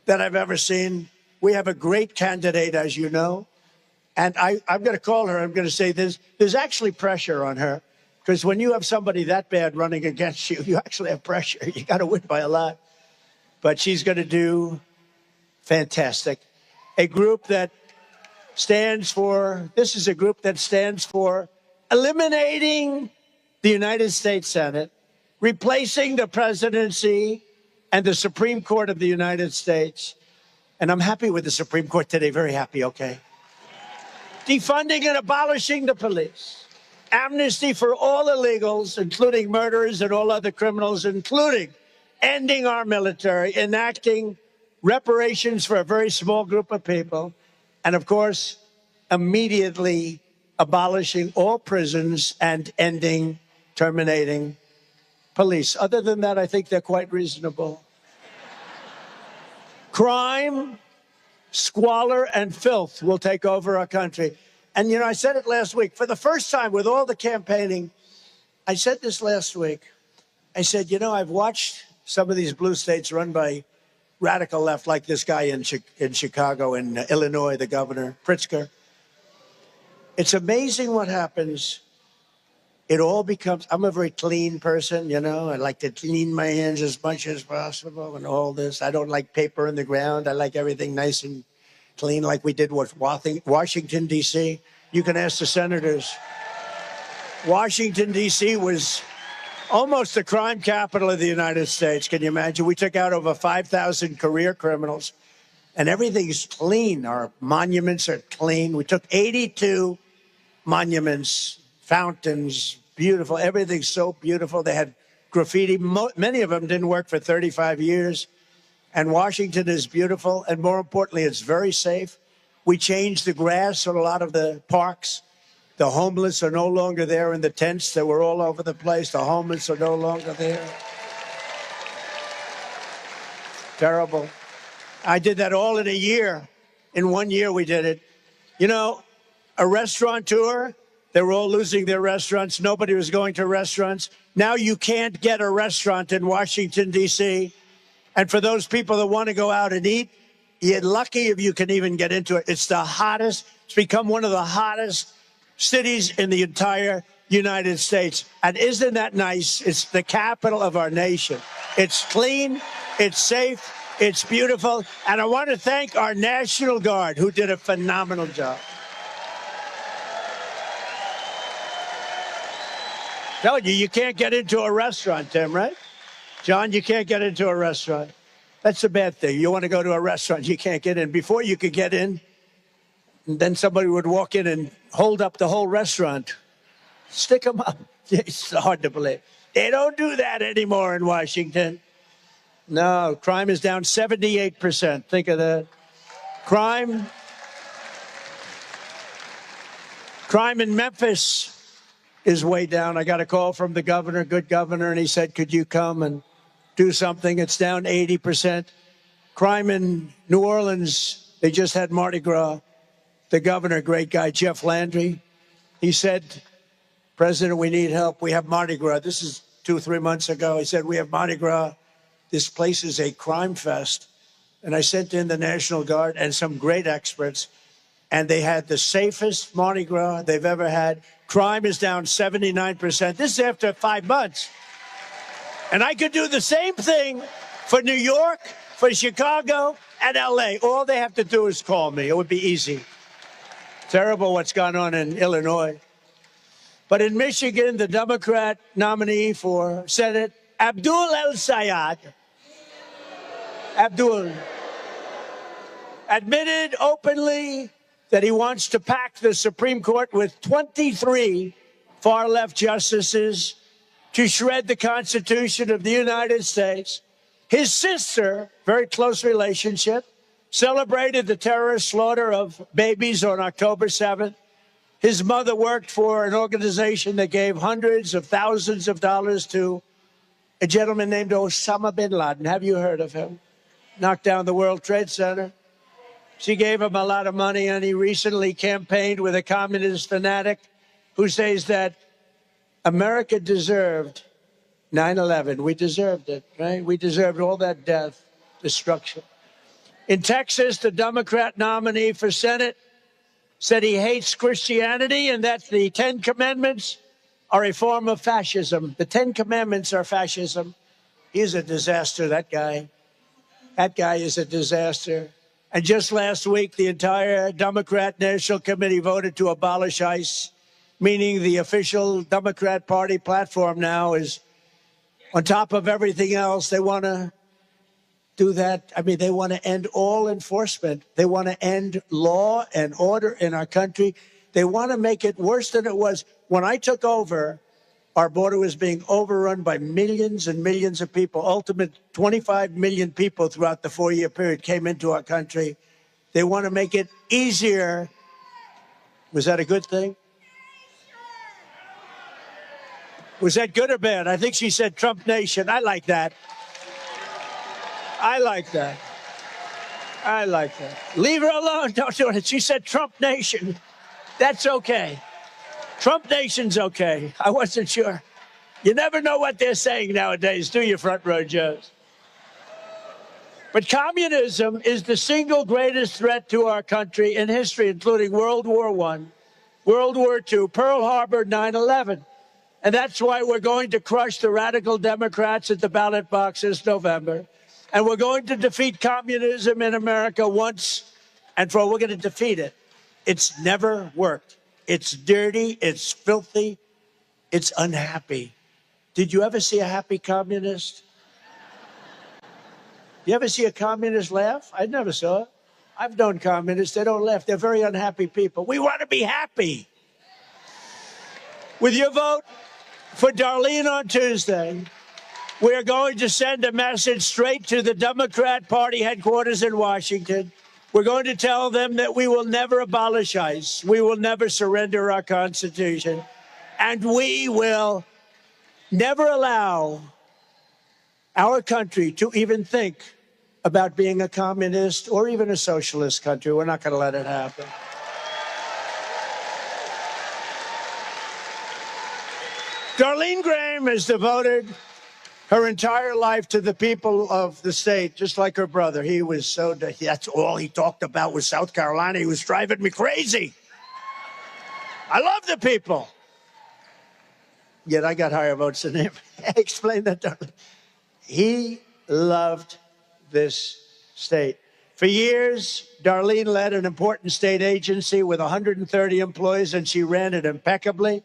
that I've ever seen. We have a great candidate, as you know. And I'm going to call her. I'm going to say there's actually pressure on her. Because when you have somebody that bad running against you, you actually have pressure. You got to win by a lot. But she's going to do fantastic. A group that stands for, this is a group that stands for eliminating the United States Senate, replacing the presidency and the Supreme Court of the United States. And I'm happy with the Supreme Court today, very happy, okay? Defunding and abolishing the police. Amnesty for all illegals, including murderers and all other criminals, including ending our military, enacting reparations for a very small group of people, and of course, immediately abolishing all prisons and terminating police. Other than that, I think they're quite reasonable. Crime, squalor, and filth will take over our country. And, you know, I said it last week. For the first time with all the campaigning, I said this last week. I said, you know, I've watched some of these blue states run by radical left, like this guy in Chicago, in Illinois, the governor, Pritzker. It's amazing what happens. It all becomes, I'm a very clean person, you know. I like to clean my hands as much as possible and all this. I don't like paper in the ground. I like everything nice and clean, like we did with Washington, D.C. You can ask the senators. Washington, D.C. was almost the crime capital of the United States. Can you imagine? We took out over 5,000 career criminals, and everything's clean. Our monuments are clean. We took 82 monuments, fountains, beautiful. Everything's so beautiful. They had graffiti. Many of them didn't work for 35 years. And Washington is beautiful. And more importantly, it's very safe. We changed the grass in a lot of the parks. The homeless are no longer there in the tents that were all over the place. The homeless are no longer there. Terrible. I did that all in a year. In 1 year, we did it. You know, a restaurateur, they were all losing their restaurants. Nobody was going to restaurants. Now you can't get a restaurant in Washington, D.C. And for those people that want to go out and eat, you're lucky if you can even get into it. It's the hottest. It's become one of the hottest cities in the entire United States. And isn't that nice? It's the capital of our nation. It's clean, it's safe, it's beautiful. And I want to thank our National Guard, who did a phenomenal job. Telling you, you can't get into a restaurant, Tim, right? John, you can't get into a restaurant. That's a bad thing. You want to go to a restaurant, you can't get in. Before you could get in, and then somebody would walk in and hold up the whole restaurant. Stick them up. It's hard to believe. They don't do that anymore in Washington. No, crime is down 78%. Think of that. Crime in Memphis is way down. I got a call from the governor, good governor, and he said, could you come and do something? It's down 80%. Crime in New Orleans, they just had Mardi Gras. The governor, great guy, Jeff Landry, he said, President, we need help. We have Mardi Gras. This is 2 or 3 months ago. He said, we have Mardi Gras. This place is a crime fest. And I sent in the National Guard and some great experts, and they had the safest Mardi Gras they've ever had. Crime is down 79%. This is after 5 months. And I could do the same thing for New York, for Chicago, and L.A. All they have to do is call me. It would be easy. Terrible what's gone on in Illinois. But in Michigan, the Democrat nominee for Senate, Abdul El-Sayed, admitted openly that he wants to pack the Supreme Court with 23 far-left justices to shred the Constitution of the United States. His sister, very close relationship, celebrated the terrorist slaughter of babies on October 7th. His mother worked for an organization that gave hundreds of thousands of dollars to a gentleman named Osama bin Laden. Have you heard of him? Knocked down the World Trade Center. She gave him a lot of money, and he recently campaigned with a communist fanatic who says that America deserved 9/11. We deserved it, right? We deserved all that death, destruction. In Texas, the Democrat nominee for Senate said he hates Christianity and that the 10 Commandments are a form of fascism. The 10 Commandments are fascism. He's a disaster, that guy. That guy is a disaster. And just last week, the entire Democrat National Committee voted to abolish ICE, meaning the official Democrat Party platform now is, on top of everything else, they want to do that. I mean, they want to end all enforcement. They want to end law and order in our country. They want to make it worse than it was. When I took over, our border was being overrun by millions and millions of people. Ultimate 25 million people throughout the 4-year period came into our country. They want to make it easier. Was that a good thing? Was that good or bad? I think she said Trump Nation. I like that. I like that. I like that. Leave her alone. Don't do it. She said Trump Nation. That's okay. Trump Nation's okay. I wasn't sure. You never know what they're saying nowadays, do you, Front Row Joes? But communism is the single greatest threat to our country in history, including World War I, World War II, Pearl Harbor, 9/11. And that's why we're going to crush the radical Democrats at the ballot box this November. And we're going to defeat communism in America once and for all. We're going to defeat it. It's never worked. It's dirty. It's filthy. It's unhappy. Did you ever see a happy communist? You ever see a communist laugh? I never saw it. I've known communists. They don't laugh. They're very unhappy people. We want to be happy. With your vote for Darlene on Tuesday, we are going to send a message straight to the Democrat Party headquarters in Washington. We're going to tell them that we will never abolish ICE. We will never surrender our Constitution. And we will never allow our country to even think about being a communist or even a socialist country. We're not going to let it happen. Darline Graham has devoted her entire life to the people of the state, just like her brother. He was so, that's all he talked about was South Carolina. He was driving me crazy. I love the people. Yet I got higher votes than him. Explain that, Darline. He loved this state. For years, Darlene led an important state agency with 130 employees, and she ran it impeccably.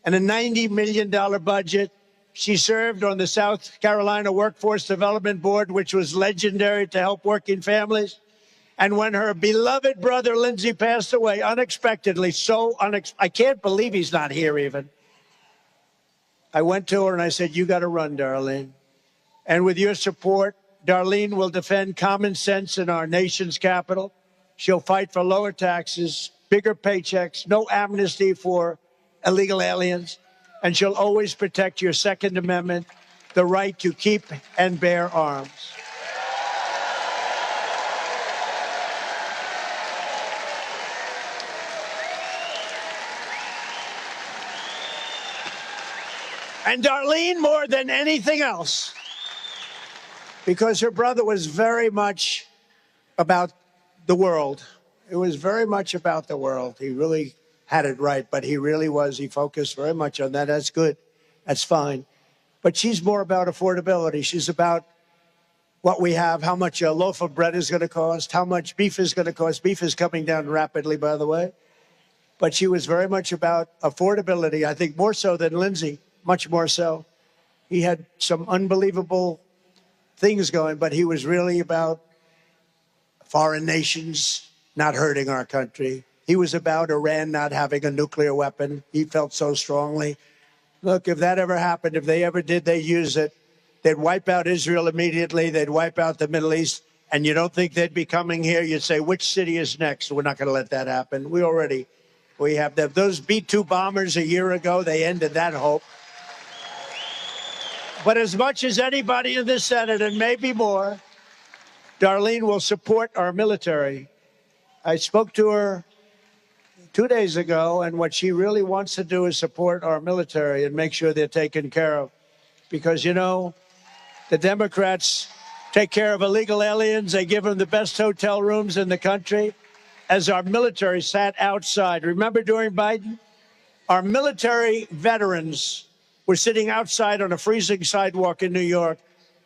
And a $90 million budget. She served on the South Carolina Workforce Development Board, which was legendary to help working families. And when her beloved brother, Lindsey, passed away unexpectedly, I can't believe he's not here even. I went to her and I said, you got to run, Darlene. And with your support, Darlene will defend common sense in our nation's capital. She'll fight for lower taxes, bigger paychecks, no amnesty for illegal aliens. And she'll always protect your Second Amendment, the right to keep and bear arms. And Darlene, more than anything else, because her brother was very much about the world. It was very much about the world. He really had it right, but he focused very much on that. That's good. That's fine. But she's more about affordability. She's about what we have, how much a loaf of bread is going to cost, how much beef is going to cost. Beef is coming down rapidly, by the way. But she was very much about affordability, I think more so than Lindsey, much more so. He had some unbelievable things going, but he was really about foreign nations not hurting our country. He was about Iran not having a nuclear weapon. He felt so strongly. Look, if that ever happened, if they ever did, they use it, they'd wipe out Israel immediately. They'd wipe out the Middle East. And you don't think they'd be coming here? You'd say, which city is next? We're not going to let that happen. We have them. Those B-2 bombers a year ago, they ended that hope. But as much as anybody in the Senate, and maybe more, Darlene will support our military. I spoke to her 2 days ago, and what she really wants to do is support our military and make sure they're taken care of. Because, you know, the Democrats take care of illegal aliens. They give them the best hotel rooms in the country. As our military sat outside, remember during Biden? Our military veterans were sitting outside on a freezing sidewalk in New York,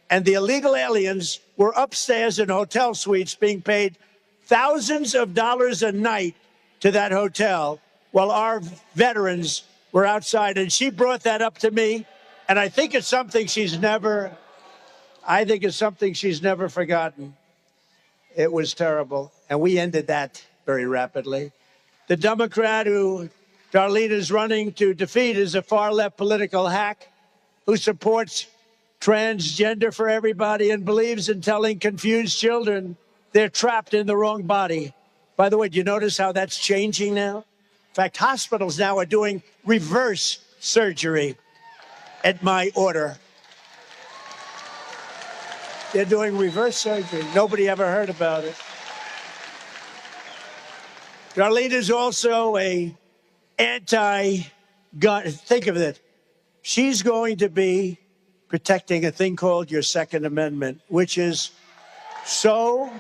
and the illegal aliens were upstairs in hotel suites being paid thousands of dollars a night to that hotel while our veterans were outside. And she brought that up to me, and I think it's something she's never forgotten. It was terrible, and we ended that very rapidly. The Democrat who Darlene is running to defeat is a far-left political hack who supports transgender for everybody and believes in telling confused children they're trapped in the wrong body. By the way, do you notice how that's changing now? In fact, hospitals now are doing reverse surgery at my order. They're doing reverse surgery. Nobody ever heard about it. Darlene is also a anti-gun. Think of it. She's going to be protecting a thing called your Second Amendment, which is so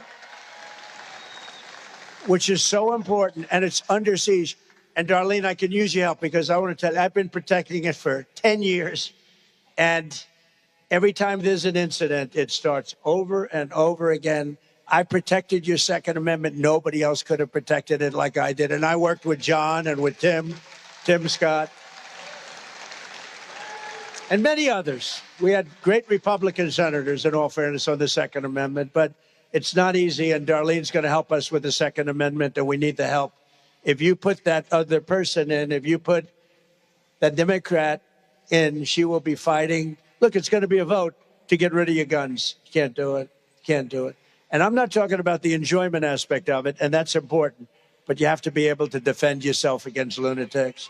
important, and it's under siege. And Darlene, I can use your help because I want to tell you, I've been protecting it for 10 years. And every time there's an incident, it starts over and over again. I protected your Second Amendment. Nobody else could have protected it like I did. And I worked with John and with Tim Scott, and many others. We had great Republican senators, in all fairness, on the Second Amendment. But it's not easy, and Darlene's going to help us with the Second Amendment, and we need the help. If you put that other person in, if you put that Democrat in, she will be fighting. Look, it's going to be a vote to get rid of your guns. You can't do it. Can't do it. And I'm not talking about the enjoyment aspect of it, and that's important. But you have to be able to defend yourself against lunatics.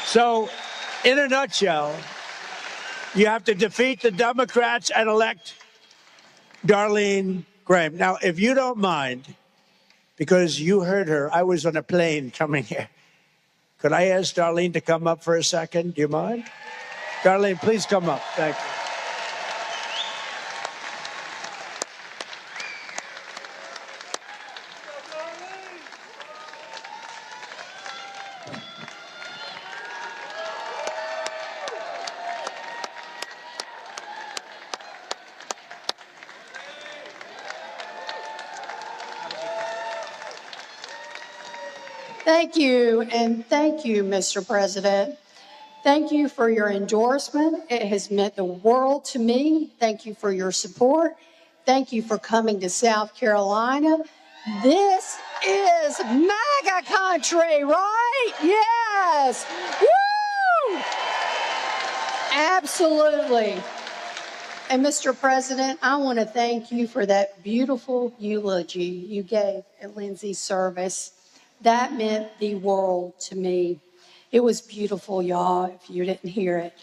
So, in a nutshell, you have to defeat the Democrats and elect Darline Graham. Now, if you don't mind, because you heard her, I was on a plane coming here. Could I ask Darlene to come up for a second? Do you mind? Darlene, please come up. Thank you. Thank you, and thank you, Mr. President. Thank you for your endorsement. It has meant the world to me. Thank you for your support. Thank you for coming to South Carolina. This is MAGA country, right? Yes. Woo! Absolutely. And Mr. President, I want to thank you for that beautiful eulogy you gave at Lindsey's service. That meant the world to me. It was beautiful, y'all, if you didn't hear it.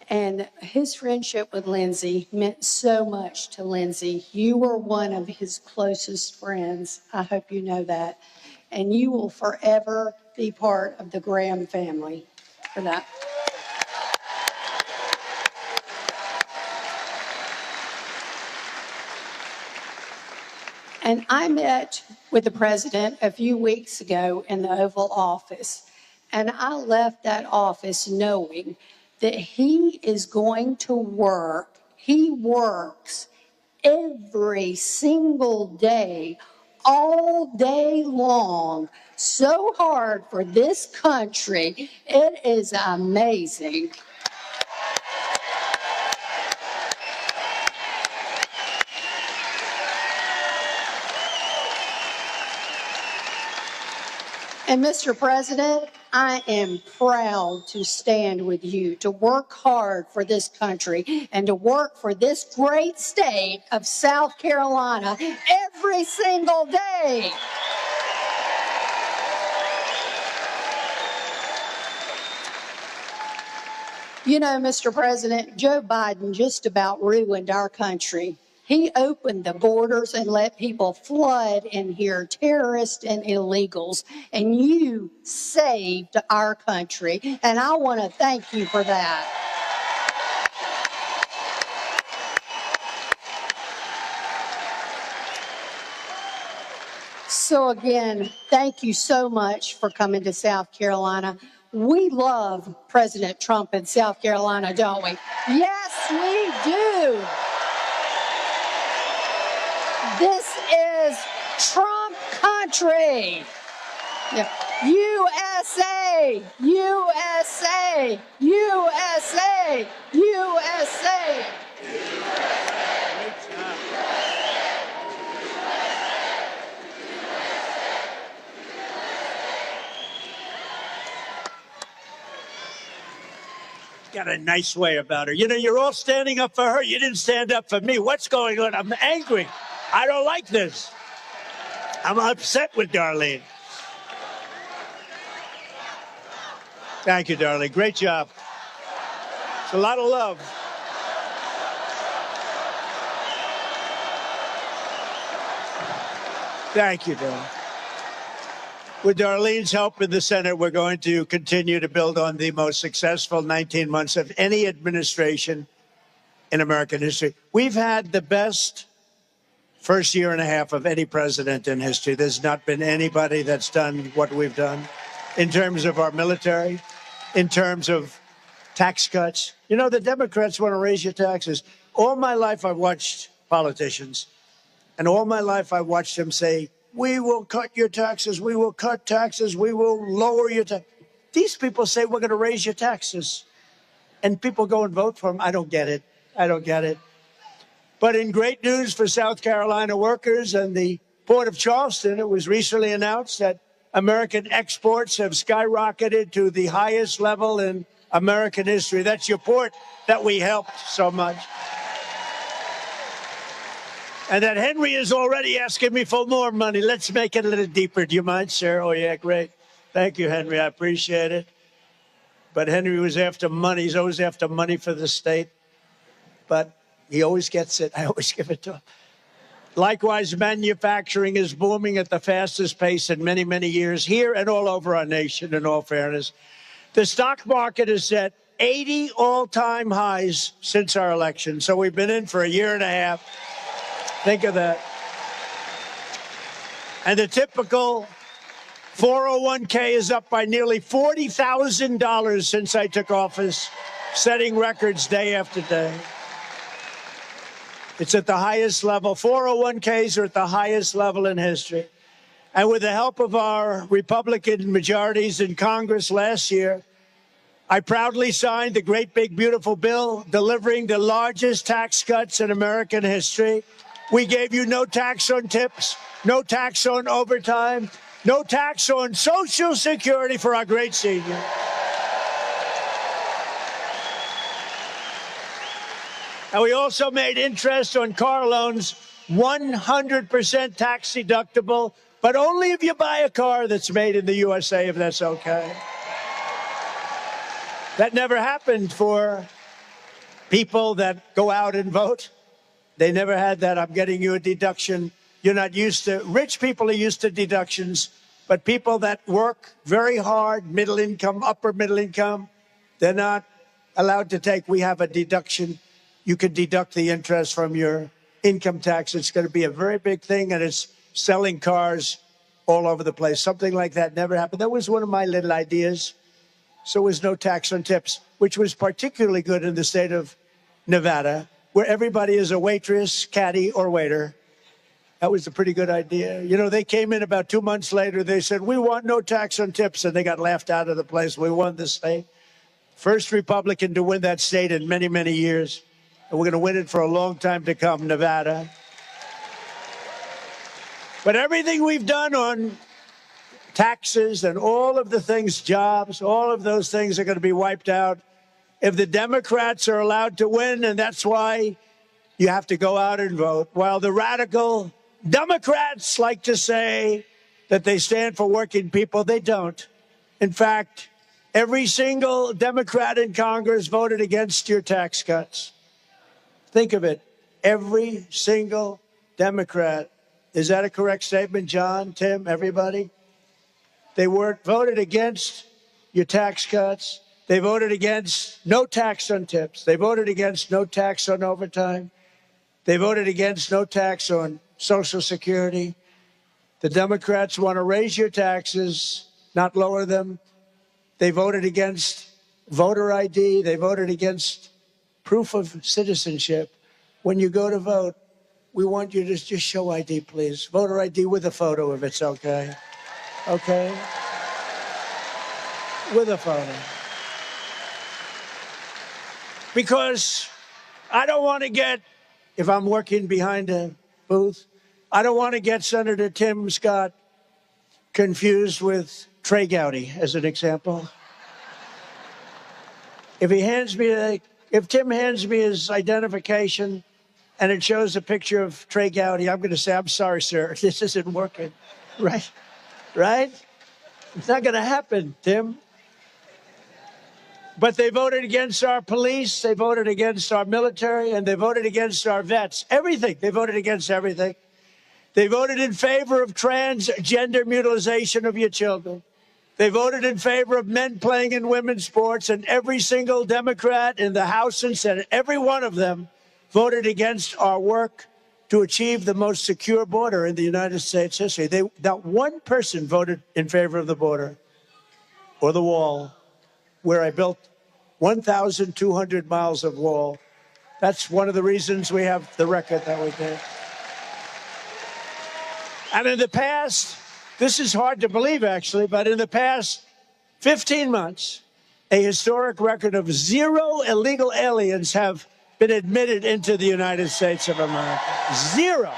And his friendship with Lindsey meant so much to Lindsey. You were one of his closest friends. I hope you know that. And you will forever be part of the Graham family for that. And I met with the president a few weeks ago in the Oval Office, and I left that office knowing that he is going to work. He works every single day, all day long, so hard for this country. It is amazing. And Mr. President, I am proud to stand with you, to work hard for this country and to work for this great state of South Carolina every single day. You know, Mr. President, Joe Biden just about ruined our country. He opened the borders and let people flood in here, terrorists and illegals, and you saved our country, and I want to thank you for that. So again, thank you so much for coming to South Carolina. We love President Trump in South Carolina, don't we? Yes, we do. This is Trump country. Yeah. USA, USA, USA, USA. Got a nice way about her. You know, you're all standing up for her. You didn't stand up for me. What's going on? I'm angry. I don't like this. I'm upset with Darlene. Thank you, Darlene. Great job. It's a lot of love. Thank you, Darlene. With Darlene's help in the Senate, we're going to continue to build on the most successful 19 months of any administration in American history. We've had the best first year and a half of any president in history. There's not been anybody that's done what we've done in terms of our military, in terms of tax cuts. You know, the Democrats want to raise your taxes. All my life, I've watched politicians, and all my life, I watched them say, we will cut your taxes, we will cut taxes, we will lower your taxes. These people say we're going to raise your taxes, and people go and vote for them. I don't get it. I don't get it. But in great news for South Carolina workers and the Port of Charleston, it was recently announced that American exports have skyrocketed to the highest level in American history. That's your port that we helped so much. And that Henry is already asking me for more money. Let's make it a little deeper. Do you mind, sir? Oh, yeah, great. Thank you, Henry. I appreciate it. But Henry was after money. He's always after money for the state. But he always gets it. I always give it to him. Likewise, manufacturing is booming at the fastest pace in many, many years here and all over our nation, in all fairness. The stock market is at 80 all-time highs since our election. So we've been in for a year and a half. Think of that. And the typical 401k is up by nearly $40,000 since I took office, setting records day after day. It's at the highest level. 401ks are at the highest level in history. And with the help of our Republican majorities in Congress last year, I proudly signed the great, big, beautiful bill delivering the largest tax cuts in American history. We gave you no tax on tips, no tax on overtime, no tax on Social Security for our great seniors. And we also made interest on car loans 100% tax deductible, but only if you buy a car that's made in the USA, if that's okay. That never happened for people that go out and vote. They never had that. I'm getting you a deduction. You're not used to, rich people are used to deductions, but people that work very hard, middle income, upper middle income, they're not allowed to take. We have a deduction. You can deduct the interest from your income tax. It's going to be a very big thing, and it's selling cars all over the place. Something like that never happened. That was one of my little ideas. So there was no tax on tips, which was particularly good in the state of Nevada, where everybody is a waitress, caddy, or waiter. That was a pretty good idea. You know, they came in about 2 months later. They said, we want no tax on tips, and they got laughed out of the place. We won the state. First Republican to win that state in many, many years. And we're going to win it for a long time to come, Nevada. But everything we've done on taxes and all of the things, jobs, all of those things are going to be wiped out if the Democrats are allowed to win, and that's why you have to go out and vote. While the radical Democrats like to say that they stand for working people, they don't. In fact, every single Democrat in Congress voted against your tax cuts. Think of it. every single Democrat. Is that a correct statement, John, Tim, everybody? They voted against your tax cuts. They voted against no tax on tips. They voted against no tax on overtime. They voted against no tax on Social Security. The Democrats want to raise your taxes, not lower them. They voted against voter ID. They voted against proof of citizenship. When you go to vote, we want you to just show ID, please. Voter ID with a photo if it's okay. Okay? With a photo. Because I don't want to get, if I'm working behind a booth, I don't want to get Senator Tim Scott confused with Trey Gowdy, as an example. If Tim hands me his identification and it shows a picture of Trey Gowdy, I'm going to say, I'm sorry, sir, this isn't working. Right? Right? It's not going to happen, Tim. But they voted against our police, they voted against our military, and they voted against our vets. Everything. They voted against everything. They voted in favor of transgender mutilization of your children. They voted in favor of men playing in women's sports, and every single Democrat in the House and Senate, every one of them, voted against our work to achieve the most secure border in the United States history. Not one person voted in favor of the border or the wall, where I built 1,200 miles of wall. That's one of the reasons we have the record that we did. And in the past, this is hard to believe, actually, but in the past 15 months, a historic record of 0 illegal aliens have been admitted into the United States of America. 0.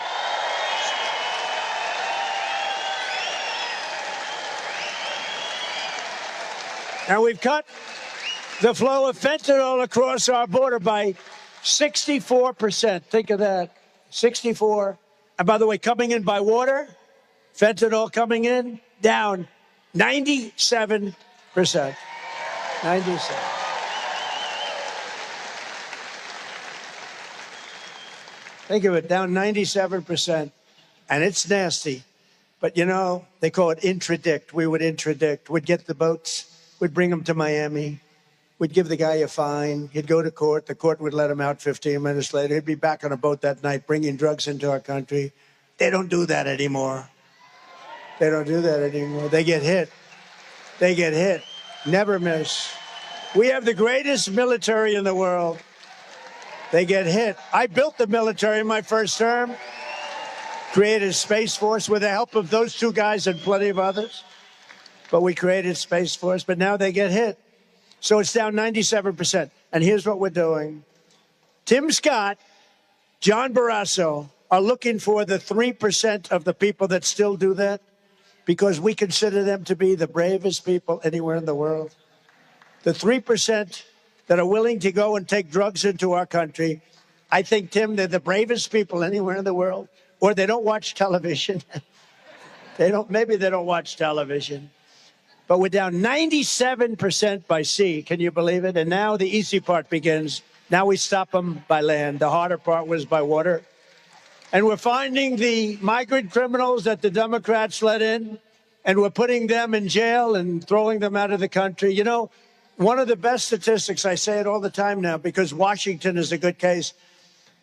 And we've cut the flow of fentanyl across our border by 64%. Think of that. 64. And by the way, coming in by water, fentanyl coming in, down 97%. 97. Think of it, down 97%. And it's nasty. But, you know, they call it intradict. We would intradict. We'd get the boats. We'd bring him to Miami. We'd give the guy a fine. He'd go to court. The court would let him out 15 minutes later. He'd be back on a boat that night bringing drugs into our country. They don't do that anymore. They don't do that anymore. They get hit. They get hit. Never miss. We have the greatest military in the world. They get hit. I built the military in my first term, created a Space Force with the help of those two guys and plenty of others. But we created Space Force, but now they get hit. So it's down 97%. And here's what we're doing. Tim Scott, John Barrasso are looking for the 3% of the people that still do that, because we consider them to be the bravest people anywhere in the world. The 3% that are willing to go and take drugs into our country, I think, Tim, they're the bravest people anywhere in the world. Or they don't watch television. Maybe they don't watch television. But we're down 97% by sea. Can you believe it? And now the easy part begins. Now we stop them by land. The harder part was by water. And we're finding the migrant criminals that the Democrats let in, and we're putting them in jail and throwing them out of the country. You know, one of the best statistics, I say it all the time now, because Washington is a good case.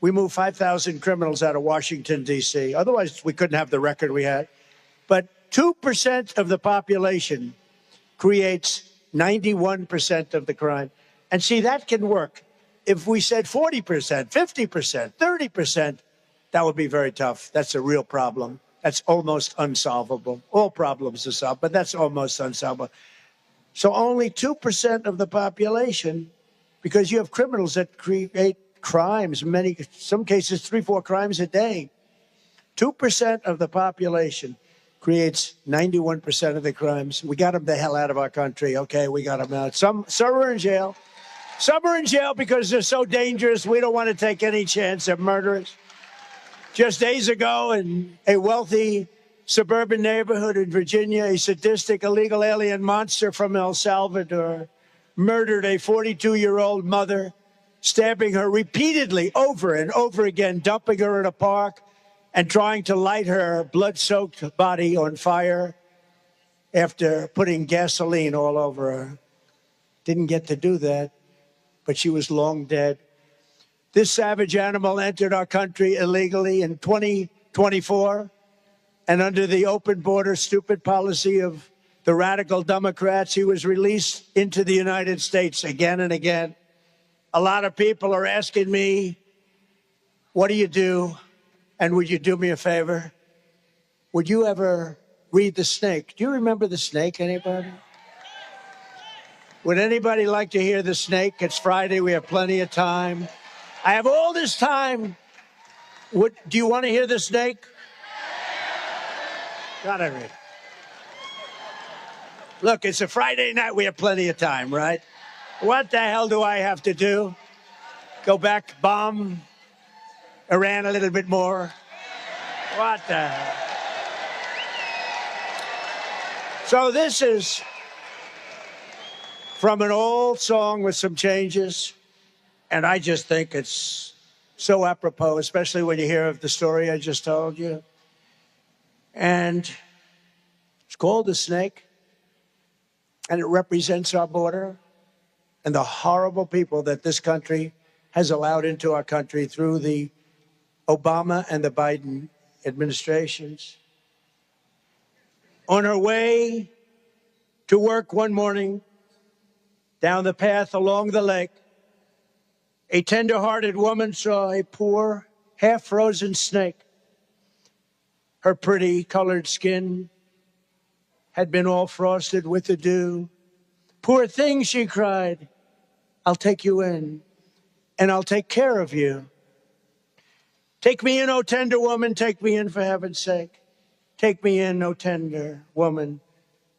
We moved 5,000 criminals out of Washington, D.C. Otherwise, we couldn't have the record we had. But 2% of the population creates 91% of the crime. And see, that can work. If we said 40%, 50%, 30%, that would be very tough. That's a real problem. That's almost unsolvable. All problems are solved, but that's almost unsolvable. So only 2% of the population, because you have criminals that create crimes, some cases 3-4 crimes a day. 2% of the population creates 91% of the crimes. We got them the hell out of our country. Okay, we got them out. Some are in jail. Some are in jail because they're so dangerous. We don't want to take any chance. They're murderers. Just days ago, in a wealthy suburban neighborhood in Virginia, a sadistic illegal alien monster from El Salvador murdered a 42-year-old mother, stabbing her repeatedly over and over again, dumping her in a park and trying to light her blood-soaked body on fire after putting gasoline all over her. Didn't get to do that, but she was long dead. This savage animal entered our country illegally in 2024, and under the open border stupid policy of the radical Democrats, he was released into the United States again and again. A lot of people are asking me, what do you do? And would you do me a favor? Would you ever read The Snake? Do you remember The Snake, anybody? Would anybody like to hear The Snake? It's Friday, we have plenty of time. I have all this time. Do you want to hear The Snake? Gotta read. Look, it's a Friday night, we have plenty of time, right? What the hell do I have to do? Go back, bomb Iran a little bit more? What the hell? So this is from an old song with some changes, and I just think it's so apropos, especially when you hear of the story I just told you. And it's called The Snake, and it represents our border and the horrible people that this country has allowed into our country through the Obama and the Biden administrations. On her way to work one morning, down the path along the lake, a tender-hearted woman saw a poor, half-frozen snake. Her pretty colored skin had been all frosted with the dew. Poor thing, she cried, I'll take you in, and I'll take care of you. Take me in, oh tender woman, take me in for heaven's sake. Take me in, oh tender woman,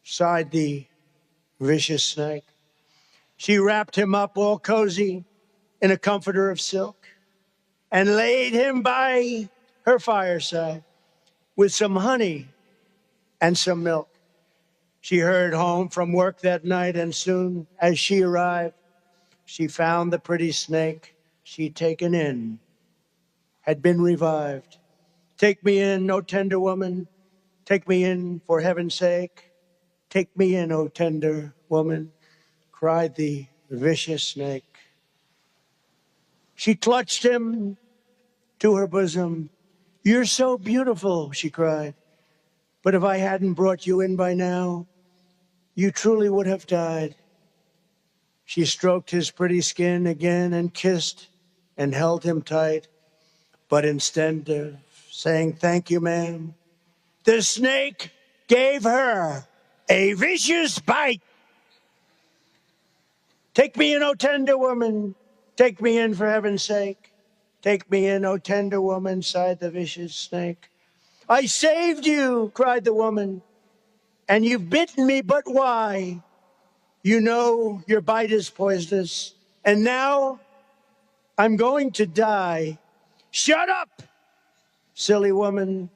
sighed the vicious snake. She wrapped him up all cozy in a comforter of silk and laid him by her fireside with some honey and some milk. She hurried home from work that night, and soon as she arrived, she found the pretty snake she'd taken in had been revived. Take me in, oh tender woman, take me in for heaven's sake. Take me in, oh tender woman, cried the vicious snake. She clutched him to her bosom. You're so beautiful, she cried. But if I hadn't brought you in by now, you truly would have died. She stroked his pretty skin again and kissed and held him tight. But instead of saying, thank you, ma'am, the snake gave her a vicious bite. Take me in, oh tender woman, take me in for heaven's sake. Take me in, oh tender woman, sighed the vicious snake. I saved you, cried the woman, and you've bitten me, but why? You know your bite is poisonous, and now I'm going to die. Shut up, silly woman,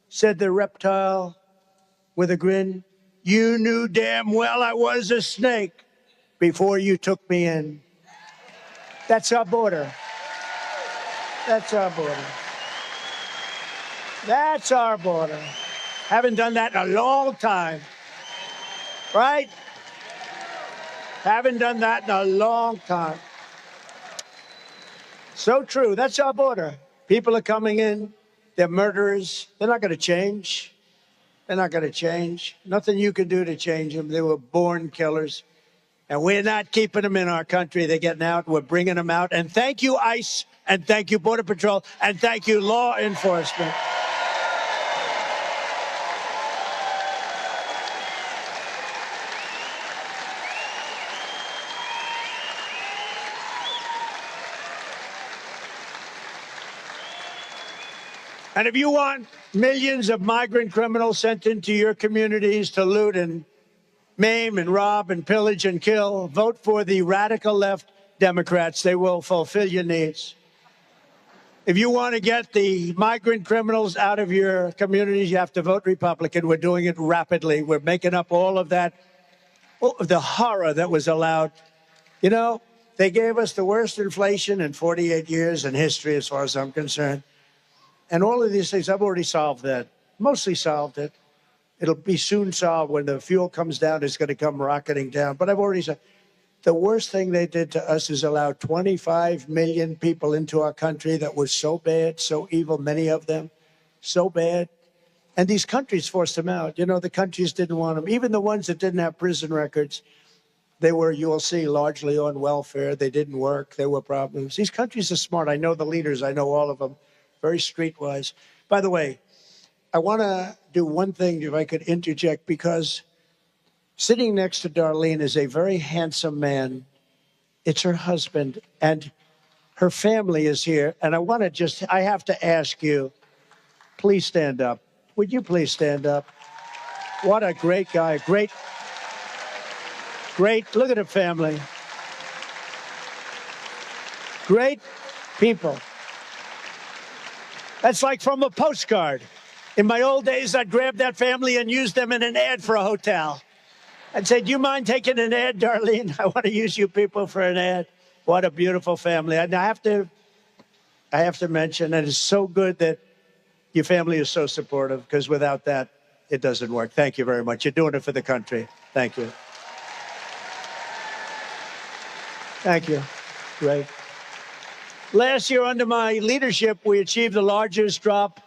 said the reptile with a grin. You knew damn well I was a snake before you took me in. That's our border. That's our border. That's our border. Haven't done that in a long time. Right? Haven't done that in a long time. So true. That's our border. People are coming in. They're murderers. They're not going to change. They're not going to change. Nothing you can do to change them. They were born killers. And we're not keeping them in our country. They're getting out. We're bringing them out. And thank you, ICE. And thank you, Border Patrol. And thank you, law enforcement. And if you want millions of migrant criminals sent into your communities to loot and maim and rob and pillage and kill, vote for the radical left Democrats. They will fulfill your needs. If you want to get the migrant criminals out of your communities, you have to vote Republican. We're doing it rapidly. We're making up all of that, all of the horror that was allowed. You know, They gave us the worst inflation in 48 years in history, as far as I'm concerned. And all of these things, I've already solved that, mostly solved it. It'll be soon solved when the fuel comes down. It's going to come rocketing down. But I've already said the worst thing they did to us is allow 25 million people into our country that were so bad, so evil, many of them, so bad. And these countries forced them out. You know, the countries didn't want them. Even the ones that didn't have prison records, they were, you will see, largely on welfare. They didn't work. There were problems. These countries are smart. I know the leaders. I know all of them. Very streetwise. By the way, I want to do one thing, if I could interject, because sitting next to Darlene is a very handsome man. It's her husband, and her family is here. And I have to ask you, please stand up. Would you please stand up? What a great guy. Great. Look at the family. Great people. That's like from a postcard. In my old days, I'd grab that family and use them in an ad for a hotel. I'd say, do you mind taking an ad, Darlene? I want to use you people for an ad. What a beautiful family. And I have to mention, and it's so good that your family is so supportive, because without that, it doesn't work. Thank you very much. You're doing it for the country. Thank you. Thank you. Great. Last year, under my leadership, we achieved the largest drop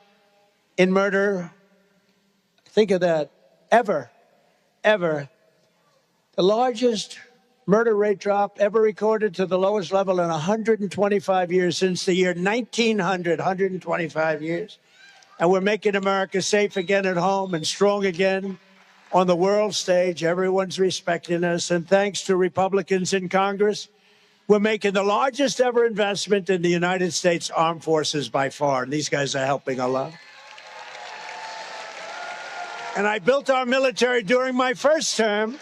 in murder. Think of that. Ever. The largest murder rate drop ever recorded to the lowest level in 125 years, since the year 1900, 125 years. And we're making America safe again at home and strong again on the world stage. Everyone's respecting us. And thanks to Republicans in Congress, we're making the largest ever investment in the United States Armed Forces by far. And these guys are helping a lot. And I built our military during my first term,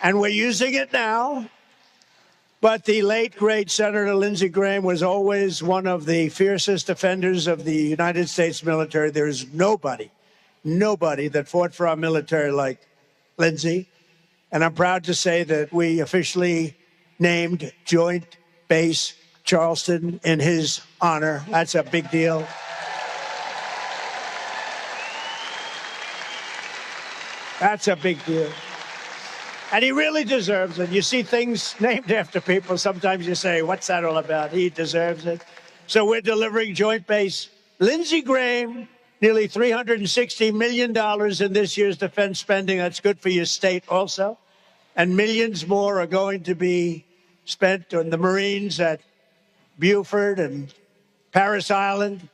and we're using it now. But the late, great Senator Lindsey Graham was always one of the fiercest defenders of the United States military. There is nobody that fought for our military like Lindsey. And I'm proud to say that we officially named Joint Base Charleston in his honor. That's a big deal. That's a big deal. And he really deserves it. You see things named after people, sometimes you say, what's that all about? He deserves it. So we're delivering Joint Base Lindsey Graham, nearly $360 million in this year's defense spending. That's good for your state also. And millions more are going to be spent on the Marines at Beaufort and Parris Island.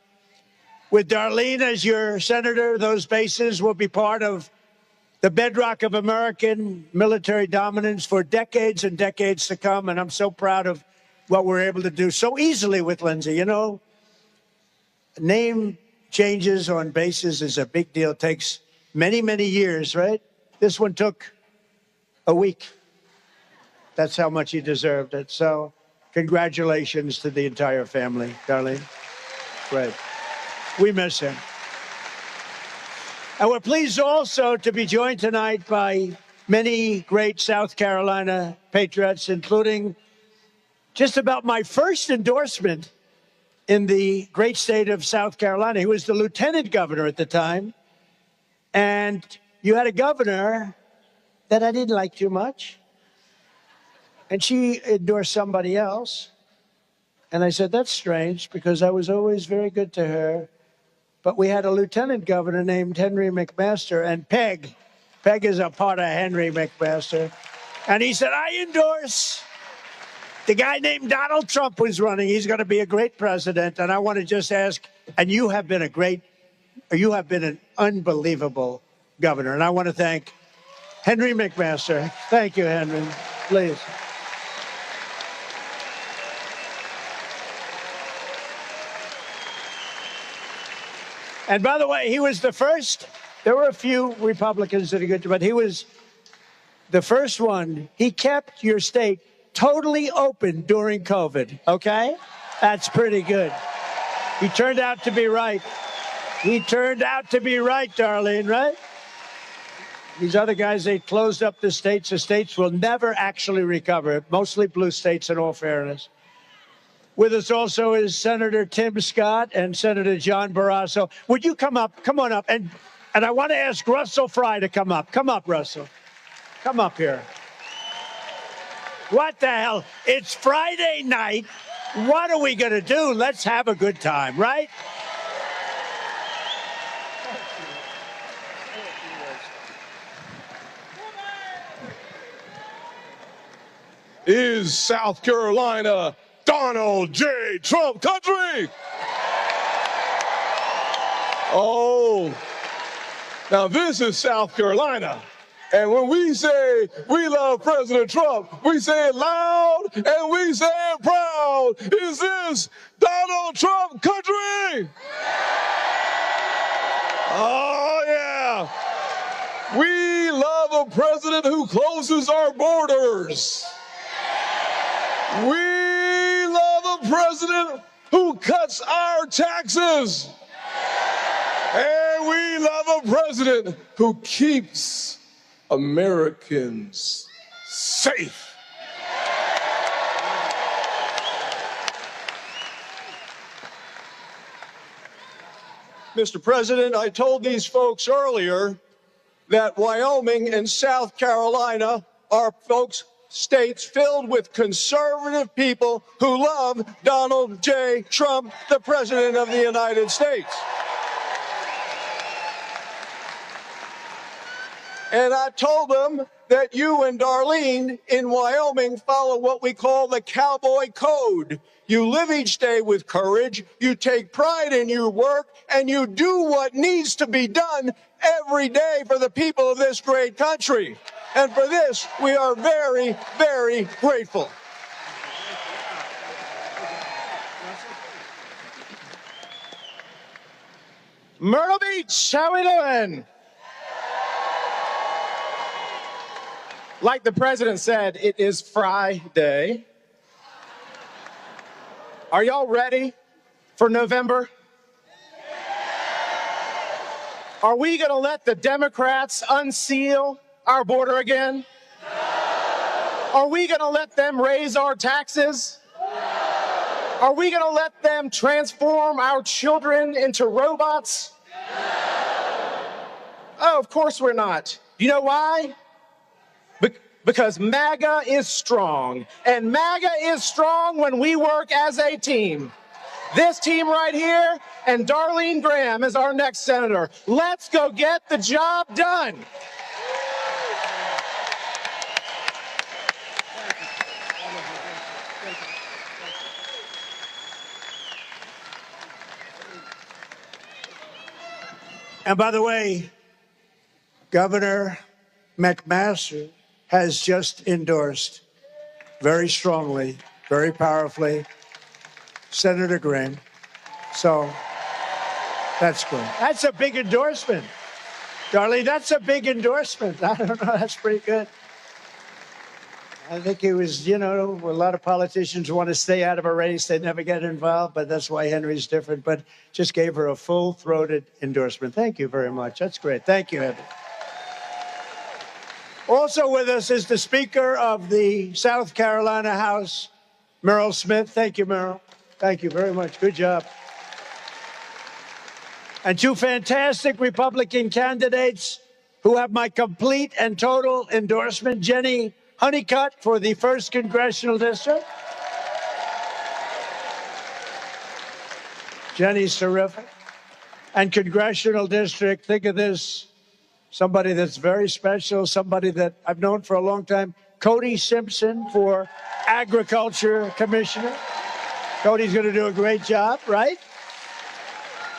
With Darlene as your senator, those bases will be part of the bedrock of American military dominance for decades and decades to come. And I'm so proud of what we're able to do so easily with Lindsey. You know, name changes on bases is a big deal. It takes many, many years, right? This one took a week. That's how much he deserved it. So congratulations to the entire family, Darlene. Great. We miss him. And we're pleased also to be joined tonight by many great South Carolina patriots, including just about my first endorsement in the great state of South Carolina. He was the lieutenant governor at the time. And you had a governor that I didn't like too much. And she endorsed somebody else. And I said, that's strange, because I was always very good to her. But we had a lieutenant governor named Henry McMaster, and Peg is a part of Henry McMaster. And he said, I endorse the guy named Donald Trump who's running. He's going to be a great president. And I want to just ask, and you have been an unbelievable governor. And I want to thank Henry McMaster. Thank you, Henry. Please. And by the way, he was the first. There were a few Republicans that are good, but he was the first one. He kept your state totally open during COVID, okay? That's pretty good. He turned out to be right. He turned out to be right, Darlene, right? These other guys, they closed up the states. The states will never actually recover, mostly blue states in all fairness. With us also is Senator Tim Scott and Senator John Barrasso. Would you come up? Come on up. And I want to ask Russell Fry to come up. Come up, Russell. Come up here. What the hell? It's Friday night. What are we going to do? Let's have a good time, right? Is South Carolina Donald J. Trump country? Oh, now this is South Carolina. And when we say we love President Trump, we say it loud and we say it proud. Is this Donald Trump country? Oh, yeah. We love a president who closes our borders. We love a president who cuts our taxes. And we love a president who keeps Americans safe. Mr. President, I told these folks earlier that Wyoming and South Carolina are states filled with conservative people who love Donald J. Trump, the President of the United States. And I told them that you and Darlene in Wyoming follow what we call the cowboy code. You live each day with courage, you take pride in your work, and you do what needs to be done every day for the people of this great country. And for this, we are very, very grateful. Myrtle Beach, how we doing? Like the president said, it is Friday. Are y'all ready for November? Are we going to let the Democrats unseal our border again? Are we going to let them raise our taxes? Are we going to let them transform our children into robots? Oh, of course we're not. You know why? Because MAGA is strong, and MAGA is strong when we work as a team. This team right here, and Darline Graham is our next senator. Let's go get the job done. And by the way, Governor McMaster has just endorsed very strongly, very powerfully, Senator Graham. So that's good. That's a big endorsement. Darlene, that's a big endorsement. I don't know, that's pretty good. I think it was, you know, a lot of politicians want to stay out of a race. They never get involved, but that's why Henry's different. But just gave her a full-throated endorsement. Thank you very much. That's great. Thank you, Henry. Also with us is the Speaker of the South Carolina House, Myrtle Smith. Thank you, Myrtle. Thank you very much. Good job. And two fantastic Republican candidates who have my complete and total endorsement. Jenny Honeycutt for the 1st Congressional District. Jenny's terrific. And Congressional District, think of this, somebody that's very special, somebody that I've known for a long time, Cody Simpson for Agriculture Commissioner. Cody's going to do a great job, right?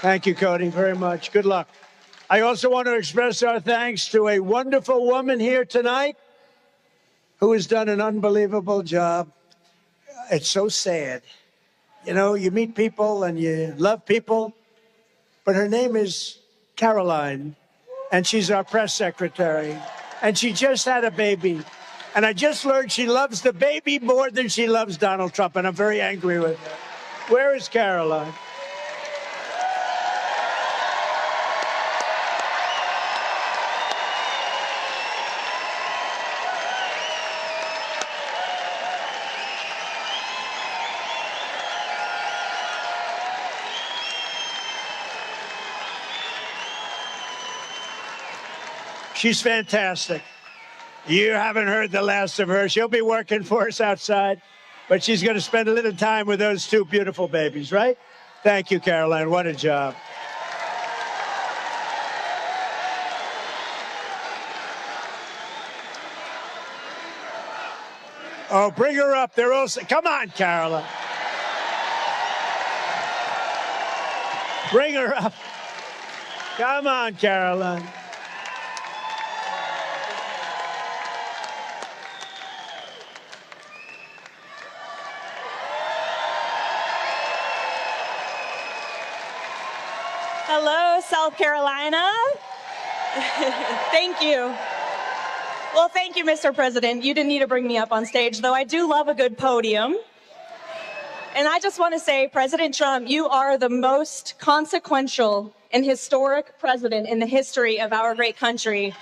Thank you, Cody, very much. Good luck. I also want to express our thanks to a wonderful woman here tonight who has done an unbelievable job. It's so sad. You know, you meet people and you love people, but her name is Caroline, and she's our press secretary, and she just had a baby. And I just learned she loves the baby more than she loves Donald Trump, and I'm very angry with her. Where is Caroline? She's fantastic. You haven't heard the last of her. She'll be working for us outside, but she's going to spend a little time with those two beautiful babies, right? Thank you, Caroline. What a job. Oh, bring her up. They're all... Come on, Caroline. Bring her up. Come on, Caroline. Hello, South Carolina. Thank you. Well, thank you, Mr. President. You didn't need to bring me up on stage, though I do love a good podium. And I just want to say, President Trump, you are the most consequential and historic president in the history of our great country.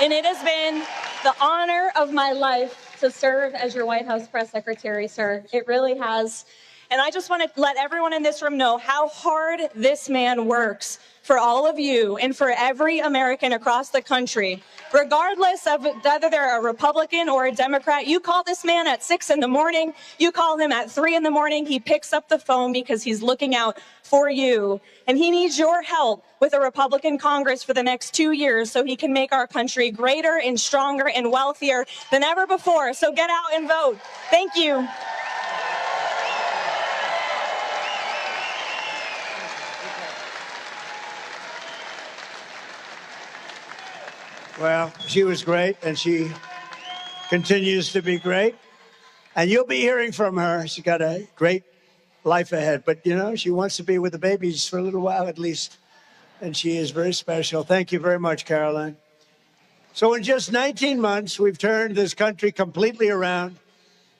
And it has been the honor of my life to serve as your White House press secretary, sir. It really has. And I just want to let everyone in this room know how hard this man works for all of you and for every American across the country. Regardless of whether they're a Republican or a Democrat, you call this man at 6 in the morning, you call him at 3 in the morning, he picks up the phone because he's looking out for you. And he needs your help with a Republican Congress for the next 2 years so he can make our country greater and stronger and wealthier than ever before. So get out and vote. Thank you. Well, she was great, and she continues to be great. And you'll be hearing from her. She's got a great life ahead. But, you know, she wants to be with the babies for a little while at least. And she is very special. Thank you very much, Caroline. So in just 19 months, we've turned this country completely around.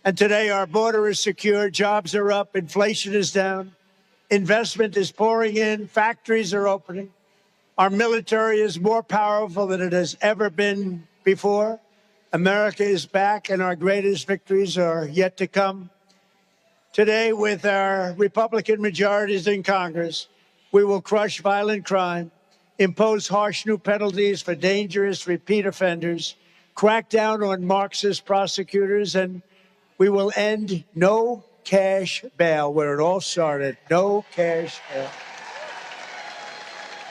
And today our border is secure, jobs are up, inflation is down, investment is pouring in, factories are opening. Our military is more powerful than it has ever been before. America is back, and our greatest victories are yet to come. Today, with our Republican majorities in Congress, we will crush violent crime, impose harsh new penalties for dangerous repeat offenders, crack down on Marxist prosecutors, and we will end no cash bail, where it all started, no cash bail.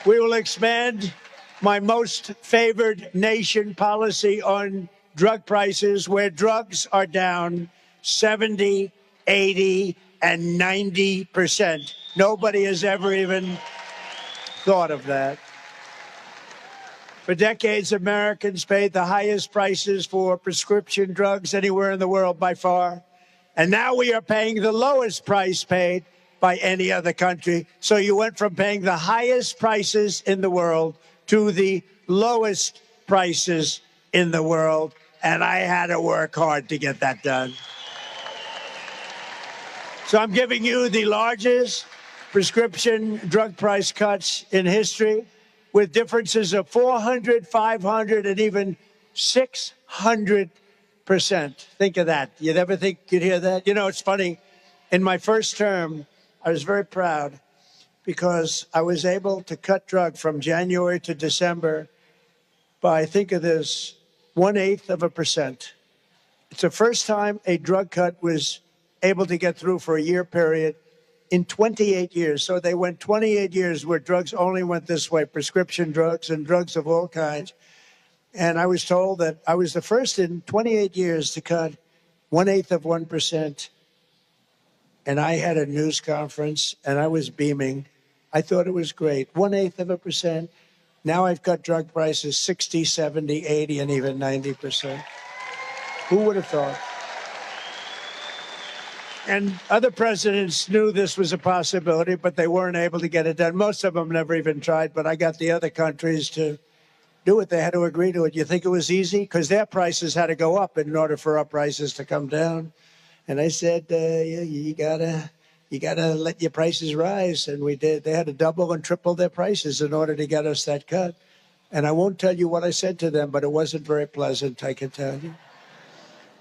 We will expand my most favored nation policy on drug prices, where drugs are down 70, 80, and 90%. Nobody has ever even thought of that. For decades, Americans paid the highest prices for prescription drugs anywhere in the world by far. And now we are paying the lowest price paid by any other country. So you went from paying the highest prices in the world to the lowest prices in the world. And I had to work hard to get that done. So I'm giving you the largest prescription drug price cuts in history, with differences of 400, 500, and even 600%. Think of that. You'd ever think you'd hear that? You know, it's funny. In my first term, I was very proud because I was able to cut drug from January to December by, think of this, 1/8%. It's the first time a drug cut was able to get through for a year period in 28 years. So they went 28 years where drugs only went this way, prescription drugs and drugs of all kinds. And I was told that I was the first in 28 years to cut 1/8%. And I had a news conference, and I was beaming. I thought it was great. 1/8%. Now I've cut drug prices 60, 70, 80, and even 90%. Who would have thought? And other presidents knew this was a possibility, but they weren't able to get it done. Most of them never even tried, but I got the other countries to do it. They had to agree to it. You think it was easy? Because their prices had to go up in order for our prices to come down. And I said, you gotta let your prices rise. And we did. They had to double and triple their prices in order to get us that cut. And I won't tell you what I said to them, but it wasn't very pleasant, I can tell you.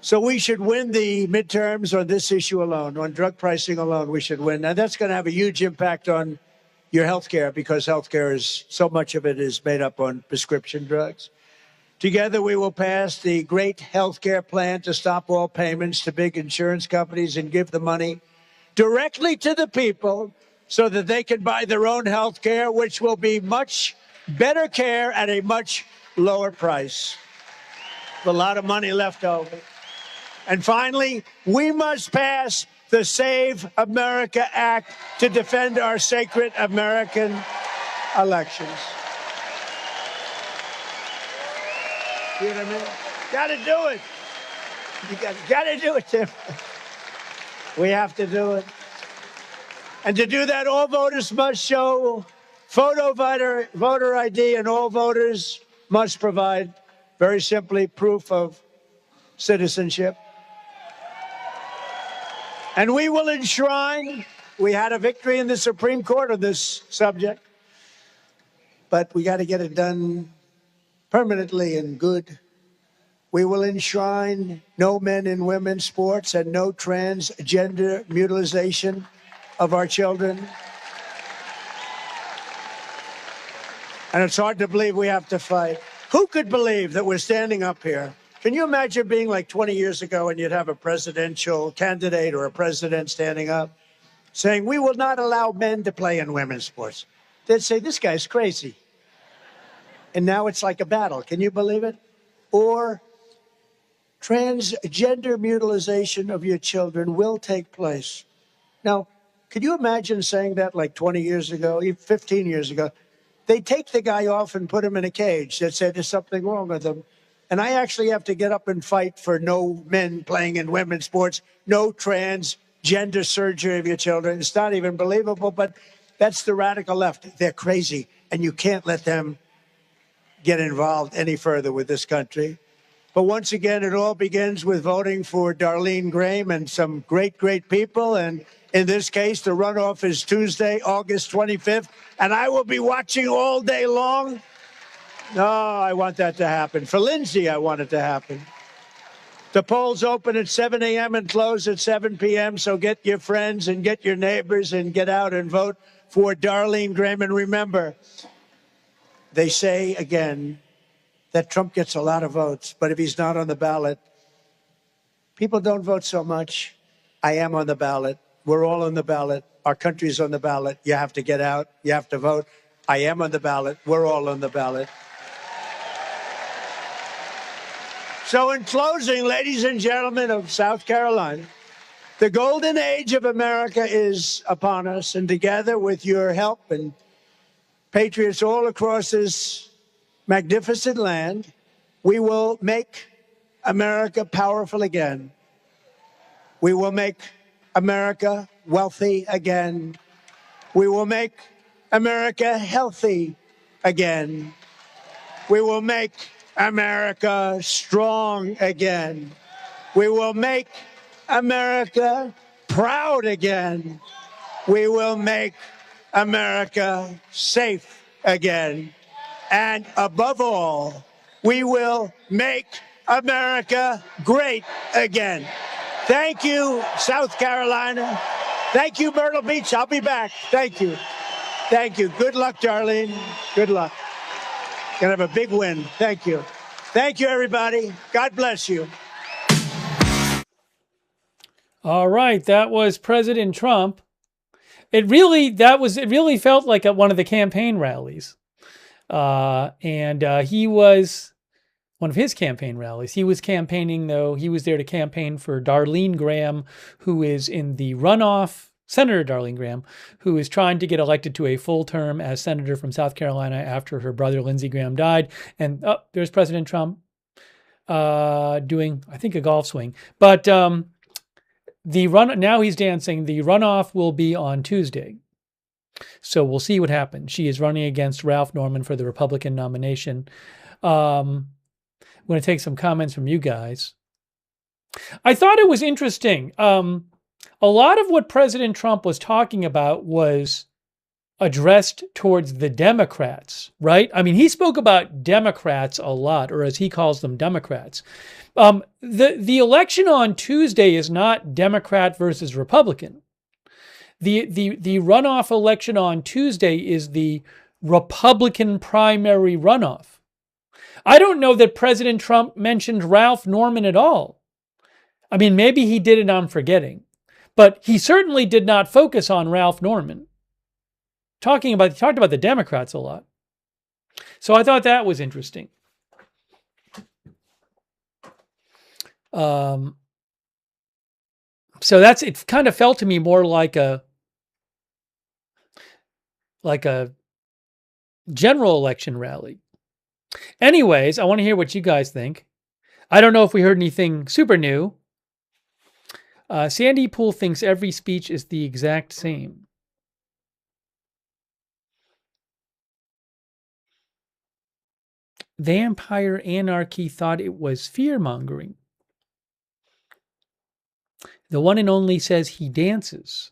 So we should win the midterms on this issue alone, on drug pricing alone, we should win. Now, that's going to have a huge impact on your health care, because health care is, so much of it is made up on prescription drugs. Together, we will pass the great health care plan to stop all payments to big insurance companies and give the money directly to the people so that they can buy their own health care, which will be much better care at a much lower price. A lot of money left over. And finally, we must pass the Save America Act to defend our sacred American elections. You know what I mean? Gotta do it. You gotta do it, Tim. We have to do it. And to do that, all voters must show voter ID, and all voters must provide, very simply, proof of citizenship. And we will enshrine, we had a victory in the Supreme Court on this subject, but we got to get it done permanently and good. We will enshrine no men and women's sports and no transgender mutilization of our children. And it's hard to believe we have to fight. Who could believe that we're standing up here? Can you imagine being like 20 years ago and you'd have a presidential candidate or a president standing up saying, we will not allow men to play in women's sports? They'd say, this guy's crazy. And now it's like a battle. Can you believe it? Or transgender mutilization of your children will take place. Now, could you imagine saying that like 20 years ago, even 15 years ago? They take the guy off and put him in a cage. They'd say there's something wrong with him. And I actually have to get up and fight for no men playing in women's sports, no transgender surgery of your children. It's not even believable, but that's the radical left. They're crazy, and you can't let them get involved any further with this country. But once again, it all begins with voting for Darline Graham and some great, great people. And in this case, the runoff is Tuesday, August 25th. And I will be watching all day long. No, I want that to happen. For Lindsey, I want it to happen. The polls open at 7 a.m. and close at 7 p.m. So get your friends and get your neighbors and get out and vote for Darline Graham. And remember, they say again that Trump gets a lot of votes, but if he's not on the ballot, people don't vote so much. I am on the ballot. We're all on the ballot. Our country's on the ballot. You have to get out. You have to vote. I am on the ballot. We're all on the ballot. So in closing, ladies and gentlemen of South Carolina, the golden age of America is upon us, and together with your help and patriots all across this magnificent land, we will make America powerful again. We will make America wealthy again. We will make America healthy again. We will make America strong again. We will make America proud again. We will make America safe again. And above all, we will make America great again. Thank you, South Carolina. Thank you, Myrtle Beach. I'll be back. Thank you. Thank you. Good luck, Darline. Good luck. Gonna have a big win. Thank you. Thank you, everybody. God bless you. All right, that was President Trump. It really felt like one of the campaign rallies. He was one of his campaign rallies. He was campaigning, though. He was there to campaign for Darline Graham, who is in the runoff, Senator Darline Graham, who is trying to get elected to a full term as senator from South Carolina after her brother Lindsey Graham died. And there's President Trump doing, I think, a golf swing. But now he's dancing. The runoff will be on Tuesday. So we'll see what happens. She is running against Ralph Norman for the Republican nomination. I'm going to take some comments from you guys. I thought it was interesting. A lot of what President Trump was talking about was addressed towards the Democrats, right? I mean, he spoke about Democrats a lot, or as he calls them, Democrats. The election on Tuesday is not Democrat versus Republican. The runoff election on Tuesday is the Republican primary runoff. I don't know that President Trump mentioned Ralph Norman at all. I mean, maybe he did and I'm forgetting. But he certainly did not focus on Ralph Norman. He talked about the Democrats a lot. So I thought that was interesting. So it kind of felt to me more like a general election rally. Anyways, I want to hear what you guys think. I don't know if we heard anything super new. Sandy Poole thinks every speech is the exact same. Vampire Anarchy thought it was fear-mongering. The one and only says he dances.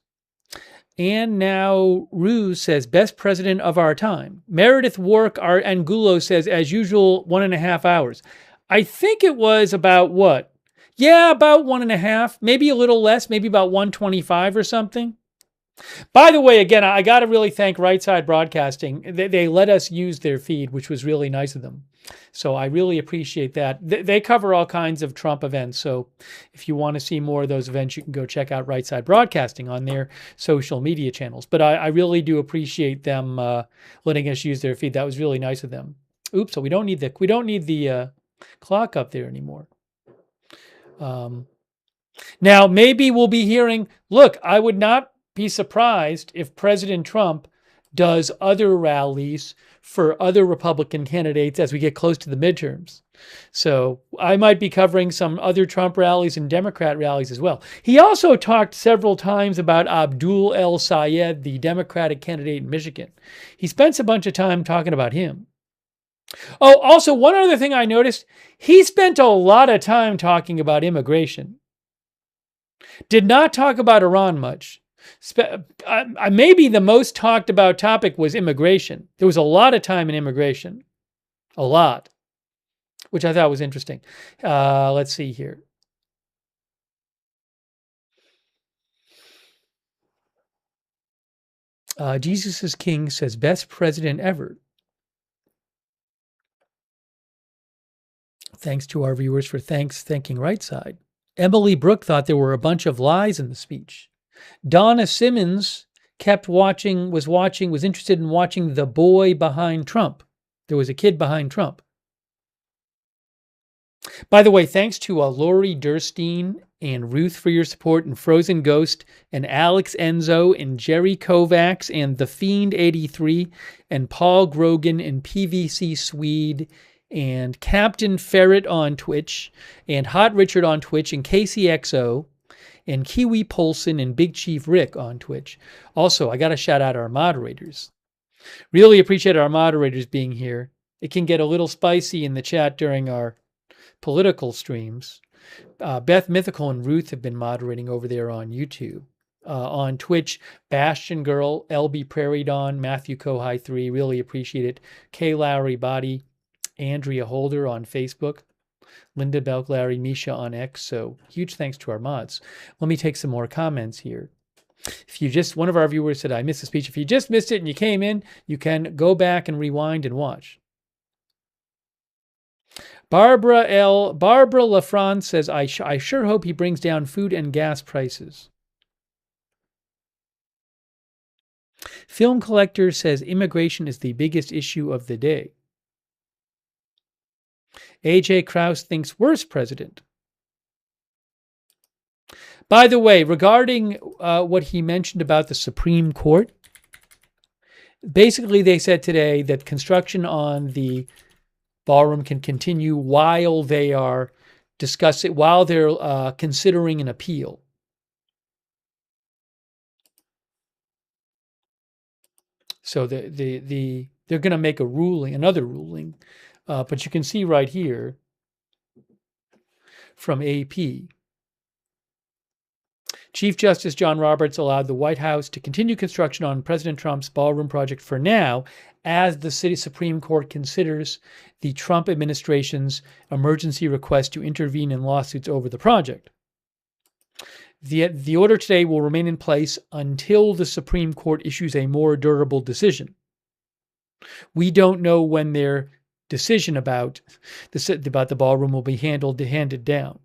And now Ruse says, best president of our time. Meredith Wark Angulo says, as usual, 1.5 hours. I think it was about what? Yeah, about 1.5, maybe a little less, maybe about 125 or something. By the way, again, I got to really thank Right Side Broadcasting. They let us use their feed, which was really nice of them. So I really appreciate that. They cover all kinds of Trump events. So if you want to see more of those events, you can go check out Right Side Broadcasting on their social media channels. But I really do appreciate them letting us use their feed. That was really nice of them. Oops, so we don't need the clock up there anymore. Now, maybe we'll be hearing, look, I would not be surprised if President Trump does other rallies for other Republican candidates as we get close to the midterms. So I might be covering some other Trump rallies and Democrat rallies as well. He also talked several times about Abdul El Sayed, the Democratic candidate in Michigan. He spent a bunch of time talking about him. Oh, also, one other thing I noticed, he spent a lot of time talking about immigration. Did not talk about Iran much. Maybe the most talked about topic was immigration. There was a lot of time in immigration. A lot. Which I thought was interesting. Let's see here. Jesus is King says, best president ever. Thanks to our viewers for thanking Right Side. Emily Brooke thought there were a bunch of lies in the speech. Donna Simmons was interested in watching The Boy Behind Trump. There was a kid behind Trump. By the way, thanks to Lori Durstein and Ruth for your support, and Frozen Ghost, and Alex Enzo, and Jerry Kovacs, and The Fiend 83, and Paul Grogan, and PVC Swede, and Captain Ferret on Twitch, and Hot Richard on Twitch, and KCXO, and Kiwi Polson, and Big Chief Rick on Twitch. Also, I got to shout out our moderators. Really appreciate our moderators being here. It can get a little spicy in the chat during our political streams. Beth Mythical and Ruth have been moderating over there on YouTube. On Twitch, Bastion Girl, LB Prairie Dawn, Matthew Kohai 3, really appreciate it. Kay Lowry Body, Andrea Holder on Facebook, Linda Belk, Larry, Misha on X. So huge thanks to our mods. Let me take some more comments here. One of our viewers said, I missed the speech. If you just missed it and you came in, you can go back and rewind and watch. Barbara LaFrance says, I sure hope he brings down food and gas prices. Film Collector says, immigration is the biggest issue of the day. AJ Krause thinks worst president. By the way, regarding what he mentioned about the Supreme Court, basically they said today that construction on the ballroom can continue while they are considering an appeal. So they're going to make another ruling. But you can see right here from AP. Chief Justice John Roberts allowed the White House to continue construction on President Trump's ballroom project for now, as the city Supreme Court considers the Trump administration's emergency request to intervene in lawsuits over the project. The order today will remain in place until the Supreme Court issues a more durable decision. We don't know when their decision about the ballroom will be handed down.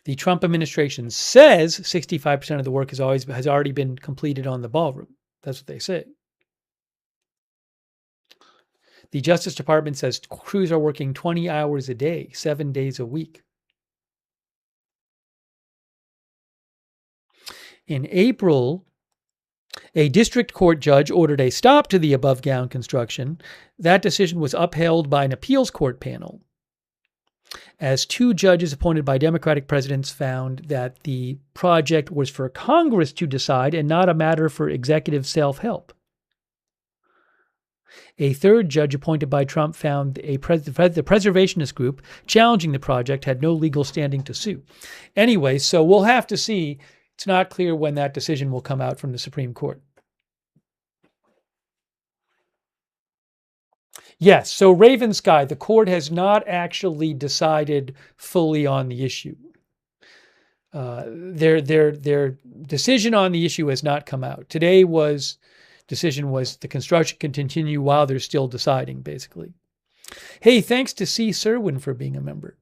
The Trump administration says 65% of the work has already been completed on the ballroom. That's what they say. The Justice Department says crews are working 20 hours a day, 7 days a week. In April, a district court judge ordered a stop to the above-ground construction. That decision was upheld by an appeals court panel, as 2 judges appointed by Democratic presidents found that the project was for Congress to decide and not a matter for executive self-help. A 3rd judge appointed by Trump found the preservationist group challenging the project had no legal standing to sue. Anyway, so we'll have to see. It's not clear when that decision will come out from the Supreme Court. Yes, so Raven Sky, the court has not actually decided fully on the issue. Their decision on the issue has not come out. Decision was the construction can continue while they're still deciding, basically. Hey, thanks to C. Serwin for being a member.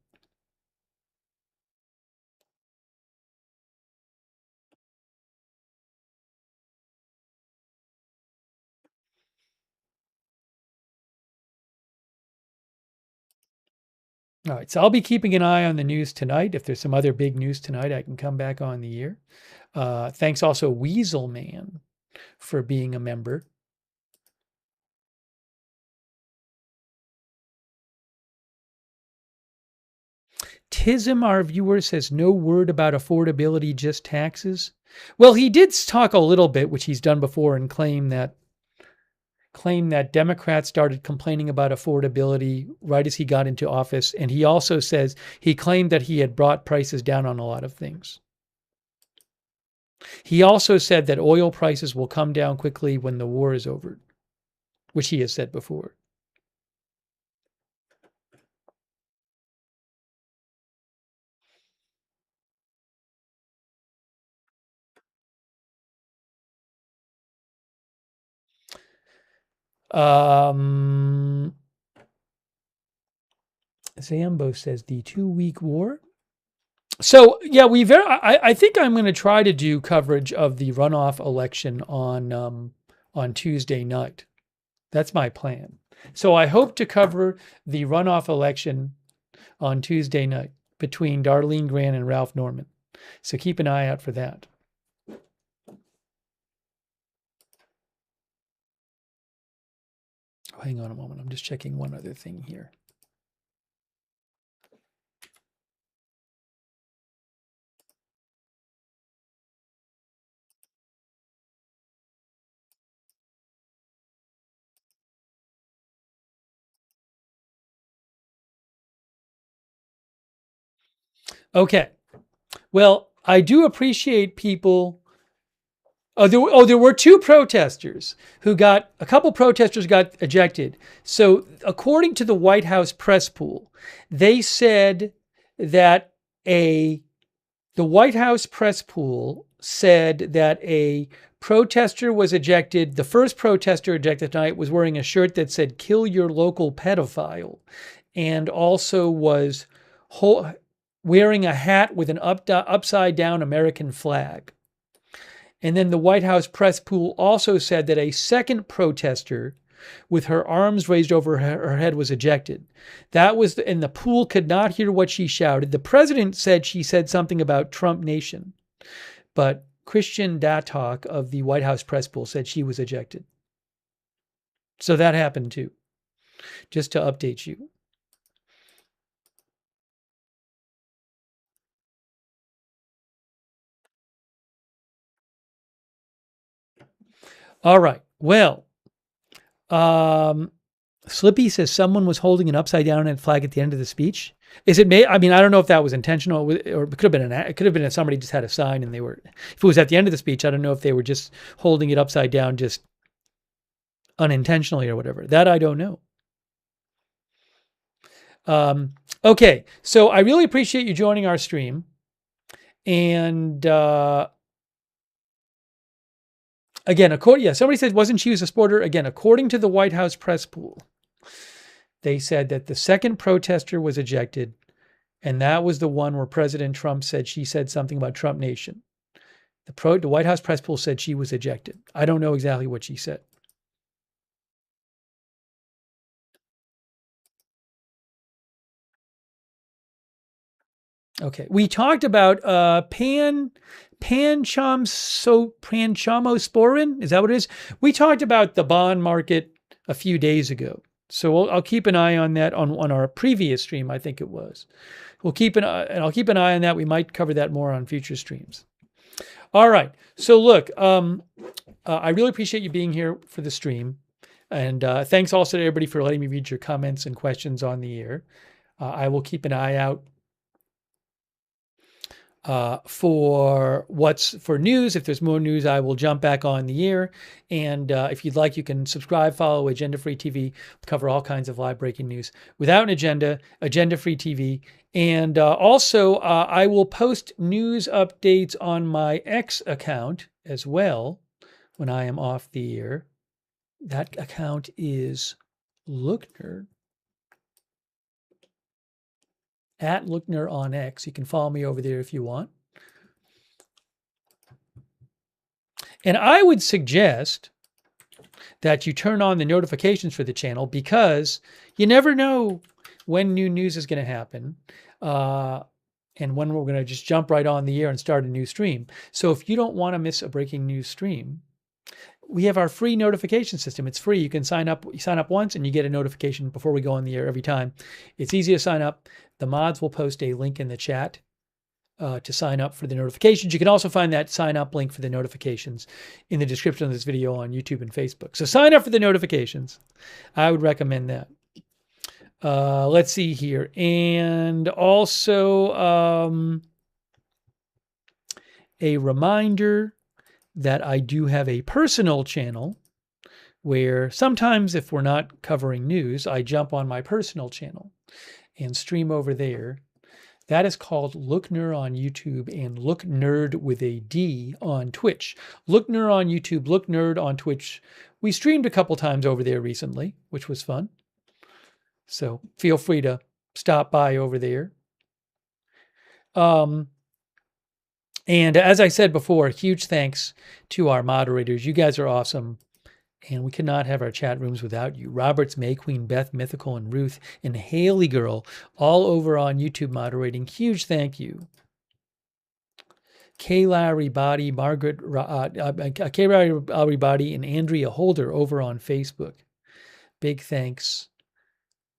All right, so I'll be keeping an eye on the news tonight. If there's some other big news tonight, I can come back on the air. Thanks also Weasel Man for being a member. Tism, our viewer, says no word about affordability, just taxes. Well, he did talk a little bit, which he's done before, and claim that Democrats started complaining about affordability right as he got into office. And he also says he claimed that he had brought prices down on a lot of things. He also said that oil prices will come down quickly when the war is over, which he has said before. Zambo says the 2-week war. So yeah, I think I'm going to try to do coverage of the runoff election on Tuesday night. That's my plan. So I hope to cover the runoff election on Tuesday night between Darline Graham and Ralph Norman. So keep an eye out for that. Oh, hang on a moment. I'm just checking one other thing here. Okay. Well, I do appreciate people. There were 2 protesters a couple protesters got ejected. So according to the White House press pool, they said that the White House press pool said that a protester was ejected. The first protester ejected tonight was wearing a shirt that said, "Kill your local pedophile," and also was wearing a hat with an upside down American flag. And then the White House press pool also said that a second protester with her arms raised over her head was ejected. And the pool could not hear what she shouted. The president said she said something about Trump Nation, but Christian Datok of the White House press pool said she was ejected. So that happened too, just to update you. All right. Well, Slippy says someone was holding an upside down flag at the end of the speech. I don't know if that was intentional or it could have been somebody just had a sign and if it was at the end of the speech, I don't know if they were just holding it upside down, just unintentionally or whatever. That I don't know. Okay, so I really appreciate you joining our stream. And again, somebody said, wasn't she a supporter? Again, according to the White House press pool, they said that the second protester was ejected, and that was the one where President Trump said she said something about Trump Nation. The White House press pool said she was ejected. I don't know exactly what she said. Okay, we talked about panchamosporin. Is that what it is? We talked about the bond market a few days ago, so I'll keep an eye on that on our previous stream. I think it was. I'll keep an eye on that. We might cover that more on future streams. All right. So look, I really appreciate you being here for the stream, and thanks also to everybody for letting me read your comments and questions on the air. I will keep an eye out for news. If there's more news, I will jump back on the air. And if you'd like, you can subscribe, follow Agenda Free TV, cover all kinds of live breaking news without an agenda, Agenda Free TV. And also, I will post news updates on my X account as well when I am off the air. That account is Lookner. At Lookner on X. You can follow me over there if you want. And I would suggest that you turn on the notifications for the channel, because you never know when new news is going to happen and when we're going to just jump right on the air and start a new stream. So if you don't want to miss a breaking news stream, we have our free notification system. It's free. You can sign up. You sign up once and you get a notification before we go on the air every time. It's easy to sign up. The mods will post a link in the chat to sign up for the notifications. You can also find that sign up link for the notifications in the description of this video on YouTube and Facebook. So sign up for the notifications. I would recommend that. Let's see here. And also a reminder that I do have a personal channel where sometimes if we're not covering news, I jump on my personal channel and stream over there. That is called Lookner on YouTube and Look Nerd with a D on Twitch. Lookner on YouTube, Look Nerd on Twitch. We streamed a couple times over there recently, which was fun. So feel free to stop by over there. And as I said before, huge thanks to our moderators. You guys are awesome. And we could not have our chat rooms without you. Roberts, May, Queen, Beth, Mythical, and Ruth, and Haley Girl, all over on YouTube moderating. Huge thank you. K. Larry Body, Margaret, K. Larry Body, and Andrea Holder over on Facebook. Big thanks.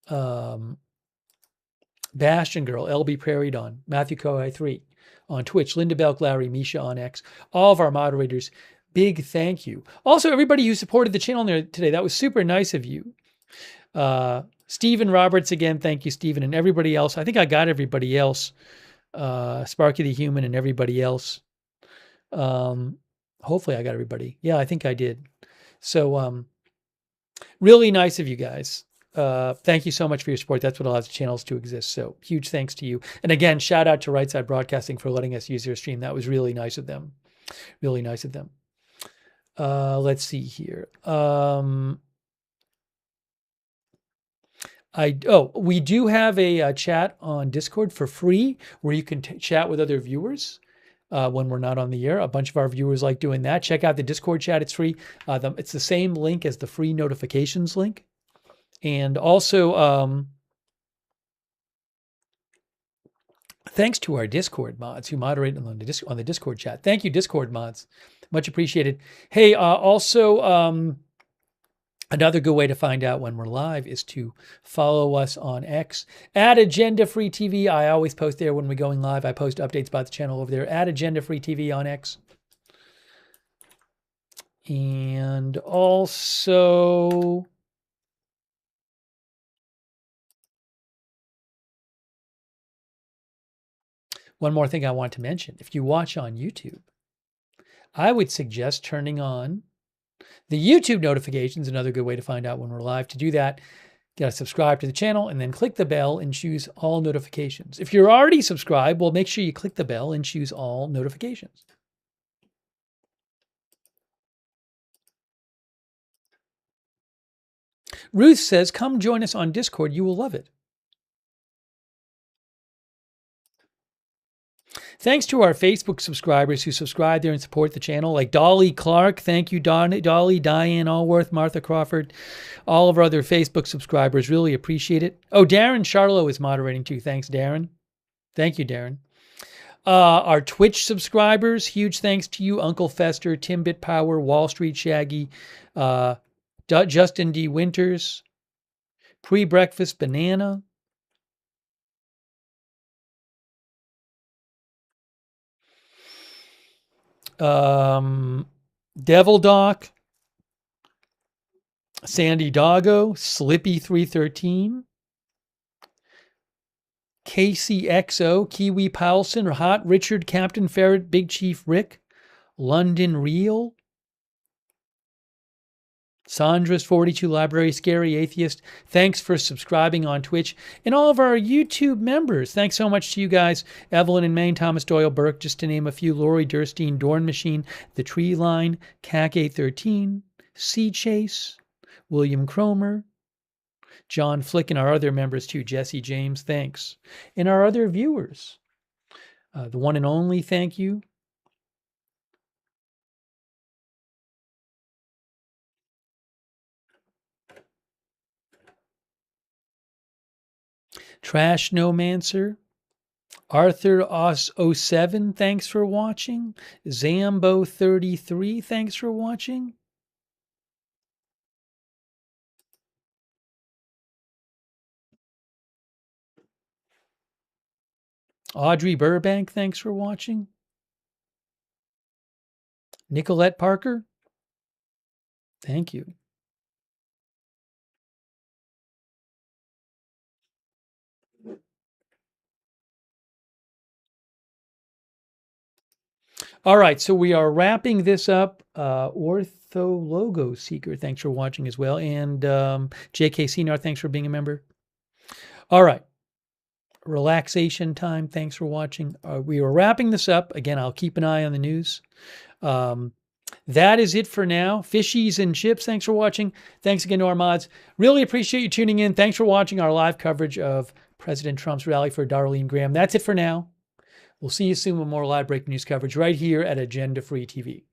Bastion Girl, LB Prairie Dawn, Matthew Kohai 3 on Twitch, Linda Belk, Larry, Misha on X, all of our moderators. Big thank you. Also, everybody who supported the channel there today, that was super nice of you. Stephen Roberts, again, thank you, Stephen, and everybody else. I think I got everybody else. Sparky the Human and everybody else. Hopefully I got everybody. Yeah, I think I did. So really nice of you guys. Thank you so much for your support. That's what allows the channels to exist. So huge thanks to you. And again, shout out to Right Side Broadcasting for letting us use their stream. That was really nice of them. Really nice of them. Let's see here. We do have a chat on Discord for free where you can chat with other viewers when we're not on the air. A bunch of our viewers like doing that. Check out the Discord chat. It's free. It's the same link as the free notifications link. And also, thanks to our Discord mods who moderate on the Discord chat. Thank you, Discord mods. Much appreciated. Hey, also, another good way to find out when we're live is to follow us on X. At Agenda Free TV, I always post there when we're going live. I post updates about the channel over there. At Agenda Free TV on X. And also... one more thing I want to mention. If you watch on YouTube, I would suggest turning on the YouTube notifications, another good way to find out when we're live. To do that, You got to subscribe to the channel and then click the bell and choose all notifications. If you're already subscribed, well, make sure you click the bell and choose all notifications. Ruth says, come join us on Discord. You will love it. Thanks to our Facebook subscribers who subscribe there and support the channel, like Dolly Clark. Thank you, Dolly, Diane Allworth, Martha Crawford, all of our other Facebook subscribers. Really appreciate it. Oh, Darren Charlo is moderating too. Thanks, Darren. Thank you, Darren. Our Twitch subscribers, huge thanks to you, Uncle Fester, Timbit Power, Wall Street Shaggy, Justin D. Winters, Pre-Breakfast Banana, Devil Doc, Sandy Doggo, Slippy 313, KCXO, Kiwi Powelson, Hot Richard, Captain Ferret, Big Chief Rick, London Real, Sandra's 42, Library Scary Atheist. Thanks for subscribing on Twitch. And all of our YouTube members. Thanks so much to you guys. Evelyn and Maine, Thomas Doyle Burke, just to name a few. Lori Durstein, Dorn Machine, The Tree Line, CAC 813, Sea Chase, William Cromer, John Flick, and our other members too. Jesse James, thanks. And our other viewers. The one and only, thank you. Trash Nomancer, Arthur Os 07, thanks for watching. Zambo 33, thanks for watching. Audrey Burbank, thanks for watching. Nicolette Parker, thank you. All right, so we are wrapping this up. Ortho Logo Seeker, thanks for watching as well. And JK Cinar, thanks for being a member. All right. Relaxation time, thanks for watching. We are wrapping this up. Again, I'll keep an eye on the news. That is it for now. Fishies and chips, thanks for watching. Thanks again to our mods. Really appreciate you tuning in. Thanks for watching our live coverage of President Trump's rally for Darline Graham. That's it for now. We'll see you soon with more live breaking news coverage right here at Agenda Free TV.